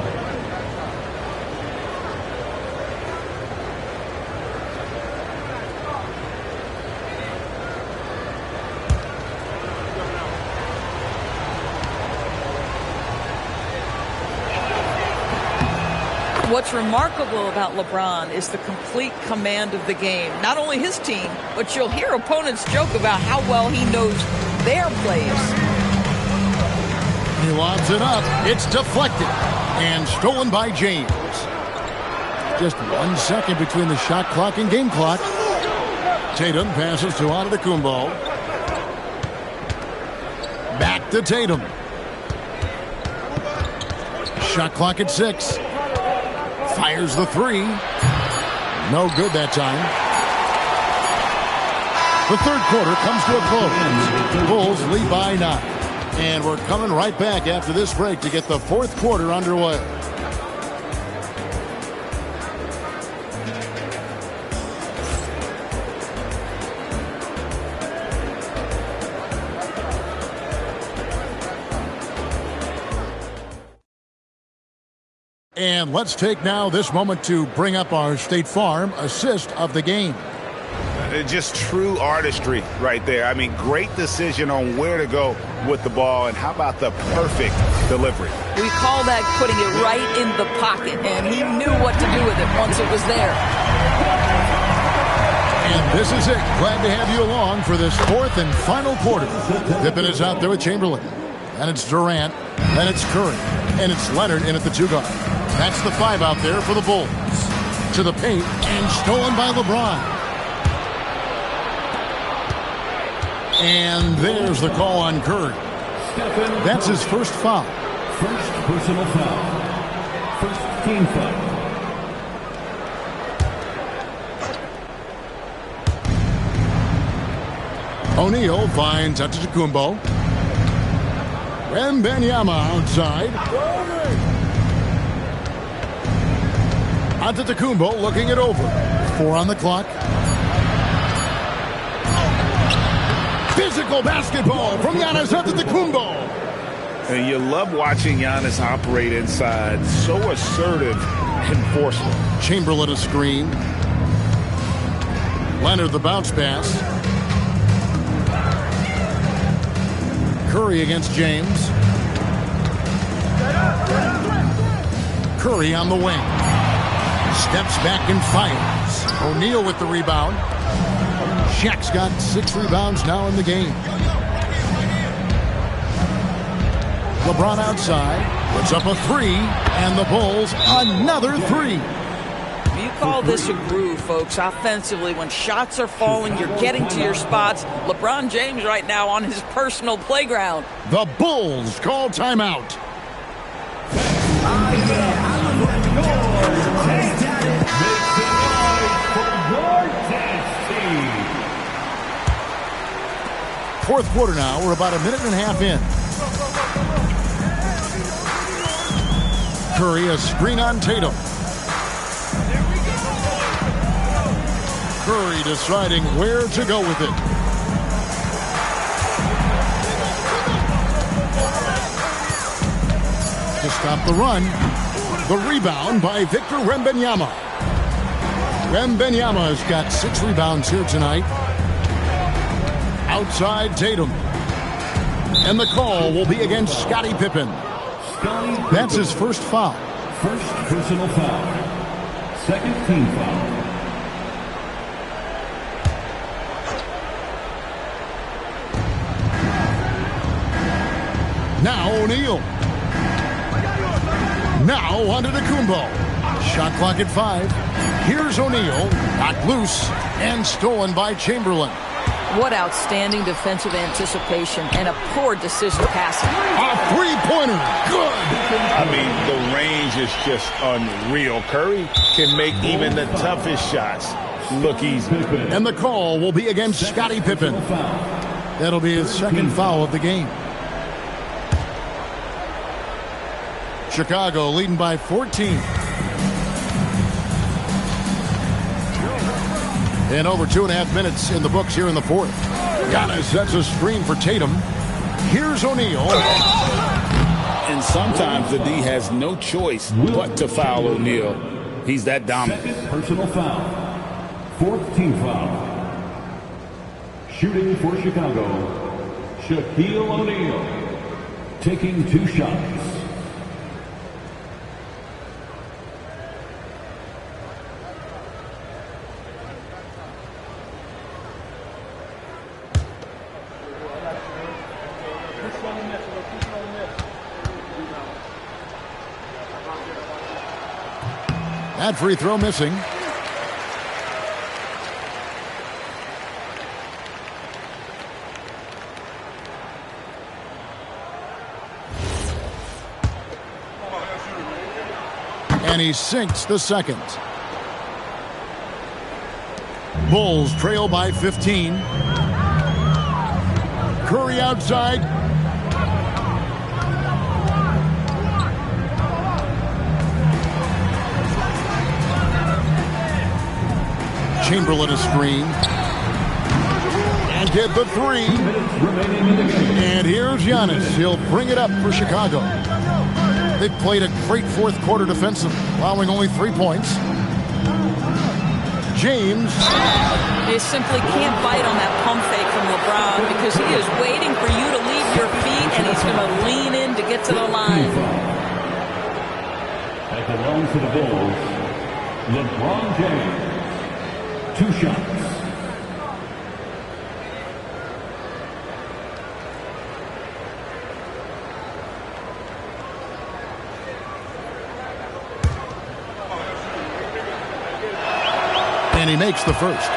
What's remarkable about LeBron is the complete command of the game. Not only his team, but you'll hear opponents joke about how well he knows their plays. He lobs it up. It's deflected and stolen by James. Just 1 second between the shot clock and game clock. Tatum passes to Antetokounmpo. Back to Tatum. Shot clock at 6. Fires the 3. No good that time. The third quarter comes to a close. Bulls lead by 9. And we're coming right back after this break to get the fourth quarter underway. And let's take now this moment to bring up our State Farm assist of the game. Just true artistry right there. I mean, great decision on where to go with the ball, and how about the perfect delivery? We call that putting it right in the pocket, and he knew what to do with it once it was there. And this is it. Glad to have you along for this fourth and final quarter. Pippen is out there with Chamberlain. And it's Durant. And it's Curry. And it's Leonard in at the 2 guard. That's the 5 out there for the Bulls. To the paint, and stolen by LeBron. And there's the call on Curry. That's his first foul. First personal foul. First team foul. O'Neal finds Antetokounmpo. Wembanyama outside. Antetokounmpo looking it over. 4 on the clock. Physical basketball from Giannis Antetokounmpo. And you love watching Giannis operate inside. So assertive and forceful. Chamberlain a screen. Leonard the bounce pass. Curry against James. Curry on the wing. Steps back and fires. O'Neal with the rebound. Shaq's got 6 rebounds now in the game. LeBron outside. Puts up a 3. And the Bulls another 3. You call this a groove, folks, offensively. When shots are falling, you're getting to your spots. LeBron James right now on his personal playground. The Bulls call timeout. Fourth quarter now. We're about a minute and a half in. Curry, a screen on Tatum. Curry deciding where to go with it. To stop the run. The rebound by Victor Wembanyama. Wembanyama has got 6 rebounds here tonight. Outside Tatum. And the call will be against Scottie Pippen. That's his first foul. First personal foul. Second team foul. Now O'Neal. Now onto Kumbo. Shot clock at 5. Here's O'Neal. Knocked loose and stolen by Chamberlain. What outstanding defensive anticipation and a poor decision passing. A three-pointer. Good. I mean, the range is just unreal. Curry can make even the toughest shots look easy. And the call will be against Scottie Pippen. That'll be his second foul of the game. Chicago leading by 14. And over 2.5 minutes in the books here in the fourth. Giannis sets a screen for Tatum. Here's O'Neal. And sometimes the D has no choice but to foul O'Neal. He's that dominant. Second personal foul. Fourth team foul. Shooting for Chicago, Shaquille O'Neal. Taking 2 shots. That free throw missing. And he sinks the second. Bulls trail by 15. Curry outside. Chamberlain a screen. And get the 3. And here's Giannis. He'll bring it up for Chicago. They played a great fourth quarter defensively, allowing only 3 points. James. You simply can't bite on that pump fake from LeBron because he is waiting for you to leave your feet and he's going to lean in to get to the line. That belongs to the Bulls. LeBron James. 2 shots. And he makes the first.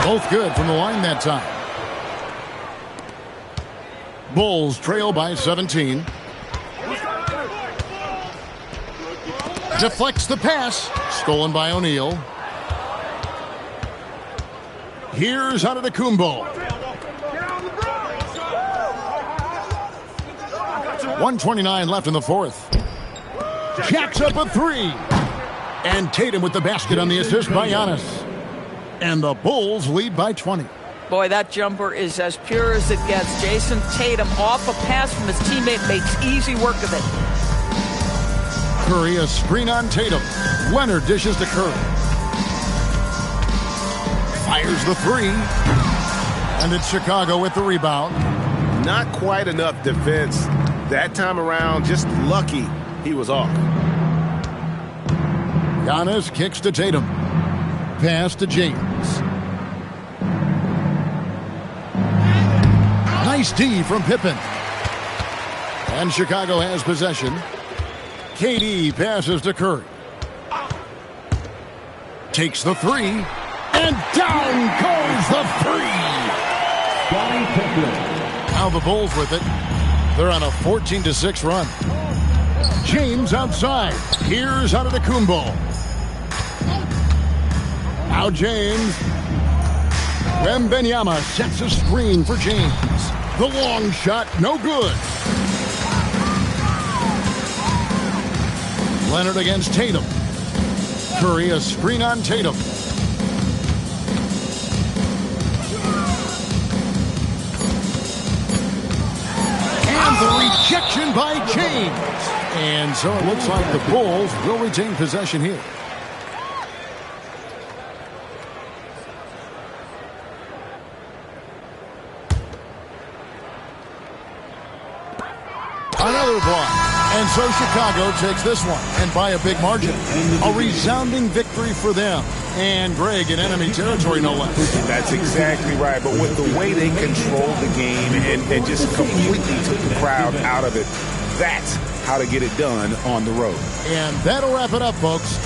Both good from the line that time. Bulls trail by 17. Deflects the pass. Stolen by O'Neal. Here's Antetokounmpo. 1:29 left in the fourth. Jacks up a 3. And Tatum with the basket on the assist by Giannis. And the Bulls lead by 20. Boy, that jumper is as pure as it gets. Jason Tatum off a pass from his teammate makes easy work of it. Curry, a screen on Tatum. Leonard dishes to Curry. Fires the 3. And it's Chicago with the rebound. Not quite enough defense that time around. Just lucky he was off. Giannis kicks to Tatum. Pass to James. Nice D from Pippen. And Chicago has possession. KD passes to Curry. Takes the three. And down goes the three. Now the Bulls with it. They're on a 14-6 run. James outside. Here's Antetokounmpo. Now James. Wembanyama sets a screen for James. The long shot, no good. Leonard against Tatum. Curry a screen on Tatum. And the rejection by James. And so it looks like the Bulls will retain possession here. Another block. And so Chicago takes this one, and by a big margin. A resounding victory for them. And Greg in enemy territory, no less. That's exactly right. But with the way they controlled the game and just completely took the crowd out of it, that's how to get it done on the road. And that'll wrap it up, folks.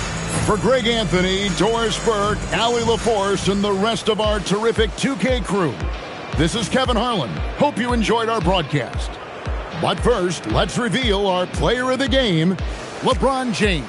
For Greg Anthony, Doris Burke, Allie LaForce, and the rest of our terrific 2K crew, this is Kevin Harlan. Hope you enjoyed our broadcast. But first, let's reveal our player of the game, LeBron James.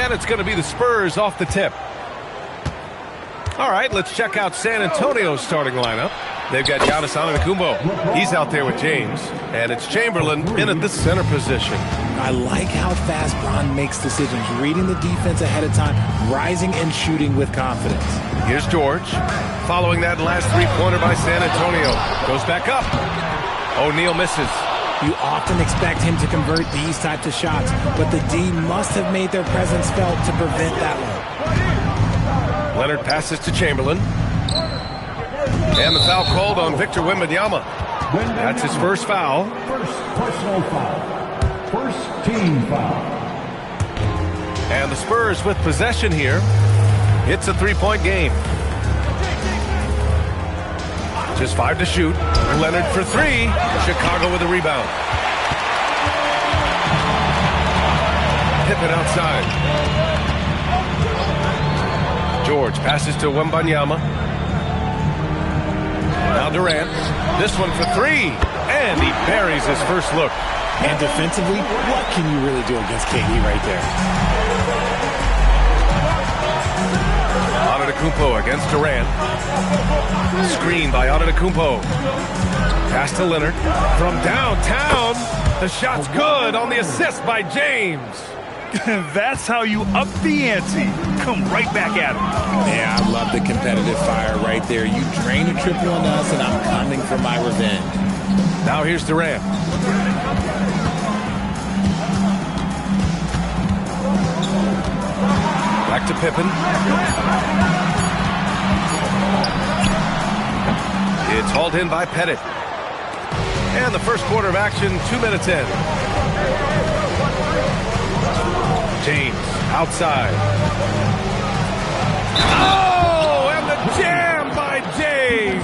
And it's going to be the Spurs off the tip. All right, let's check out San Antonio's starting lineup. They've got Giannis Antetokounmpo. He's out there with James. And it's Chamberlain in at the center position. I like how fast Bron makes decisions, reading the defense ahead of time, rising and shooting with confidence. Here's George. Following that last three-pointer by San Antonio. Goes back up. O'Neal misses. You often expect him to convert these types of shots, but the D must have made their presence felt to prevent that one. Leonard passes to Chamberlain. And the foul called on Victor Wembanyama. That's his first foul. First personal foul. First team foul. And the Spurs with possession here. It's a three-point game. Just 5 to shoot. Leonard for 3. Chicago with a rebound. Pippen outside. George passes to Wembanyama. Now Durant. This one for 3. And he buries his first look. And defensively, what can you really do against KD right there? Antetokounmpo against Durant. Screen by Antetokounmpo. Pass to Leonard. From downtown. The shot's good on the assist by James. That's how you up the ante. Come right back at him. Yeah, I love the competitive fire right there. You drain a triple on us, and I'm coming for my revenge. Now here's Durant. Back to Pippen. It's hauled in by Pettit. And the first quarter of action, 2 minutes in. James outside. Oh, and the jam by James.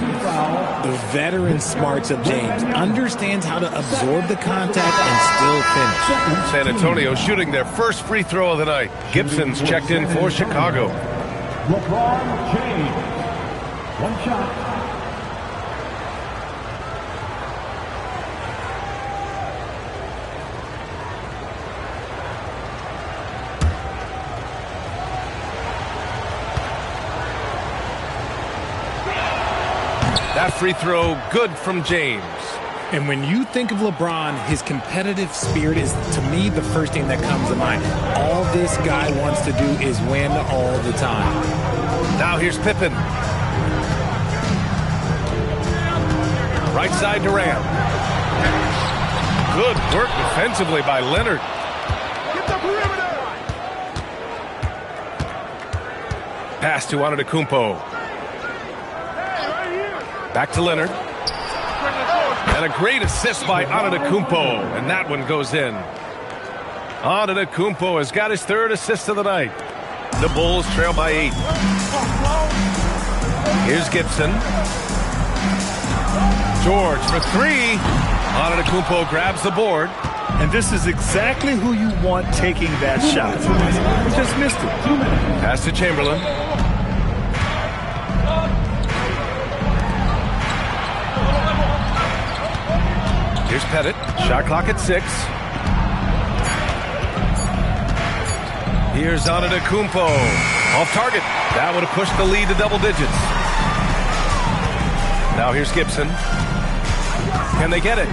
The veteran smarts of James understands how to absorb the contact and still finish. San Antonio shooting their first free throw of the night. Gibson's checked in for Chicago. LeBron James. One shot. That free throw good from James. And when you think of LeBron, his competitive spirit is, to me, the first thing that comes to mind. All this guy wants to do is win all the time. Now here's Pippen. Right side Durant. Good work defensively by Leonard. Pass to Antetokounmpo. Back to Leonard. And a great assist by Antetokounmpo. And that one goes in. Antetokounmpo has got his third assist of the night. The Bulls trail by 8. Here's Gibson. George for 3. Antetokounmpo grabs the board. And this is exactly who you want taking that shot. He just missed it. 2 minutes. Pass to Chamberlain. Here's Pettit. Shot clock at 6. Here's Antetokounmpo. Off target. That would have pushed the lead to double digits. Now here's Gibson. Can they get it?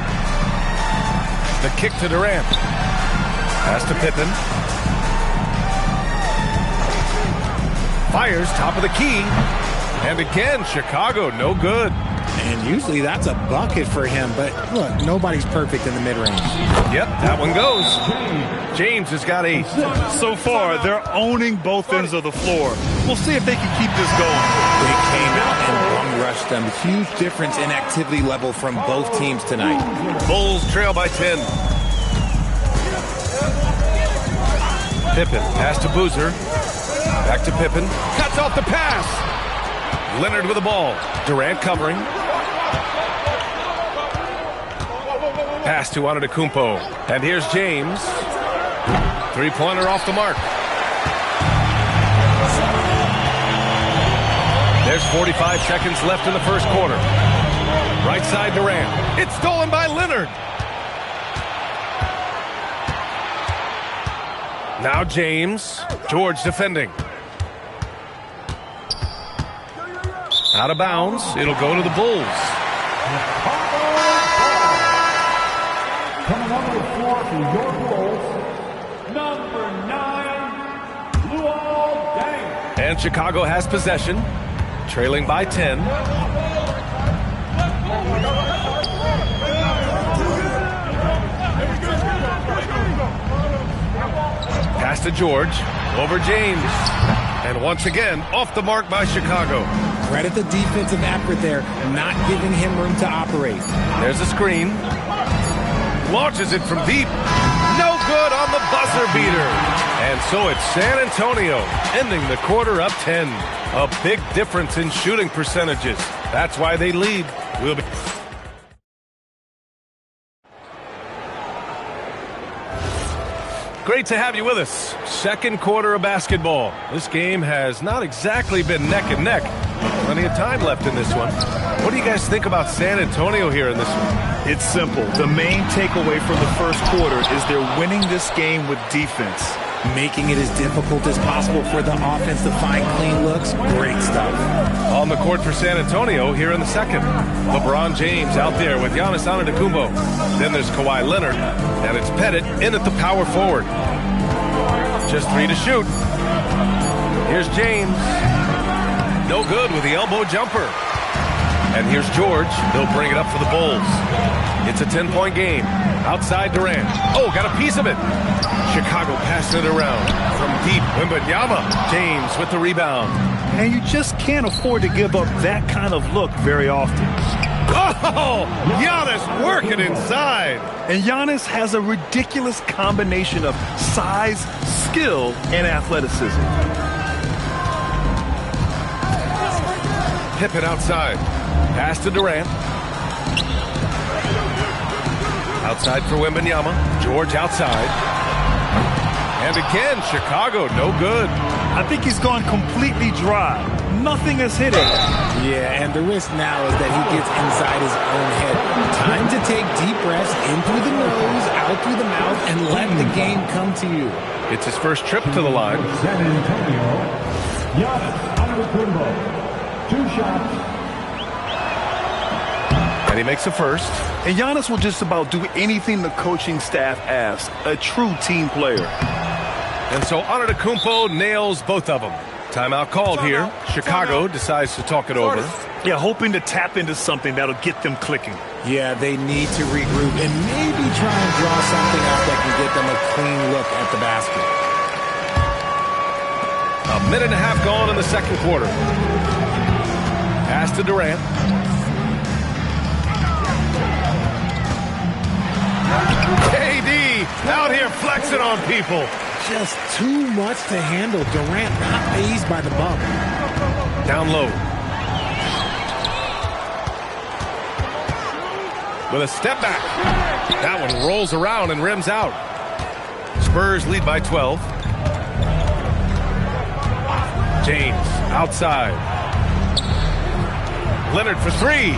The kick to Durant. Pass to Pippen. Fires top of the key. And again, Chicago, no good. And usually that's a bucket for him, but look, nobody's perfect in the mid-range. Yep, that one goes. James has got 8. So far, they're owning both ends of the floor. We'll see if they can keep this going. They came out and bum rushed them. Huge difference in activity level from both teams tonight. Bulls trail by 10. Pippen, pass to Boozer. Back to Pippen. Cuts off the pass. Leonard with the ball. Durant covering. Pass to Antetokounmpo. And here's James. Three-pointer off the mark. There's 45 seconds left in the first quarter. Right side Durant. It's stolen by Leonard. Now James. George defending. Out of bounds. It'll go to the Bulls. Coming up with 4 for your Bulls, number 9, Luol Deng. And Chicago has possession, trailing by 10. Pass to George, over James. And once again, off the mark by Chicago. Credit the defensive effort there, not giving him room to operate. There's a screen. Launches it from deep. No good on the buzzer beater. And so it's San Antonio ending the quarter up 10. A big difference in shooting percentages. That's why they lead. We'll be... Great to have you with us. Second quarter of basketball. This game has not exactly been neck and neck. Plenty of time left in this one. What do you guys think about San Antonio here in this one? It's simple. The main takeaway from the first quarter is they're winning this game with defense. Making it as difficult as possible for the offense to find clean looks. Great stuff. On the court for San Antonio here in the second. LeBron James out there with Giannis Antetokounmpo. Then there's Kawhi Leonard. And it's Pettit in at the power forward. Just 3 to shoot. Here's James. No good with the elbow jumper. And here's George. They'll bring it up for the Bulls. It's a 10-point game. Outside Durant. Oh, got a piece of it. Chicago passing it around. From deep, Wembanyama. James with the rebound. And you just can't afford to give up that kind of look very often. Oh, Giannis working inside. And Giannis has a ridiculous combination of size, skill, and athleticism. Pippen outside. Pass to Durant. Outside for Wembanyama. George outside. And again, Chicago, no good. I think he's gone completely dry. Nothing has hit him. Yeah, and the risk now is that he gets inside his own head. Time to take deep breaths in through the nose, out through the mouth, and let the game come to you. It's his first trip to the line. San Antonio, Giannis Antetokounmpo. 2 shots. And he makes the first. And Giannis will just about do anything the coaching staff asks. A true team player. And so Antetokounmpo nails both of them. Timeout called here. Chicago decides to talk it over. Yeah, hoping to tap into something that'll get them clicking. Yeah, they need to regroup and maybe try and draw something up that can get them a clean look at the basket. A minute and a half gone in the second quarter. Pass to Durant. KD out here flexing on people. Just too much to handle. Durant not fazed by the bump. Down low. With a step back. That one rolls around and rims out. Spurs lead by 12. James outside. Leonard for 3.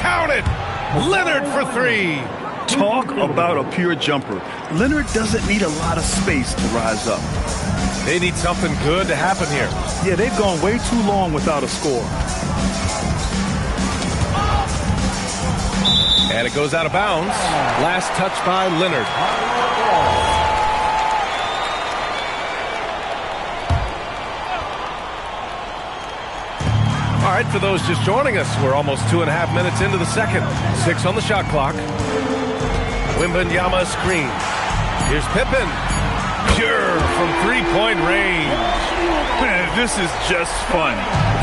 Count it! Leonard for 3. Talk about a pure jumper. Leonard doesn't need a lot of space to rise up. They need something good to happen here. Yeah, they've gone way too long without a score. And it goes out of bounds. Last touch by Leonard. All right, for those just joining us, we're almost 2.5 minutes into the second. 6 on the shot clock. Wembanyama screen. Here's Pippen. Pure from 3-point range. Man, this is just fun.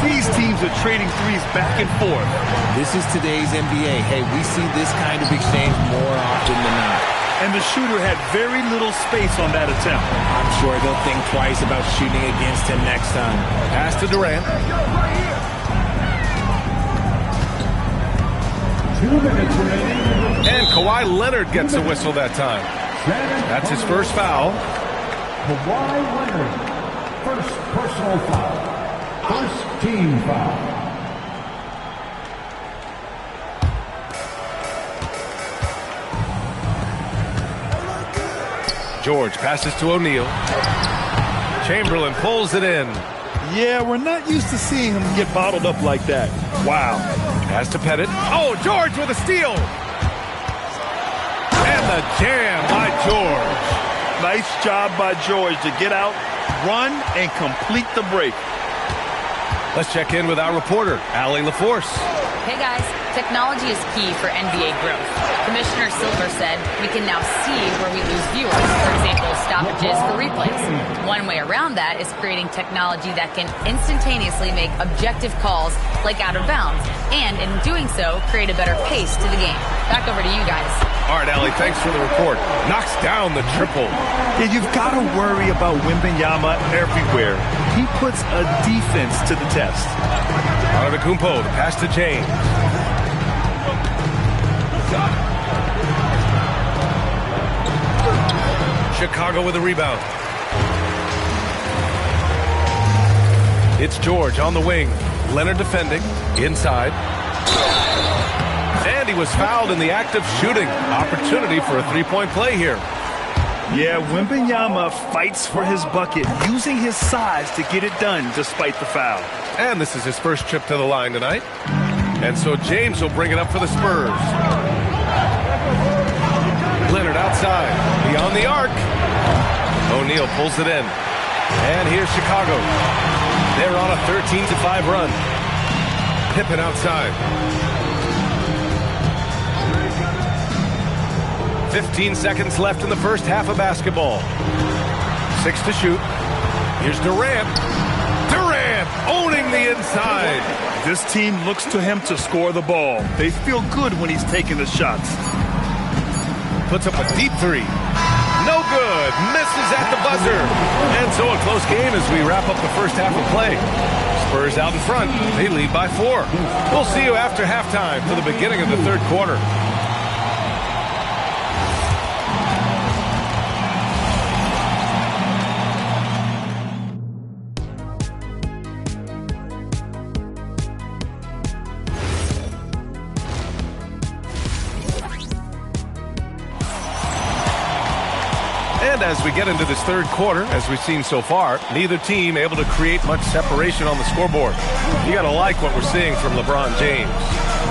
These teams are trading threes back and forth. This is today's NBA. Hey, we see this kind of exchange more often than not. And the shooter had very little space on that attempt. I'm sure they'll think twice about shooting against him next time. Pass to Durant. 2 minutes remaining. And Kawhi Leonard gets a whistle that time. That's his first foul. Kawhi Leonard, first personal foul. First team foul. George passes to O'Neal. Chamberlain pulls it in. Yeah, we're not used to seeing him get bottled up like that. Wow. Pass to Pettit. Oh, George with a steal. And the jam by George. Nice job by George to get out, run, and complete the break. Let's check in with our reporter, Allie LaForce. Hey guys, technology is key for NBA growth. Commissioner Silver said we can now see where we lose viewers, for example, stoppages for replays. One way around that is creating technology that can instantaneously make objective calls like out of bounds, and in doing so, create a better pace to the game. Back over to you guys. All right, Allie, thanks for the report. Knocks down the triple. Yeah, you've got to worry about Wembanyama everywhere. He puts a defense to the test. Antetokounmpo, the pass to James. Chicago with a rebound. It's George on the wing. Leonard defending. Inside. And he was fouled in the act of shooting. Opportunity for a three-point play here. Yeah, Wembanyama fights for his bucket, using his size to get it done despite the foul. And this is his first trip to the line tonight. And so James will bring it up for the Spurs. Leonard outside, beyond the arc. O'Neal pulls it in. And here's Chicago. They're on a 13-5 run. Pippen outside. 15 seconds left in the first half of basketball. 6 to shoot. Here's Durant. Durant owning the inside. This team looks to him to score the ball. They feel good when he's taking the shots. Puts up a deep three. No good. Misses at the buzzer. And so a close game as we wrap up the first half of play. Spurs out in front. They lead by 4. We'll see you after halftime for the beginning of the third quarter. And as we get into this third quarter, as we've seen so far, neither team able to create much separation on the scoreboard. You got to like what we're seeing from LeBron James.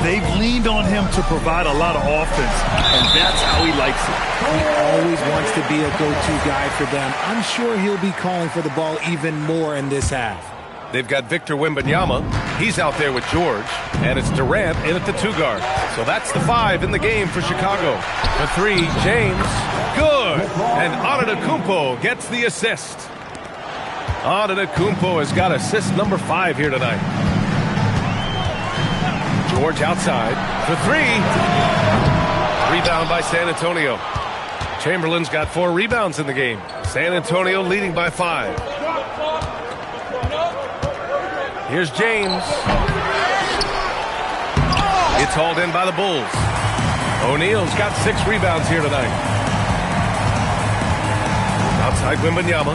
They've leaned on him to provide a lot of offense, and that's how he likes it. He always wants to be a go-to guy for them. I'm sure he'll be calling for the ball even more in this half. They've got Victor Wembanyama. He's out there with George. And it's Durant in at the 2 guard. So that's the 5 in the game for Chicago. The 3, James. Good. And Antetokounmpo gets the assist. Antetokounmpo has got assist number 5 here tonight. George outside for 3. Rebound by San Antonio. Chamberlain's got 4 rebounds in the game. San Antonio leading by 5. Here's James. It's hauled in by the Bulls. O'Neal's got 6 rebounds here tonight. Outside Wembanyama.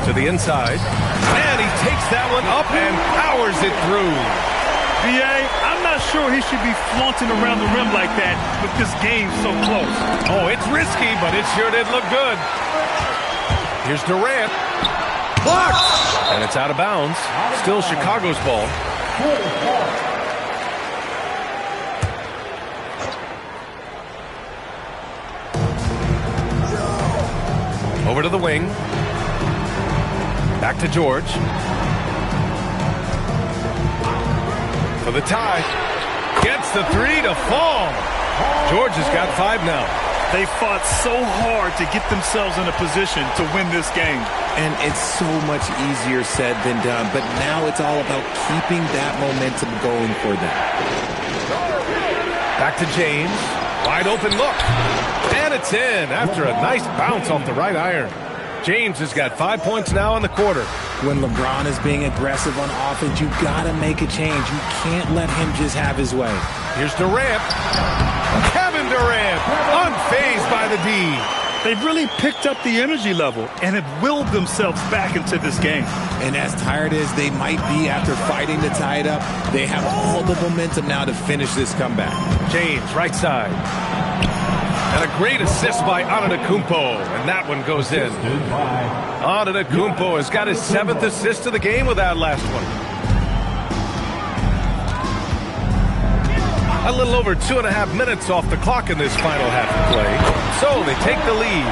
To the inside. And he takes that one up and powers it through. B.A., I'm not sure he should be flaunting around the rim like that with this game so close. Oh, it's risky, but it sure did look good. Here's Durant. Blocked! And it's out of bounds. Still Chicago's ball. Over to the wing. Back to George. For the tie. Gets the 3 to fall. George has got 5 now. They fought so hard to get themselves in a position to win this game. And it's so much easier said than done. But now it's all about keeping that momentum going for them. Back to James. Wide open look. And it's in after a nice bounce off the right iron. James has got 5 points now in the quarter. When LeBron is being aggressive on offense, you got to make a change. You can't let him just have his way. Here's Durant. Kevin Durant, unfazed by the D. They've really picked up the energy level and have willed themselves back into this game. And as tired as they might be after fighting to tie it up, they have all the momentum now to finish this comeback. James, right side. And a great assist by Antetokounmpo, and that one goes in. Antetokounmpo has got his 7th assist of the game with that last one. A little over 2.5 minutes off the clock in this final half of play. So they take the lead.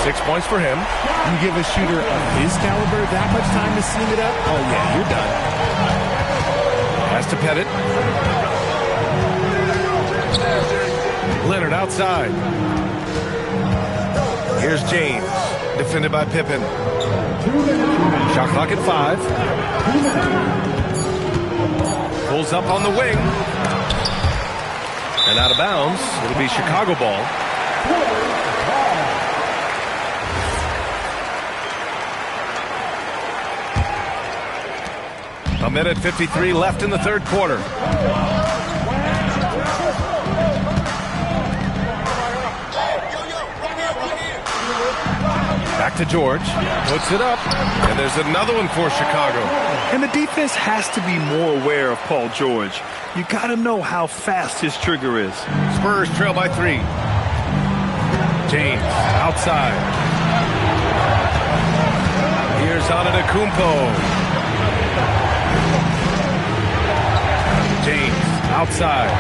6 points for him. You give a shooter of his caliber that much time to seam it up, oh yeah, you're done. Pass to Pettit. Leonard outside. Here's James, defended by Pippen. Shot clock at 5. Pulls up on the wing. And out of bounds. It'll be Chicago ball. A minute 53 left in the third quarter. Back to George. Puts it up. And there's another one for Chicago. And the defense has to be more aware of Paul George. You got to know how fast his trigger is. Spurs trail by 3. James outside. Here's Antetokounmpo. James outside.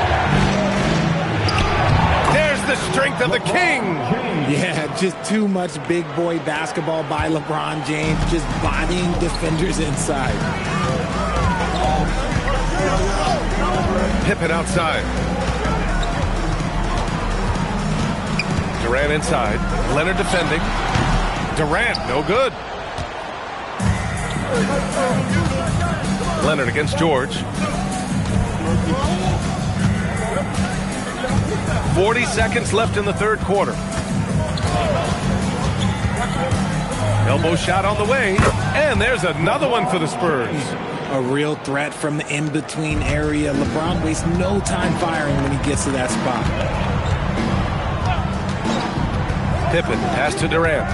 There's the strength of the King. Yeah, just too much big boy basketball by LeBron James, just bodying defenders inside. Pippen outside. Durant inside. Leonard defending. Durant, no good. Leonard against George. 40 seconds left in the third quarter. Elbow shot on the way. And there's another one for the Spurs. A real threat from the in-between area. LeBron wastes no time firing when he gets to that spot. Pippen pass to Durant.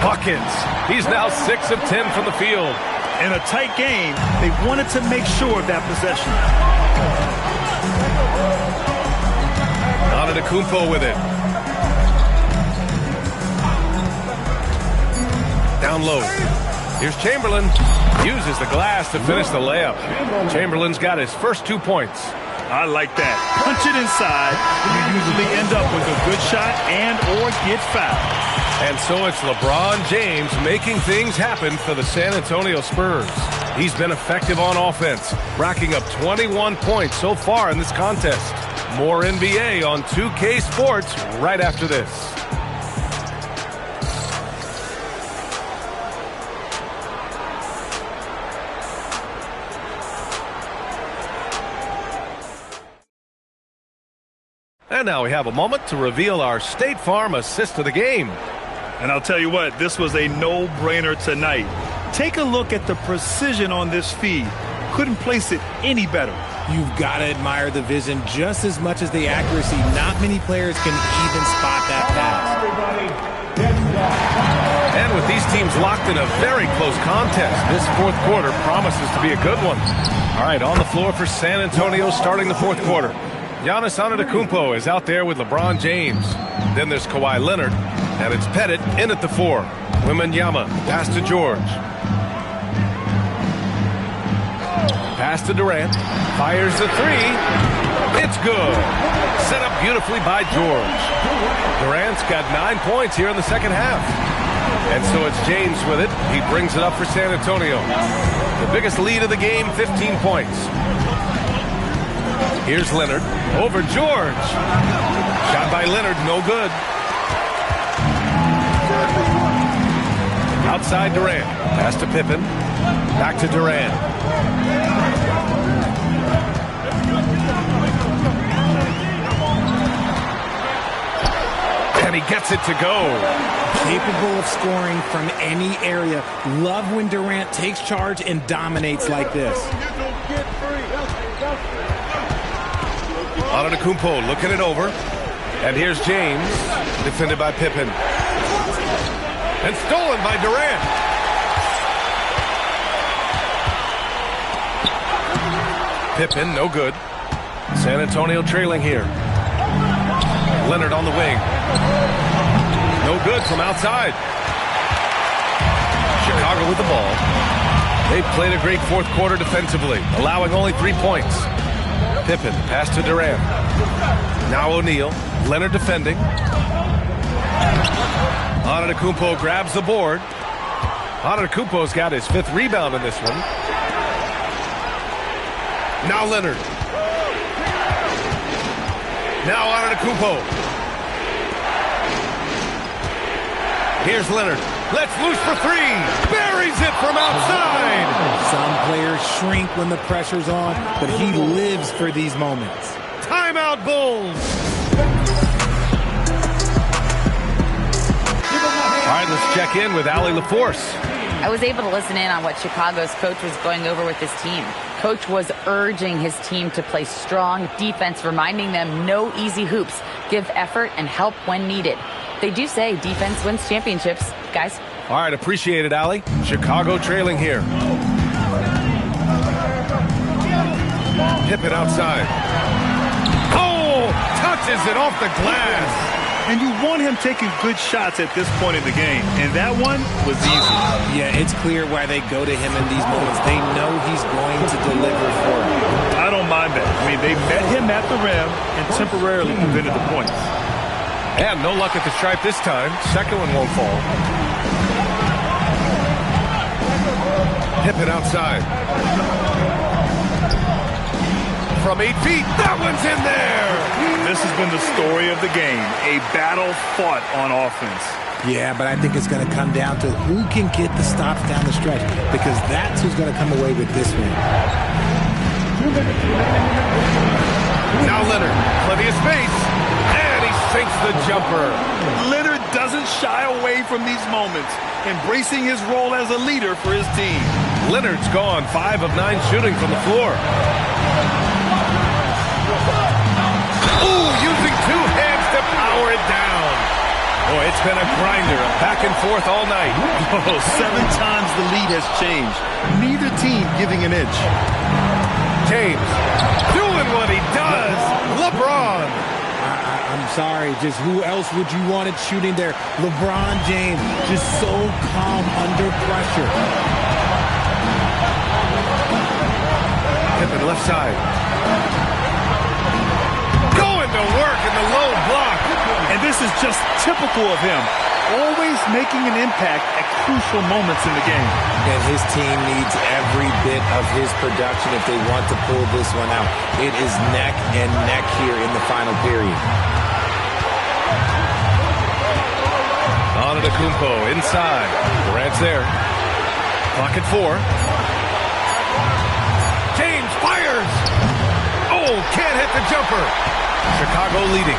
Buckets. He's now 6 of 10 from the field. In a tight game, they wanted to make sure of that possession. Antetokounmpo with it. Down low. Here's Chamberlain. Uses the glass to finish the layup. Chamberlain's got his first 2 points. I like that. Punch it inside. You usually end up with a good shot and or get fouled. And so it's LeBron James making things happen for the San Antonio Spurs. He's been effective on offense, racking up 21 points so far in this contest. More NBA on 2K Sports right after this. And now we have a moment to reveal our State Farm assist of the game. And I'll tell you what, this was a no-brainer tonight. Take a look at the precision on this feed. Couldn't place it any better. You've got to admire the vision just as much as the accuracy. Not many players can even spot that pass. And with these teams locked in a very close contest, this fourth quarter promises to be a good one. All right, on the floor for San Antonio starting the fourth quarter. Giannis Antetokounmpo is out there with LeBron James. Then there's Kawhi Leonard, and it's Pettit in at the 4. Wembanyama, pass to George. Pass to Durant, fires the 3. It's good. Set up beautifully by George. Durant's got 9 points here in the second half. And so it's James with it. He brings it up for San Antonio. The biggest lead of the game, 15 points. Here's Leonard over George. Shot by Leonard, no good. Outside Durant. Pass to Pippen. Back to Durant. And he gets it to go. Capable of scoring from any area. Love when Durant takes charge and dominates like this. Antetokounmpo looking it over. And here's James, defended by Pippen. And stolen by Durant. Pippen, no good. San Antonio trailing here. Leonard on the wing. No good from outside. Chicago with the ball. They've played a great fourth quarter defensively, allowing only 3 points. Pippen, pass to Durant. Now O'Neal. Leonard defending. Antetokounmpo grabs the board. Antetokounmpo's got his 5th rebound in this one. Now Leonard. Now Antetokounmpo. Here's Leonard. Let's loose for 3. Buries it from outside. Some players shrink when the pressure's on, but he lives for these moments. Timeout, Bulls. All right, let's check in with Allie LaForce. I was able to listen in on what Chicago's coach was going over with his team. Coach was urging his team to play strong defense, reminding them no easy hoops, give effort and help when needed. They do say defense wins championships, guys. All right, appreciate it, Allie. Chicago trailing here. Pippen outside. Oh, touches it off the glass. And you want him taking good shots at this point in the game. And that one was easy. Yeah, it's clear why they go to him in these moments. They know he's going to deliver for them. I don't mind that. I mean, they met him at the rim and temporarily prevented the points. And no luck at the stripe this time. Second one won't fall. Pippen outside. From 8 feet, that one's in there. This has been the story of the game. A battle fought on offense. Yeah, but I think it's going to come down to who can get the stops down the stretch, because that's who's going to come away with this win. Now Leonard, plenty of space, and he sinks the jumper. Leonard doesn't shy away from these moments, embracing his role as a leader for his team. Leonard's gone 5 of 9 shooting from the floor. Ooh, using 2 hands to power it down. Boy, it's been a grinder, back and forth all night. Oh, 7 times the lead has changed. Neither team giving an inch. James doing what he does. LeBron. I'm sorry, just who else would you want it shooting there? LeBron James, just so calm under pressure. Pippen left side. Going to work in the low block. And this is just typical of him. Always making an impact at crucial moments in the game. And his team needs every bit of his production if they want to pull this one out. It is neck and neck here in the final period. Antetokounmpo inside. Durant's there. Clock at 4. James fires. Oh, can't hit the jumper. Chicago leading.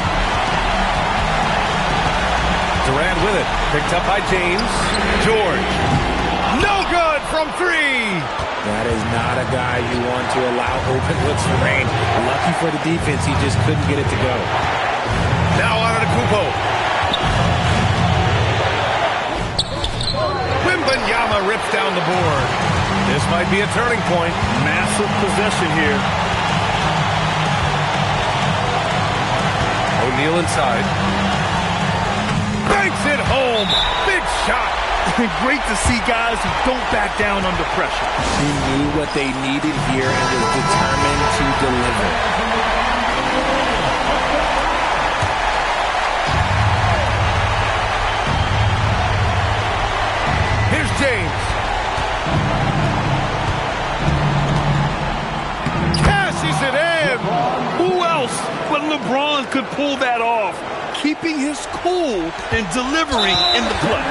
Durant with it. Picked up by James. George. No good from 3. That is not a guy you want to allow open looks to rain. Lucky for the defense, he just couldn't get it to go. Now Antetokounmpo. Wembanyama rips down the board. This might be a turning point. Massive possession here. O'Neal inside. Banks it home. Big shot. Great to see guys who don't back down under pressure. He knew what they needed here and was determined to deliver. Here's James. Cashes it in. Who else but LeBron could pull that off? Keeping his cool and delivering in the clutch.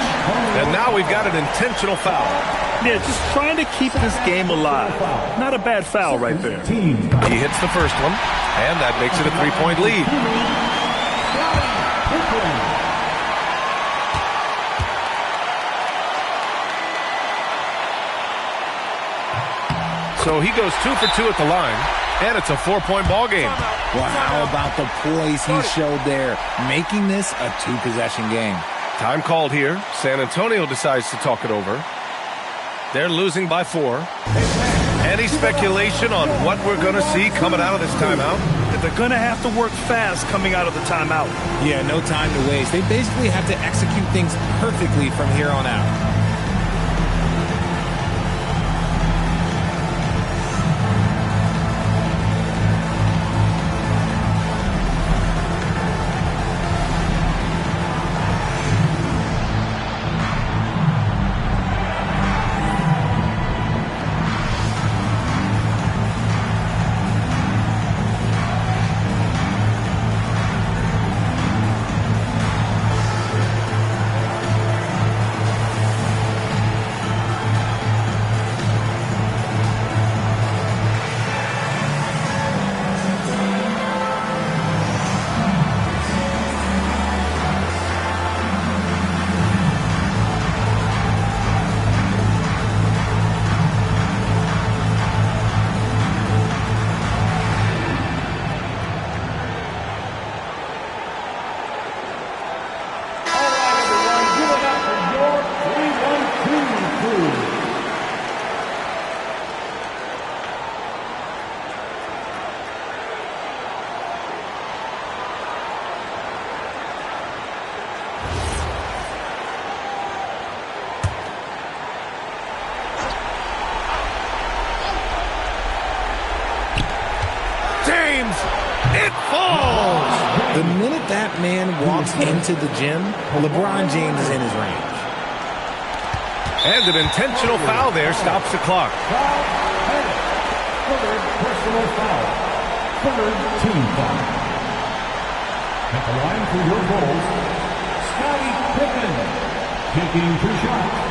And now we've got an intentional foul. Yeah, just trying to keep this game alive. Not a bad foul right there. He hits the first one, and that makes it a 3-point lead. So he goes 2 for 2 at the line, and it's a 4-point ball game. Well, how about the poise he showed there, making this a 2-possession game? Time called here. San Antonio decides to talk it over. They're losing by 4. Any speculation on what we're going to see coming out of this timeout? They're going to have to work fast coming out of the timeout. Yeah, no time to waste. They basically have to execute things perfectly from here on out. It falls! The minute that man walks into the gym, LeBron James is in his range. And an intentional foul there stops the clock. Third personal foul. Third team foul. At the line for your goals, Scottie Pippen taking 2 shots.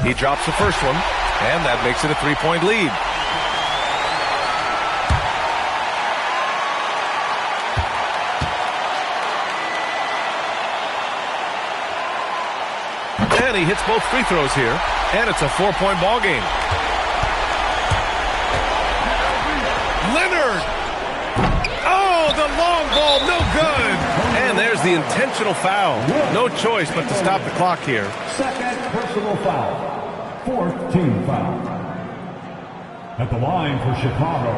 He drops the first one, and that makes it a 3-point lead. And he hits both free throws here, and it's a 4-point ball game. Leonard! Oh, the long ball, no good! And there's the intentional foul. No choice but to stop the clock here. Second personal foul. Fourth team foul. At the line for Chicago,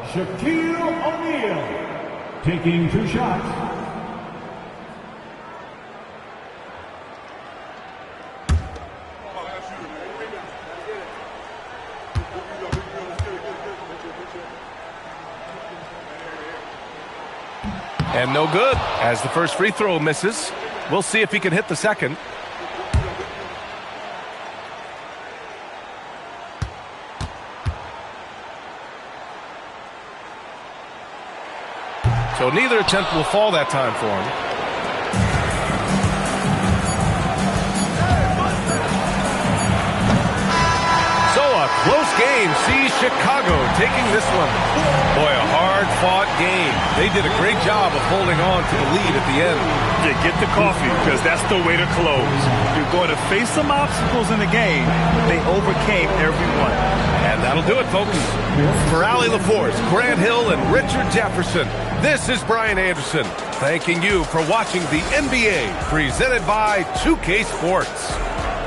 Shaquille O'Neal taking 2 shots. And no good, as the first free throw misses. We'll see if he can hit the second. So neither attempt will fall that time for him. So a close game sees Chicago taking this one. Boy, a hard-fought game. They did a great job of holding on to the lead at the end. Yeah, get the coffee, because that's the way to close. You're going to face some obstacles in the game. They overcame every one. And that'll do it, folks. For Allie LaForce, Grant Hill, and Richard Jefferson, this is Brian Anderson, thanking you for watching the NBA, presented by 2K Sports.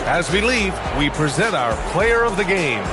As we leave, we present our player of the game.